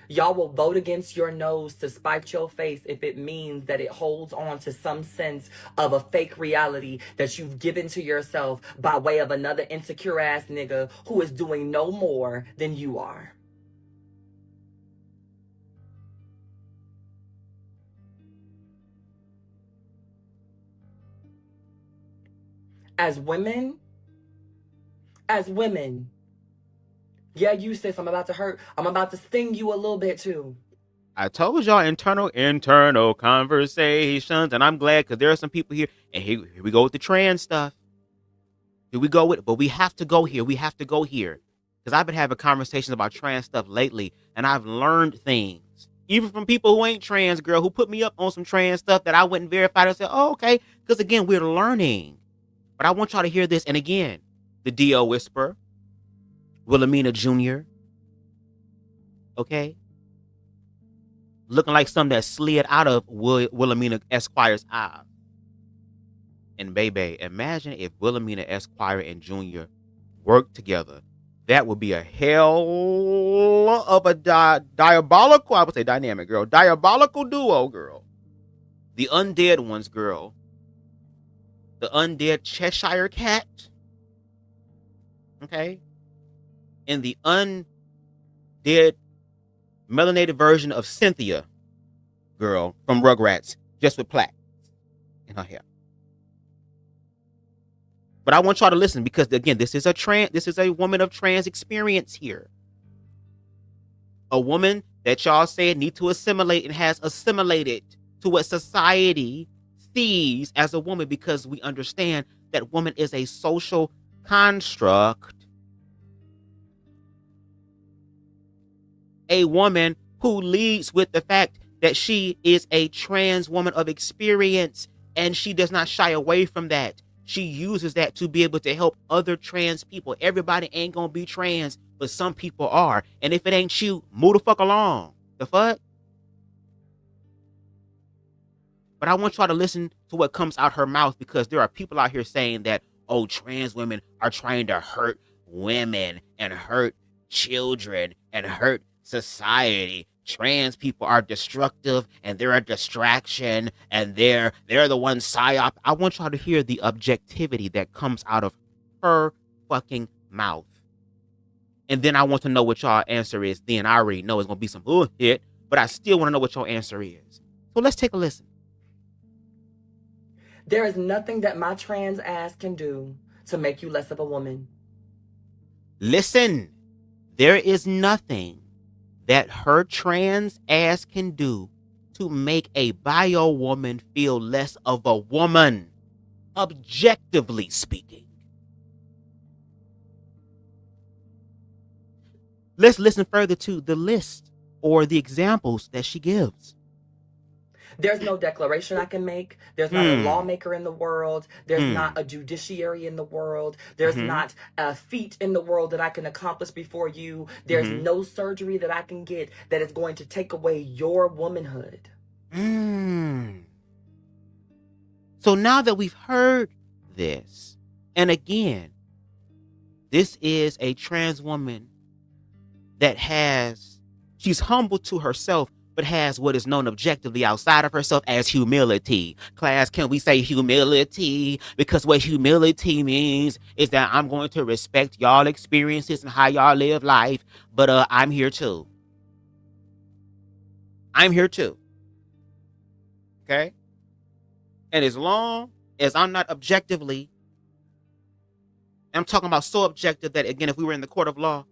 Y'all will vote against your nose to spite your face if it means that it holds on to some sense of a fake reality that you've given to yourself by way of another insecure ass nigga who is doing no more than you are. As women, yeah, you sis, I'm about to sting you a little bit too. I told y'all internal conversations, and I'm glad because there are some people here, and here we go with the trans stuff. Here we go with it, but we have to go here. We have to go here because I've been having conversations about trans stuff lately, and I've learned things, even from people who ain't trans, girl, who put me up on some trans stuff that I wouldn't verify and say, oh, okay, because again, we're learning. But I want y'all to hear this, and again, the D.O. Whisper, Wilhelmina Jr., okay? Looking like something that slid out of Wilhelmina Esquire's eye. And baby, imagine if Wilhelmina Esquire and Jr. worked together. That would be a hell of a diabolical, I would say dynamic, girl. Diabolical duo, girl. The undead ones, girl. The undead Cheshire Cat. Okay? And the undead melanated version of Cynthia, girl, from Rugrats, just with plaques in her hair. But I want y'all to listen because again, this is a woman of trans experience here. A woman that y'all said need to assimilate and has assimilated to what society sees as a woman because we understand that woman is a social construct. A woman who leads with the fact that she is a trans woman of experience and she does not shy away from that. She uses that to be able to help other trans people. Everybody ain't gonna be trans, but some people are. And if it ain't you, move the fuck along. The fuck? But I want y'all to listen to what comes out her mouth because there are people out here saying that, oh, trans women are trying to hurt women and hurt children and hurt society. Trans people are destructive and they're a distraction and they're the one psyop. I want y'all to hear the objectivity that comes out of her fucking mouth. And then I want to know what y'all answer is. Then I already know it's going to be some bullshit, but I still want to know what your answer is. So let's take a listen. There is nothing that my trans ass can do to make you less of a woman. Listen, there is nothing that her trans ass can do to make a bio woman feel less of a woman, objectively speaking. Let's listen further to the list or the examples that she gives. There's no declaration I can make. There's not a lawmaker in the world. There's not a judiciary in the world. There's not a feat in the world that I can accomplish before you. There's no surgery that I can get that is going to take away your womanhood. So now that we've heard this, and again, this is a trans woman that she's humble to herself, but has what is known objectively outside of herself as humility. Class, can we say humility? Because what humility means is that I'm going to respect y'all experiences and how y'all live life, but I'm here too. I'm here too. Okay? And as long as I'm not objectively, I'm talking about so objective that, again, if we were in the court of law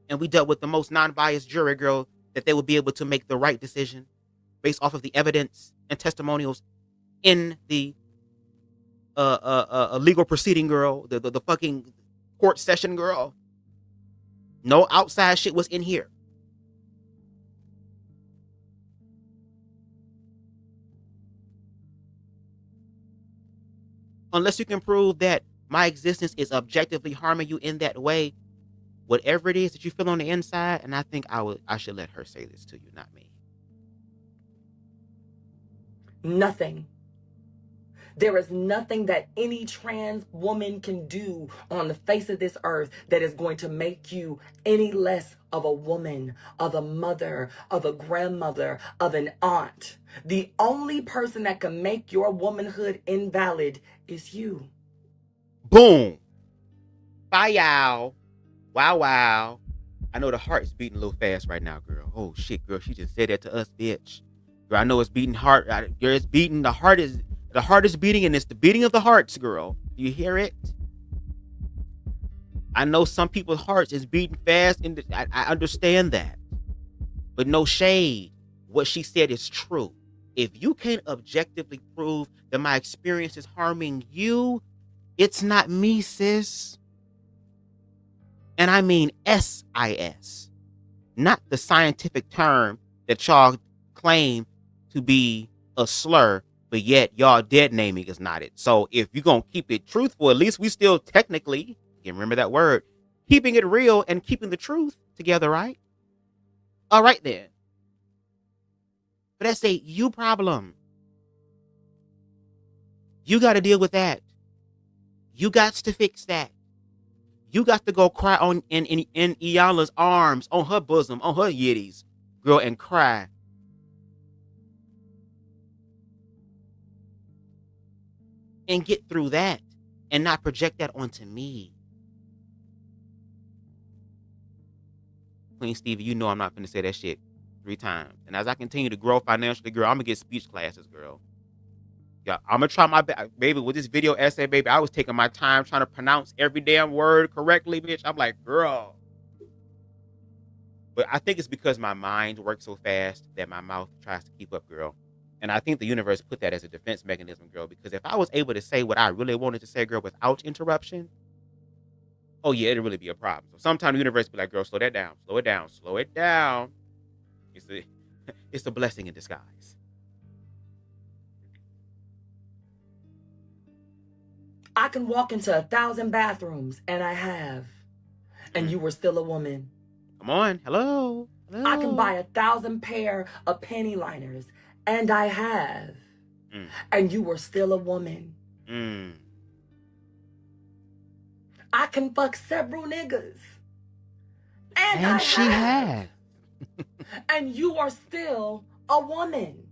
and we dealt with the most non-biased jury, girl, that they would be able to make the right decision based off of the evidence and testimonials in the legal proceeding, girl, the fucking court session, girl. No outside shit was in here. Unless you can prove that my existence is objectively harming you in that way, whatever it is that you feel on the inside, and I think I should let her say this to you, not me. Nothing. There is nothing that any trans woman can do on the face of this earth that is going to make you any less of a woman, of a mother, of a grandmother, of an aunt. The only person that can make your womanhood invalid is you. Boom. Bye, y'all. Wow. I know the heart is beating a little fast right now, girl. Oh, shit, girl. She just said that to us, bitch. Girl, I know it's beating hard. Girl, it's beating. The heart is beating, and it's the beating of the hearts, girl. Do you hear it? I know some people's hearts is beating fast, and I understand that. But no shade. What she said is true. If you can't objectively prove that my experience is harming you, it's not me, sis. And I mean SIS, not the scientific term that y'all claim to be a slur, but yet y'all dead naming is not it. So if you're going to keep it truthful, at least we still technically Again, remember that word. Keeping it real and keeping the truth together, right? All right then. But that's a you problem. You got to deal with that. You got to fix that. You got to go cry on in Iyanla's arms, on her bosom, on her yitties, girl, and cry. And get through that and not project that onto me. Queen Stevie, you know I'm not finna say that shit 3 times. And as I continue to grow financially, girl, I'm gonna get speech classes, girl. Yeah, I'm gonna try my best. Baby, with this video essay, baby, I was taking my time trying to pronounce every damn word correctly, bitch. I'm like, girl. But I think it's because my mind works so fast that my mouth tries to keep up, girl. And I think the universe put that as a defense mechanism, girl, because if I was able to say what I really wanted to say, girl, without interruption, oh yeah, it'd really be a problem. So sometimes the universe be like, girl, slow that down, slow it down, slow it down. It's a blessing in disguise. I can walk into 1,000 bathrooms, and I have, and you were still a woman. Come on, hello. I can buy 1,000 pair of panty liners, and I have, and you were still a woman. I can fuck several niggas, and she had. And you are still a woman.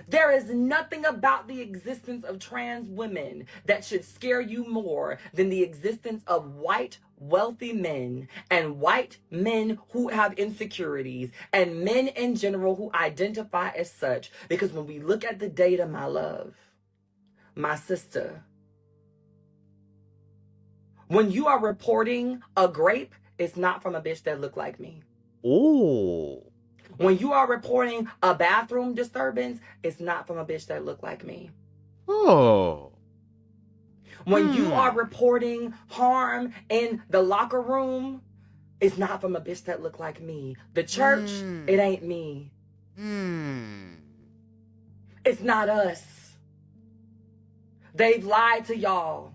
There is nothing about the existence of trans women that should scare you more than the existence of white, wealthy men and white men who have insecurities and men in general who identify as such. Because when we look at the data, my love, my sister, when you are reporting a grape, it's not from a bitch that look like me. Ooh. When you are reporting a bathroom disturbance, it's not from a bitch that look like me. Oh. When you are reporting harm in the locker room, it's not from a bitch that look like me. The church, it ain't me. It's not us. They've lied to y'all.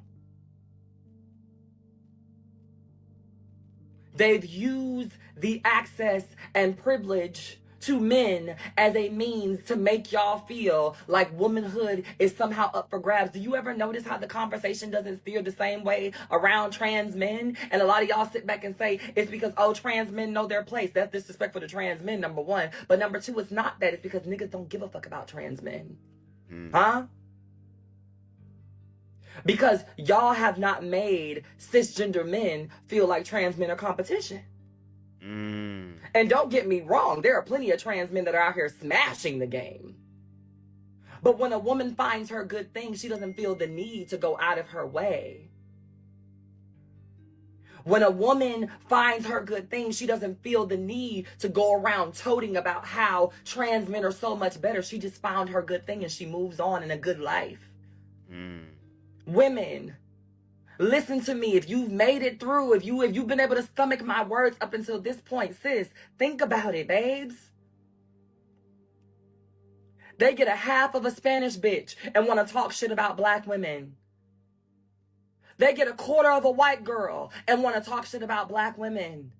They've used the access and privilege to men as a means to make y'all feel like womanhood is somehow up for grabs. Do you ever notice how the conversation doesn't steer the same way around trans men? And a lot of y'all sit back and say it's because, oh, trans men know their place. That's disrespectful to trans men, number one. But number two, it's not that. It's because niggas don't give a fuck about trans men. Huh? Because y'all have not made cisgender men feel like trans men are competition. And don't get me wrong, there are plenty of trans men that are out here smashing the game. But when a woman finds her good thing, she doesn't feel the need to go out of her way. When a woman finds her good thing, she doesn't feel the need to go around toting about how trans men are so much better. She just found her good thing and she moves on in a good life. Women, listen to me. If you've made it through, if you've been able to stomach my words up until this point, sis, think about it, babes. They get a half of a Spanish bitch and want to talk shit about black women. They get a quarter of a white girl and want to talk shit about black women.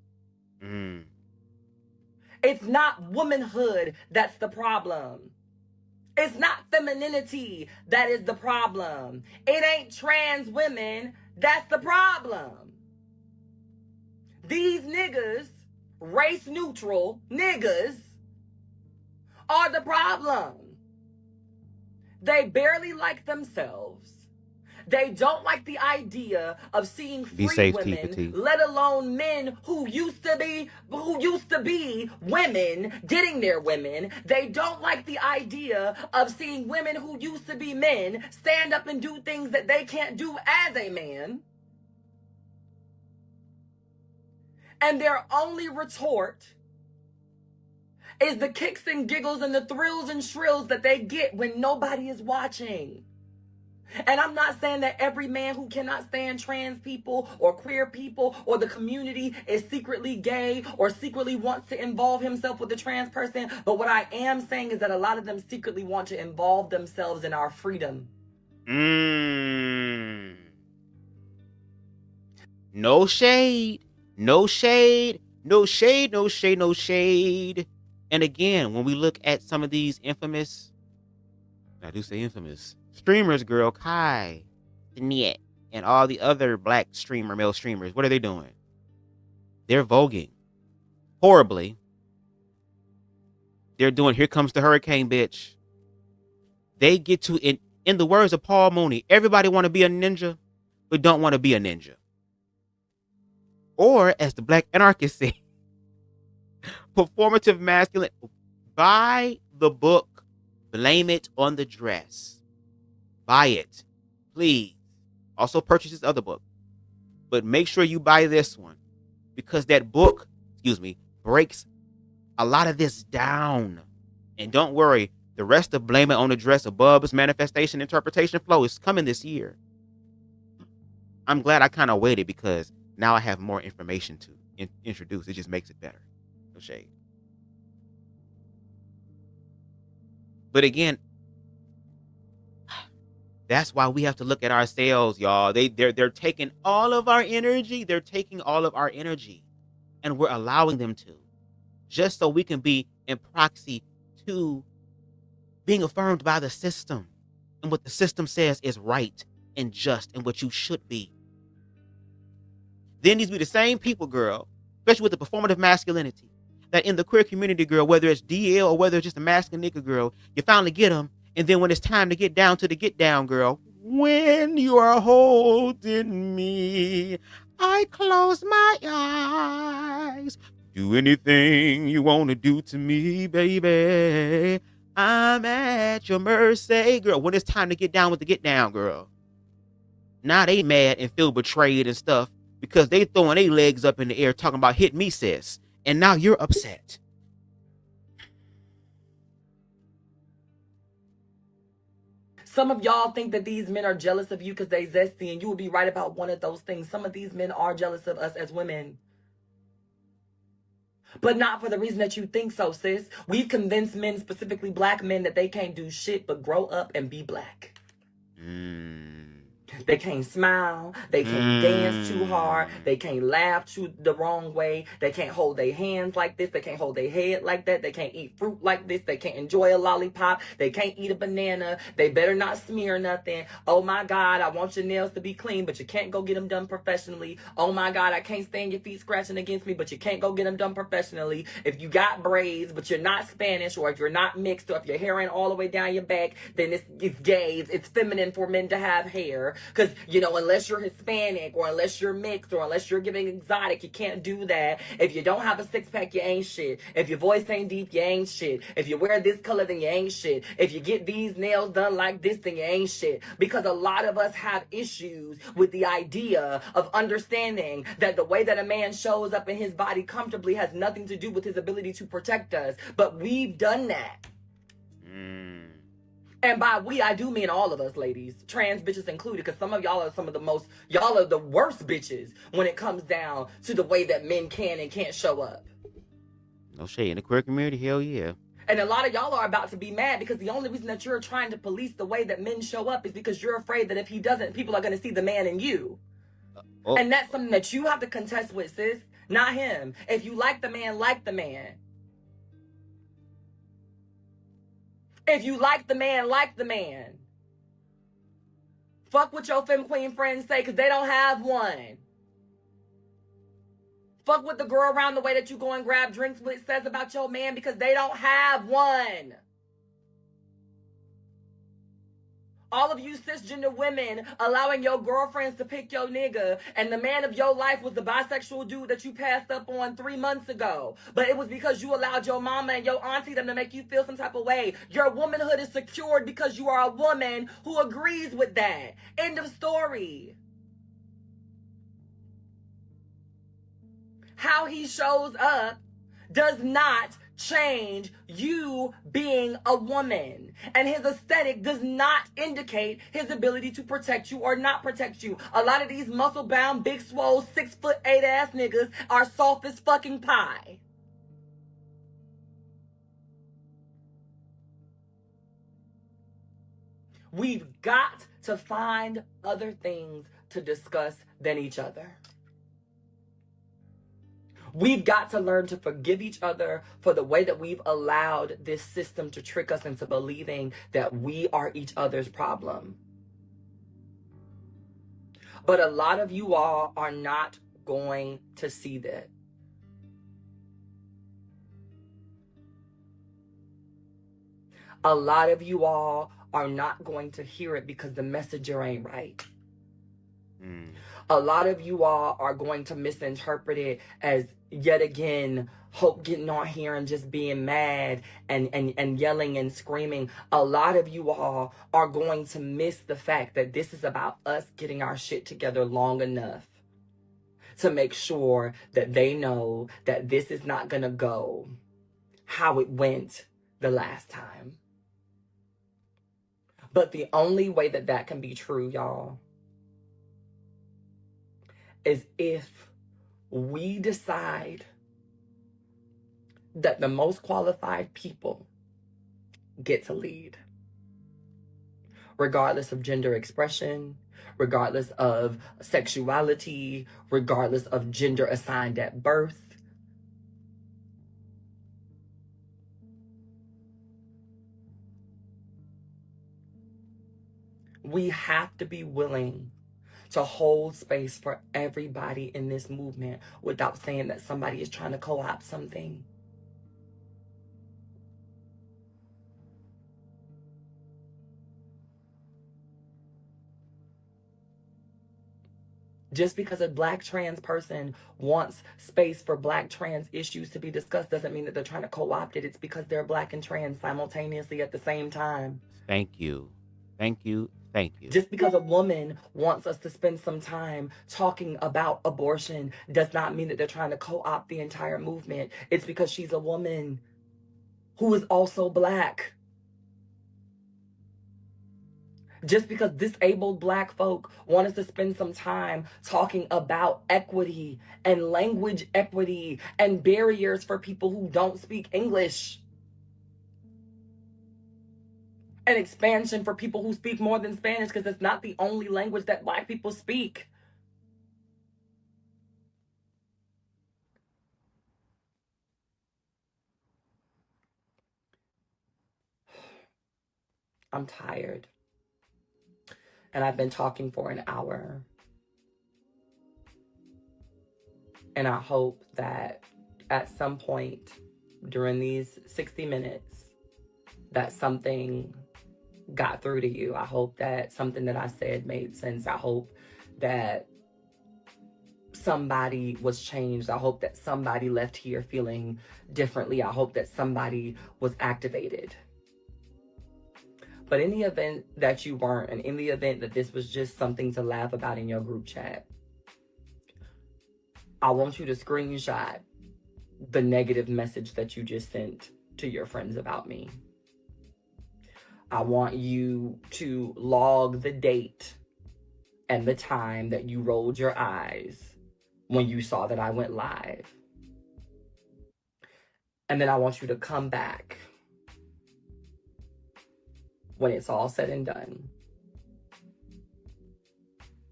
It's not womanhood that's the problem. It's not femininity that is the problem. It ain't trans women that's the problem. These niggas, race neutral niggas, are the problem. They barely like themselves. They don't like the idea of seeing free women, let alone men who used to be women getting their women. They don't like the idea of seeing women who used to be men stand up and do things that they can't do as a man. And their only retort is the kicks and giggles and the thrills and shrills that they get when nobody is watching. And I'm not saying that every man who cannot stand trans people or queer people or the community is secretly gay or secretly wants to involve himself with a trans person. But what I am saying is that a lot of them secretly want to involve themselves in our freedom. No shade. No shade. No shade. No shade. No shade. And again, when we look at some of these infamous, I do say infamous, streamers, girl, Kai, Niet, and all the other black male streamers, what are they doing? They're voguing horribly. They're doing Here Comes the Hurricane, bitch. They get to, in the words of Paul Mooney, everybody want to be a ninja, but don't want to be a ninja. Or, as the Black Anarchist said, performative masculine. Buy the book. Blame it on the dress. Buy it. Please. Also purchase this other book. But make sure you buy this one. Because that book, breaks a lot of this down. And don't worry, the rest of Blame It on the Dress of Bub's Manifestation Interpretation Flow is coming this year. I'm glad I kind of waited because now I have more information to introduce. It just makes it better. No shade. But again, that's why we have to look at ourselves, y'all. They're taking all of our energy. They're taking all of our energy. And we're allowing them to. Just so we can be in proxy to being affirmed by the system. And what the system says is right and just and what you should be. Then these be the same people, girl, especially with the performative masculinity, that in the queer community, girl, whether it's DL or whether it's just a masculine nigga, girl, you finally get them. And then when it's time to get down to the get down, girl, when you are holding me, I close my eyes. Do anything you want to do to me, baby. I'm at your mercy, girl. When it's time to get down with the get down, girl. Now they mad and feel betrayed and stuff because they throwing their legs up in the air talking about hit me, sis. And now you're upset. Some of y'all think that these men are jealous of you because they zesty, and you will be right about one of those things. Some of these men are jealous of us as women. But not for the reason that you think so, sis. We've convinced men, specifically black men, that they can't do shit but grow up and be black. They can't smile. They can't dance too hard. They can't laugh the wrong way. They can't hold their hands like this. They can't hold their head like that. They can't eat fruit like this. They can't enjoy a lollipop. They can't eat a banana. They better not smear nothing. Oh my God, I want your nails to be clean, but you can't go get them done professionally. Oh my God, I can't stand your feet scratching against me, but you can't go get them done professionally. If you got braids, but you're not Spanish, or if you're not mixed, or if your hair ain't all the way down your back, then it's gay. It's feminine for men to have hair. Because, unless you're Hispanic or unless you're mixed or unless you're giving exotic, you can't do that. If you don't have a six-pack, you ain't shit. If your voice ain't deep, you ain't shit. If you wear this color, then you ain't shit. If you get these nails done like this, then you ain't shit. Because a lot of us have issues with the idea of understanding that the way that a man shows up in his body comfortably has nothing to do with his ability to protect us. But we've done that. And by we, I do mean all of us, ladies, trans bitches included, because some of y'all are y'all are the worst bitches when it comes down to the way that men can and can't show up. No shade. In the queer community, hell yeah. And a lot of y'all are about to be mad because the only reason that you're trying to police the way that men show up is because you're afraid that if he doesn't, people are going to see the man in you. And that's something that you have to contest with, sis, not him. If you like the man, like the man. If you like the man, like the man. Fuck what your femme queen friends say, because they don't have one. Fuck what the girl around the way that you go and grab drinks with says about your man, because they don't have one. All of you cisgender women allowing your girlfriends to pick your nigga, and the man of your life was the bisexual dude that you passed up on 3 months ago. But it was because you allowed your mama and your auntie them to make you feel some type of way. Your womanhood is secured because you are a woman who agrees with that. End of story. How he shows up does not change you being a woman, and his aesthetic does not indicate his ability to protect you or not protect you. A lot of these muscle bound, big swole, 6'8" ass niggas are soft as fucking pie. We've got to find other things to discuss than each other. We've got to learn to forgive each other for the way that we've allowed this system to trick us into believing that we are each other's problem. But a lot of you all are not going to see that. A lot of you all are not going to hear it because the messenger ain't right. A lot of you all are going to misinterpret it as, yet again, Hope getting on here and just being mad and yelling and screaming. A lot of you all are going to miss the fact that this is about us getting our shit together long enough to make sure that they know that this is not going to go how it went the last time. But the only way that that can be true, y'all, is if we decide that the most qualified people get to lead, regardless of gender expression, regardless of sexuality, regardless of gender assigned at birth. We have to be willing to hold space for everybody in this movement without saying that somebody is trying to co-opt something. Just because a Black trans person wants space for Black trans issues to be discussed doesn't mean that they're trying to co-opt it. It's because they're Black and trans simultaneously at the same time. Thank you. Thank you. Thank you. Just because a woman wants us to spend some time talking about abortion does not mean that they're trying to co-opt the entire movement. It's because she's a woman who is also Black. Just because disabled Black folk want us to spend some time talking about equity and language equity and barriers for people who don't speak English. And expansion for people who speak more than Spanish, because it's not the only language that Black people speak. I'm tired. And I've been talking for an hour. And I hope that at some point during these 60 minutes, that something got through to you. I hope that something that I said made sense. I hope that somebody was changed. I hope that somebody left here feeling differently. I hope that somebody was activated. But in the event that you weren't, and in the event that this was just something to laugh about in your group chat, I want you to screenshot the negative message that you just sent to your friends about me. I want you to log the date and the time that you rolled your eyes when you saw that I went live. And then I want you to come back when it's all said and done.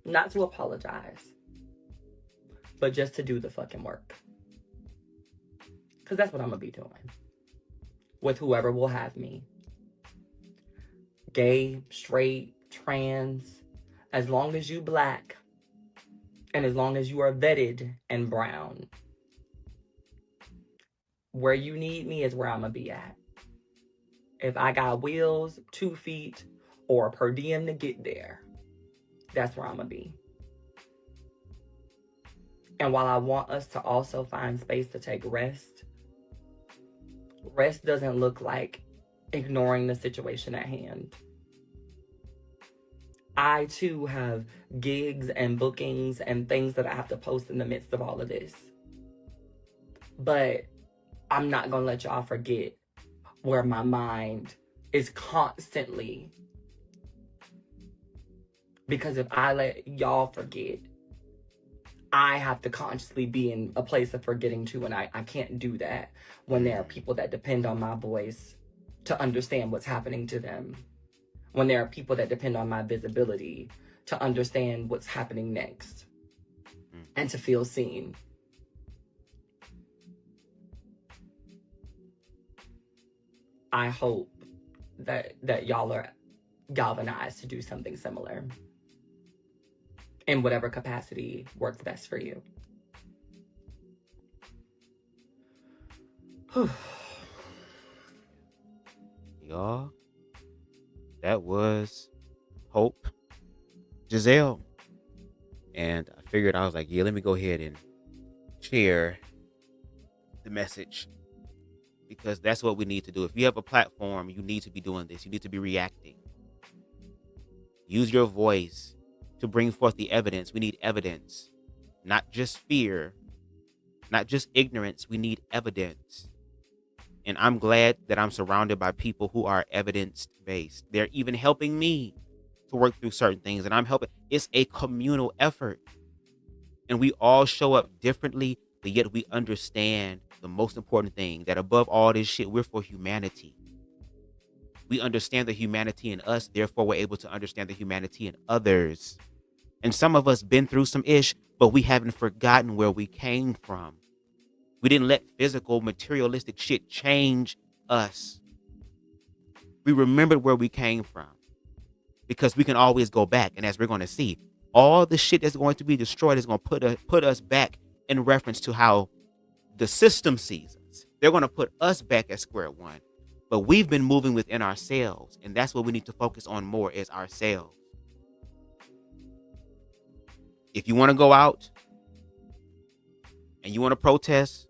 Not to apologize, but just to do the fucking work. Because that's what I'm going to be doing with whoever will have me. Gay, straight, trans, as long as you Black, and as long as you are vetted and brown, where you need me is where I'm going to be at. If I got wheels, 2 feet, or per diem to get there, that's where I'm going to be. And while I want us to also find space to take rest, rest doesn't look like ignoring the situation at hand. I too have gigs and bookings and things that I have to post in the midst of all of this. But I'm not going to let y'all forget where my mind is constantly. Because if I let y'all forget, I have to consciously be in a place of forgetting too, and I can't do that when there are people that depend on my voice to understand what's happening to them. When there are people that depend on my visibility to understand what's happening next and to feel seen. I hope that y'all are galvanized to do something similar in whatever capacity works best for you. Y'all, that was Hope Giselle. And I figured, I was like, yeah, let me go ahead and share the message, because that's what we need to do. If you have a platform, you need to be doing this. You need to be reacting. Use your voice to bring forth the evidence. We need evidence, not just fear, not just ignorance. We need evidence. And I'm glad that I'm surrounded by people who are evidence-based. They're even helping me to work through certain things, and I'm helping. It's a communal effort. And we all show up differently, but yet we understand the most important thing, that above all this shit, we're for humanity. We understand the humanity in us, therefore we're able to understand the humanity in others. And some of us been through some ish, but we haven't forgotten where we came from. We didn't let physical, materialistic shit change us. We remembered where we came from, because we can always go back. And as we're going to see, all the shit that's going to be destroyed is going to put us back in reference to how the system sees us. They're going to put us back at square one. But we've been moving within ourselves, and that's what we need to focus on more, is ourselves. If you want to go out and you want to protest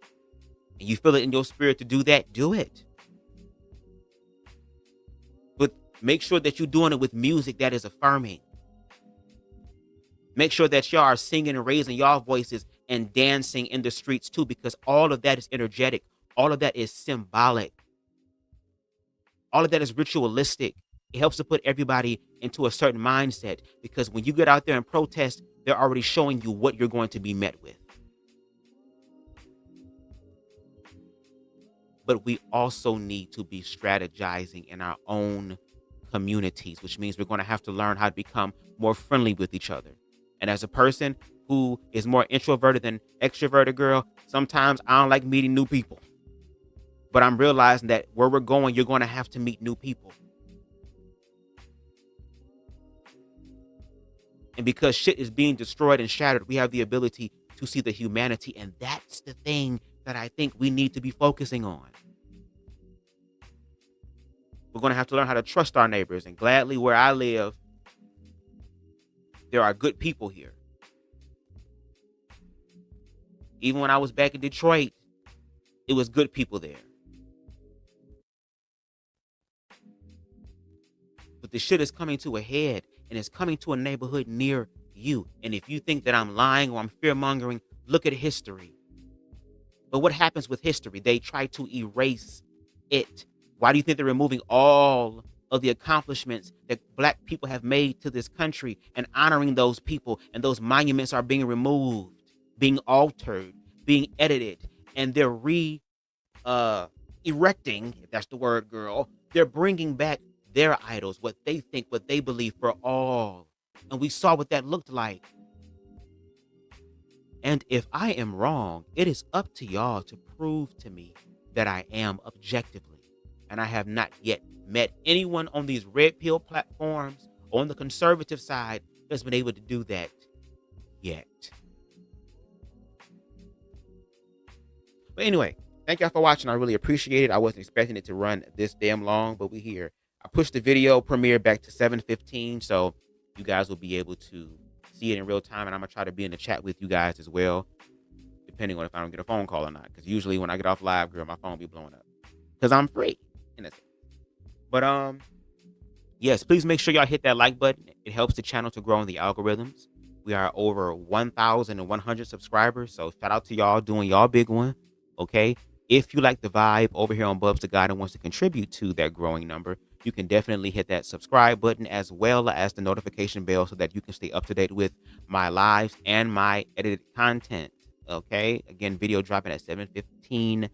and you feel it in your spirit to do that, do it. But make sure that you're doing it with music that is affirming. Make sure that y'all are singing and raising y'all voices and dancing in the streets too, because all of that is energetic. All of that is symbolic. All of that is ritualistic. It helps to put everybody into a certain mindset, because when you get out there and protest, they're already showing you what you're going to be met with. But we also need to be strategizing in our own communities, which means we're going to have to learn how to become more friendly with each other. And as a person who is more introverted than extroverted, girl, sometimes I don't like meeting new people. But I'm realizing that where we're going, you're going to have to meet new people. And because shit is being destroyed and shattered, we have the ability to see the humanity. And that's the thing that I think we need to be focusing on. We're going to have to learn how to trust our neighbors. And gladly, where I live, there are good people here. Even when I was back in Detroit, it was good people there. But the shit is coming to a head, and it's coming to a neighborhood near you. And if you think that I'm lying or I'm fear-mongering, look at history. But what happens with history? They try to erase it. Why do you think they're removing all of the accomplishments that Black people have made to this country and honoring those people? And those monuments are being removed, being altered, being edited, and they're erecting, if that's the word, girl. They're bringing back their idols, what they think, what they believe, for all. And we saw what that looked like. And if I am wrong, it is up to y'all to prove to me that I am objectively. And I have not yet met anyone on these red pill platforms on the conservative side that's been able to do that yet. But anyway, thank y'all for watching. I really appreciate it. I wasn't expecting it to run this damn long, but we're here. I pushed the video premiere back to 7:15, so you guys will be able to see it in real time, and I'm going to try to be in the chat with you guys as well, depending on if I don't get a phone call or not, because usually when I get off live, girl, my phone be blowing up, because I'm free. And that's it. But, yes, please make sure y'all hit that like button. It helps the channel to grow in the algorithms. We are over 1,100 subscribers, so shout out to y'all doing y'all big one, okay? If you like the vibe over here on BubzDaGawd and wants to contribute to that growing number, you can definitely hit that subscribe button as well as the notification bell so that you can stay up to date with my lives and my edited content. Okay. Again, video dropping at 7:15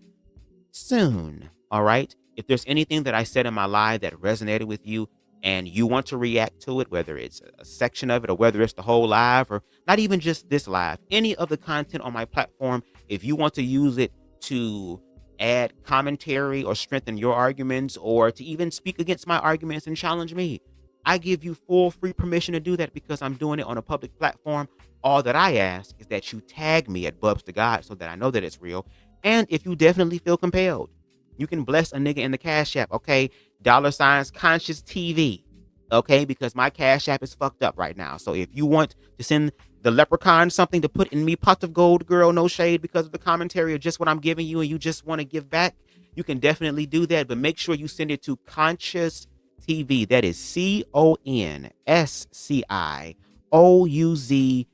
soon. All right. If there's anything that I said in my live that resonated with you and you want to react to it, whether it's a section of it or whether it's the whole live or not even just this live, any of the content on my platform, if you want to use it to add commentary or strengthen your arguments, or to even speak against my arguments and challenge me, I give you full free permission to do that because I'm doing it on a public platform. All that I ask is that you tag me at BubzDaGawd so that I know that it's real. And if you definitely feel compelled, you can bless a nigga in the Cash App, okay? $conscious TV, okay? Because my Cash App is fucked up right now. So if you want to send the leprechaun something to put in me pot of gold, girl, no shade because of the commentary or just what I'm giving you and you just want to give back, you can definitely do that. But make sure you send it to Conscious TV. That is CONSCIOUZ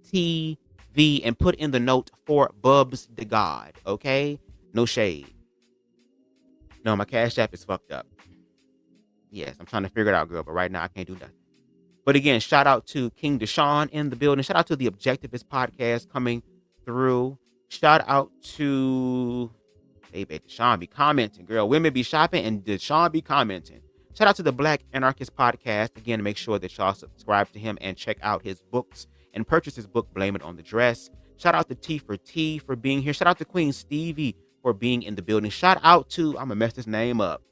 TV, and put in the note for BubzDaGawd, okay? No shade. No, my Cash App is fucked up. Yes, I'm trying to figure it out, girl, but right now I can't do nothing. But again, shout out to King Deshaun in the building. Shout out to the Objectivist podcast coming through. Shout out to Deshaun be commenting, girl. Women be shopping and Deshaun be commenting. Shout out to the Black Anarchist podcast. Again, make sure that y'all subscribe to him and check out his books and purchase his book, Blame It on the Dress. Shout out to T for being here. Shout out to Queen Stevie for being in the building. Shout out to, I'm gonna mess this name up,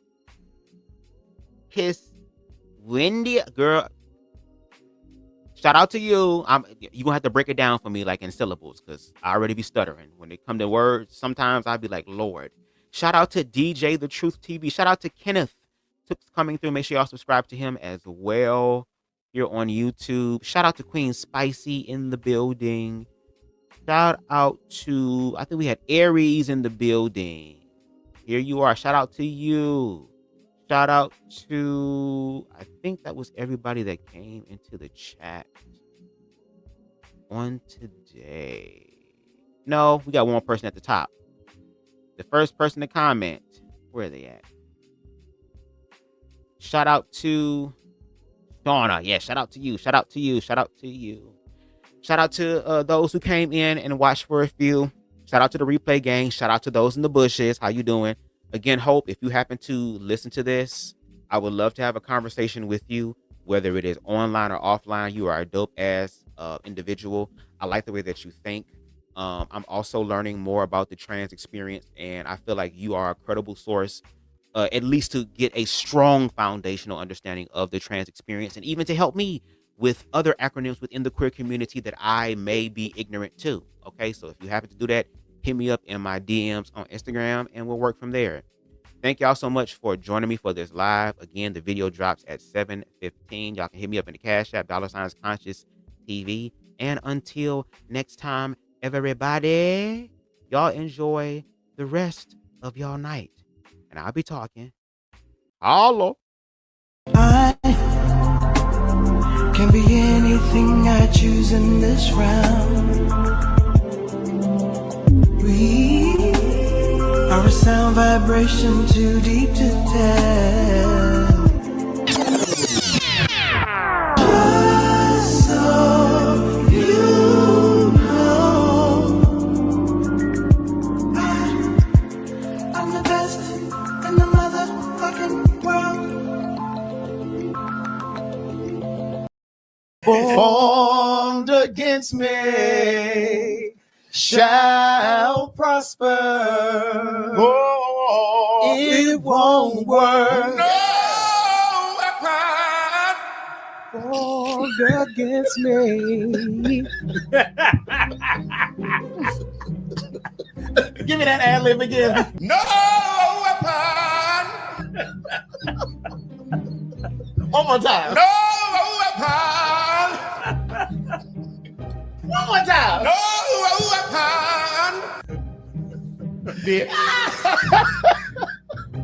Kiss Wendy, girl. Shout out to you. You gonna have to break it down for me like in syllables because I already be stuttering when it come to words. Sometimes I'd be like, Lord. Shout out to DJ The Truth TV. Shout out to Kenneth coming through. Make sure y'all subscribe to him as well here on YouTube. Shout out to Queen Spicy in the building. Shout out to, I think we had Aries in the building. Here you are. Shout out to you. Shout out to, I think that was everybody that came into the chat on today. No, we got one person at the top. The first person to comment. Where are they at? Shout out to Shauna. Yeah, shout out to you. Shout out to you. Shout out to you. Shout out to those who came in and watched for a few. Shout out to the replay gang. Shout out to those in the bushes. How you doing? Again, Hope, if you happen to listen to this, I would love to have a conversation with you, whether it is online or offline. You are a dope-ass individual. I like the way that you think. I'm also learning more about the trans experience, and I feel like you are a credible source, at least to get a strong foundational understanding of the trans experience, and even to help me with other acronyms within the queer community that I may be ignorant to. Okay, so if you happen to do that, hit me up in my DMs on Instagram and we'll work from there. Thank y'all so much for joining me for this live. Again, the video drops at 7:15. Y'all can hit me up in the Cash App, $Conscious TV. And until next time, everybody, y'all enjoy the rest of y'all night. And I'll be talking. Hello. I can be anything I choose in this round. We are a sound vibration too deep to tell. Just so you know, I'm the best in the motherfucking world. Formed against me shall prosper. Oh, it won't work. No weapon Formed against me. Give me that ad lib again. No weapon. One more time. No weapon. One more time. No weapon. Bitch.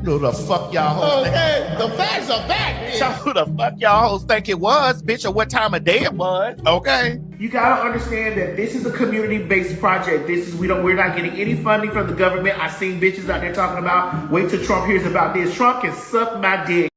Who the fuck y'all hoes? Okay, the facts are back. So who the fuck y'all hoes think it was, bitch, or what time of day it was? Okay. You gotta understand that this is a community-based project. We're not getting any funding from the government. I seen bitches out there talking about, wait till Trump hears about this. Trump can suck my dick.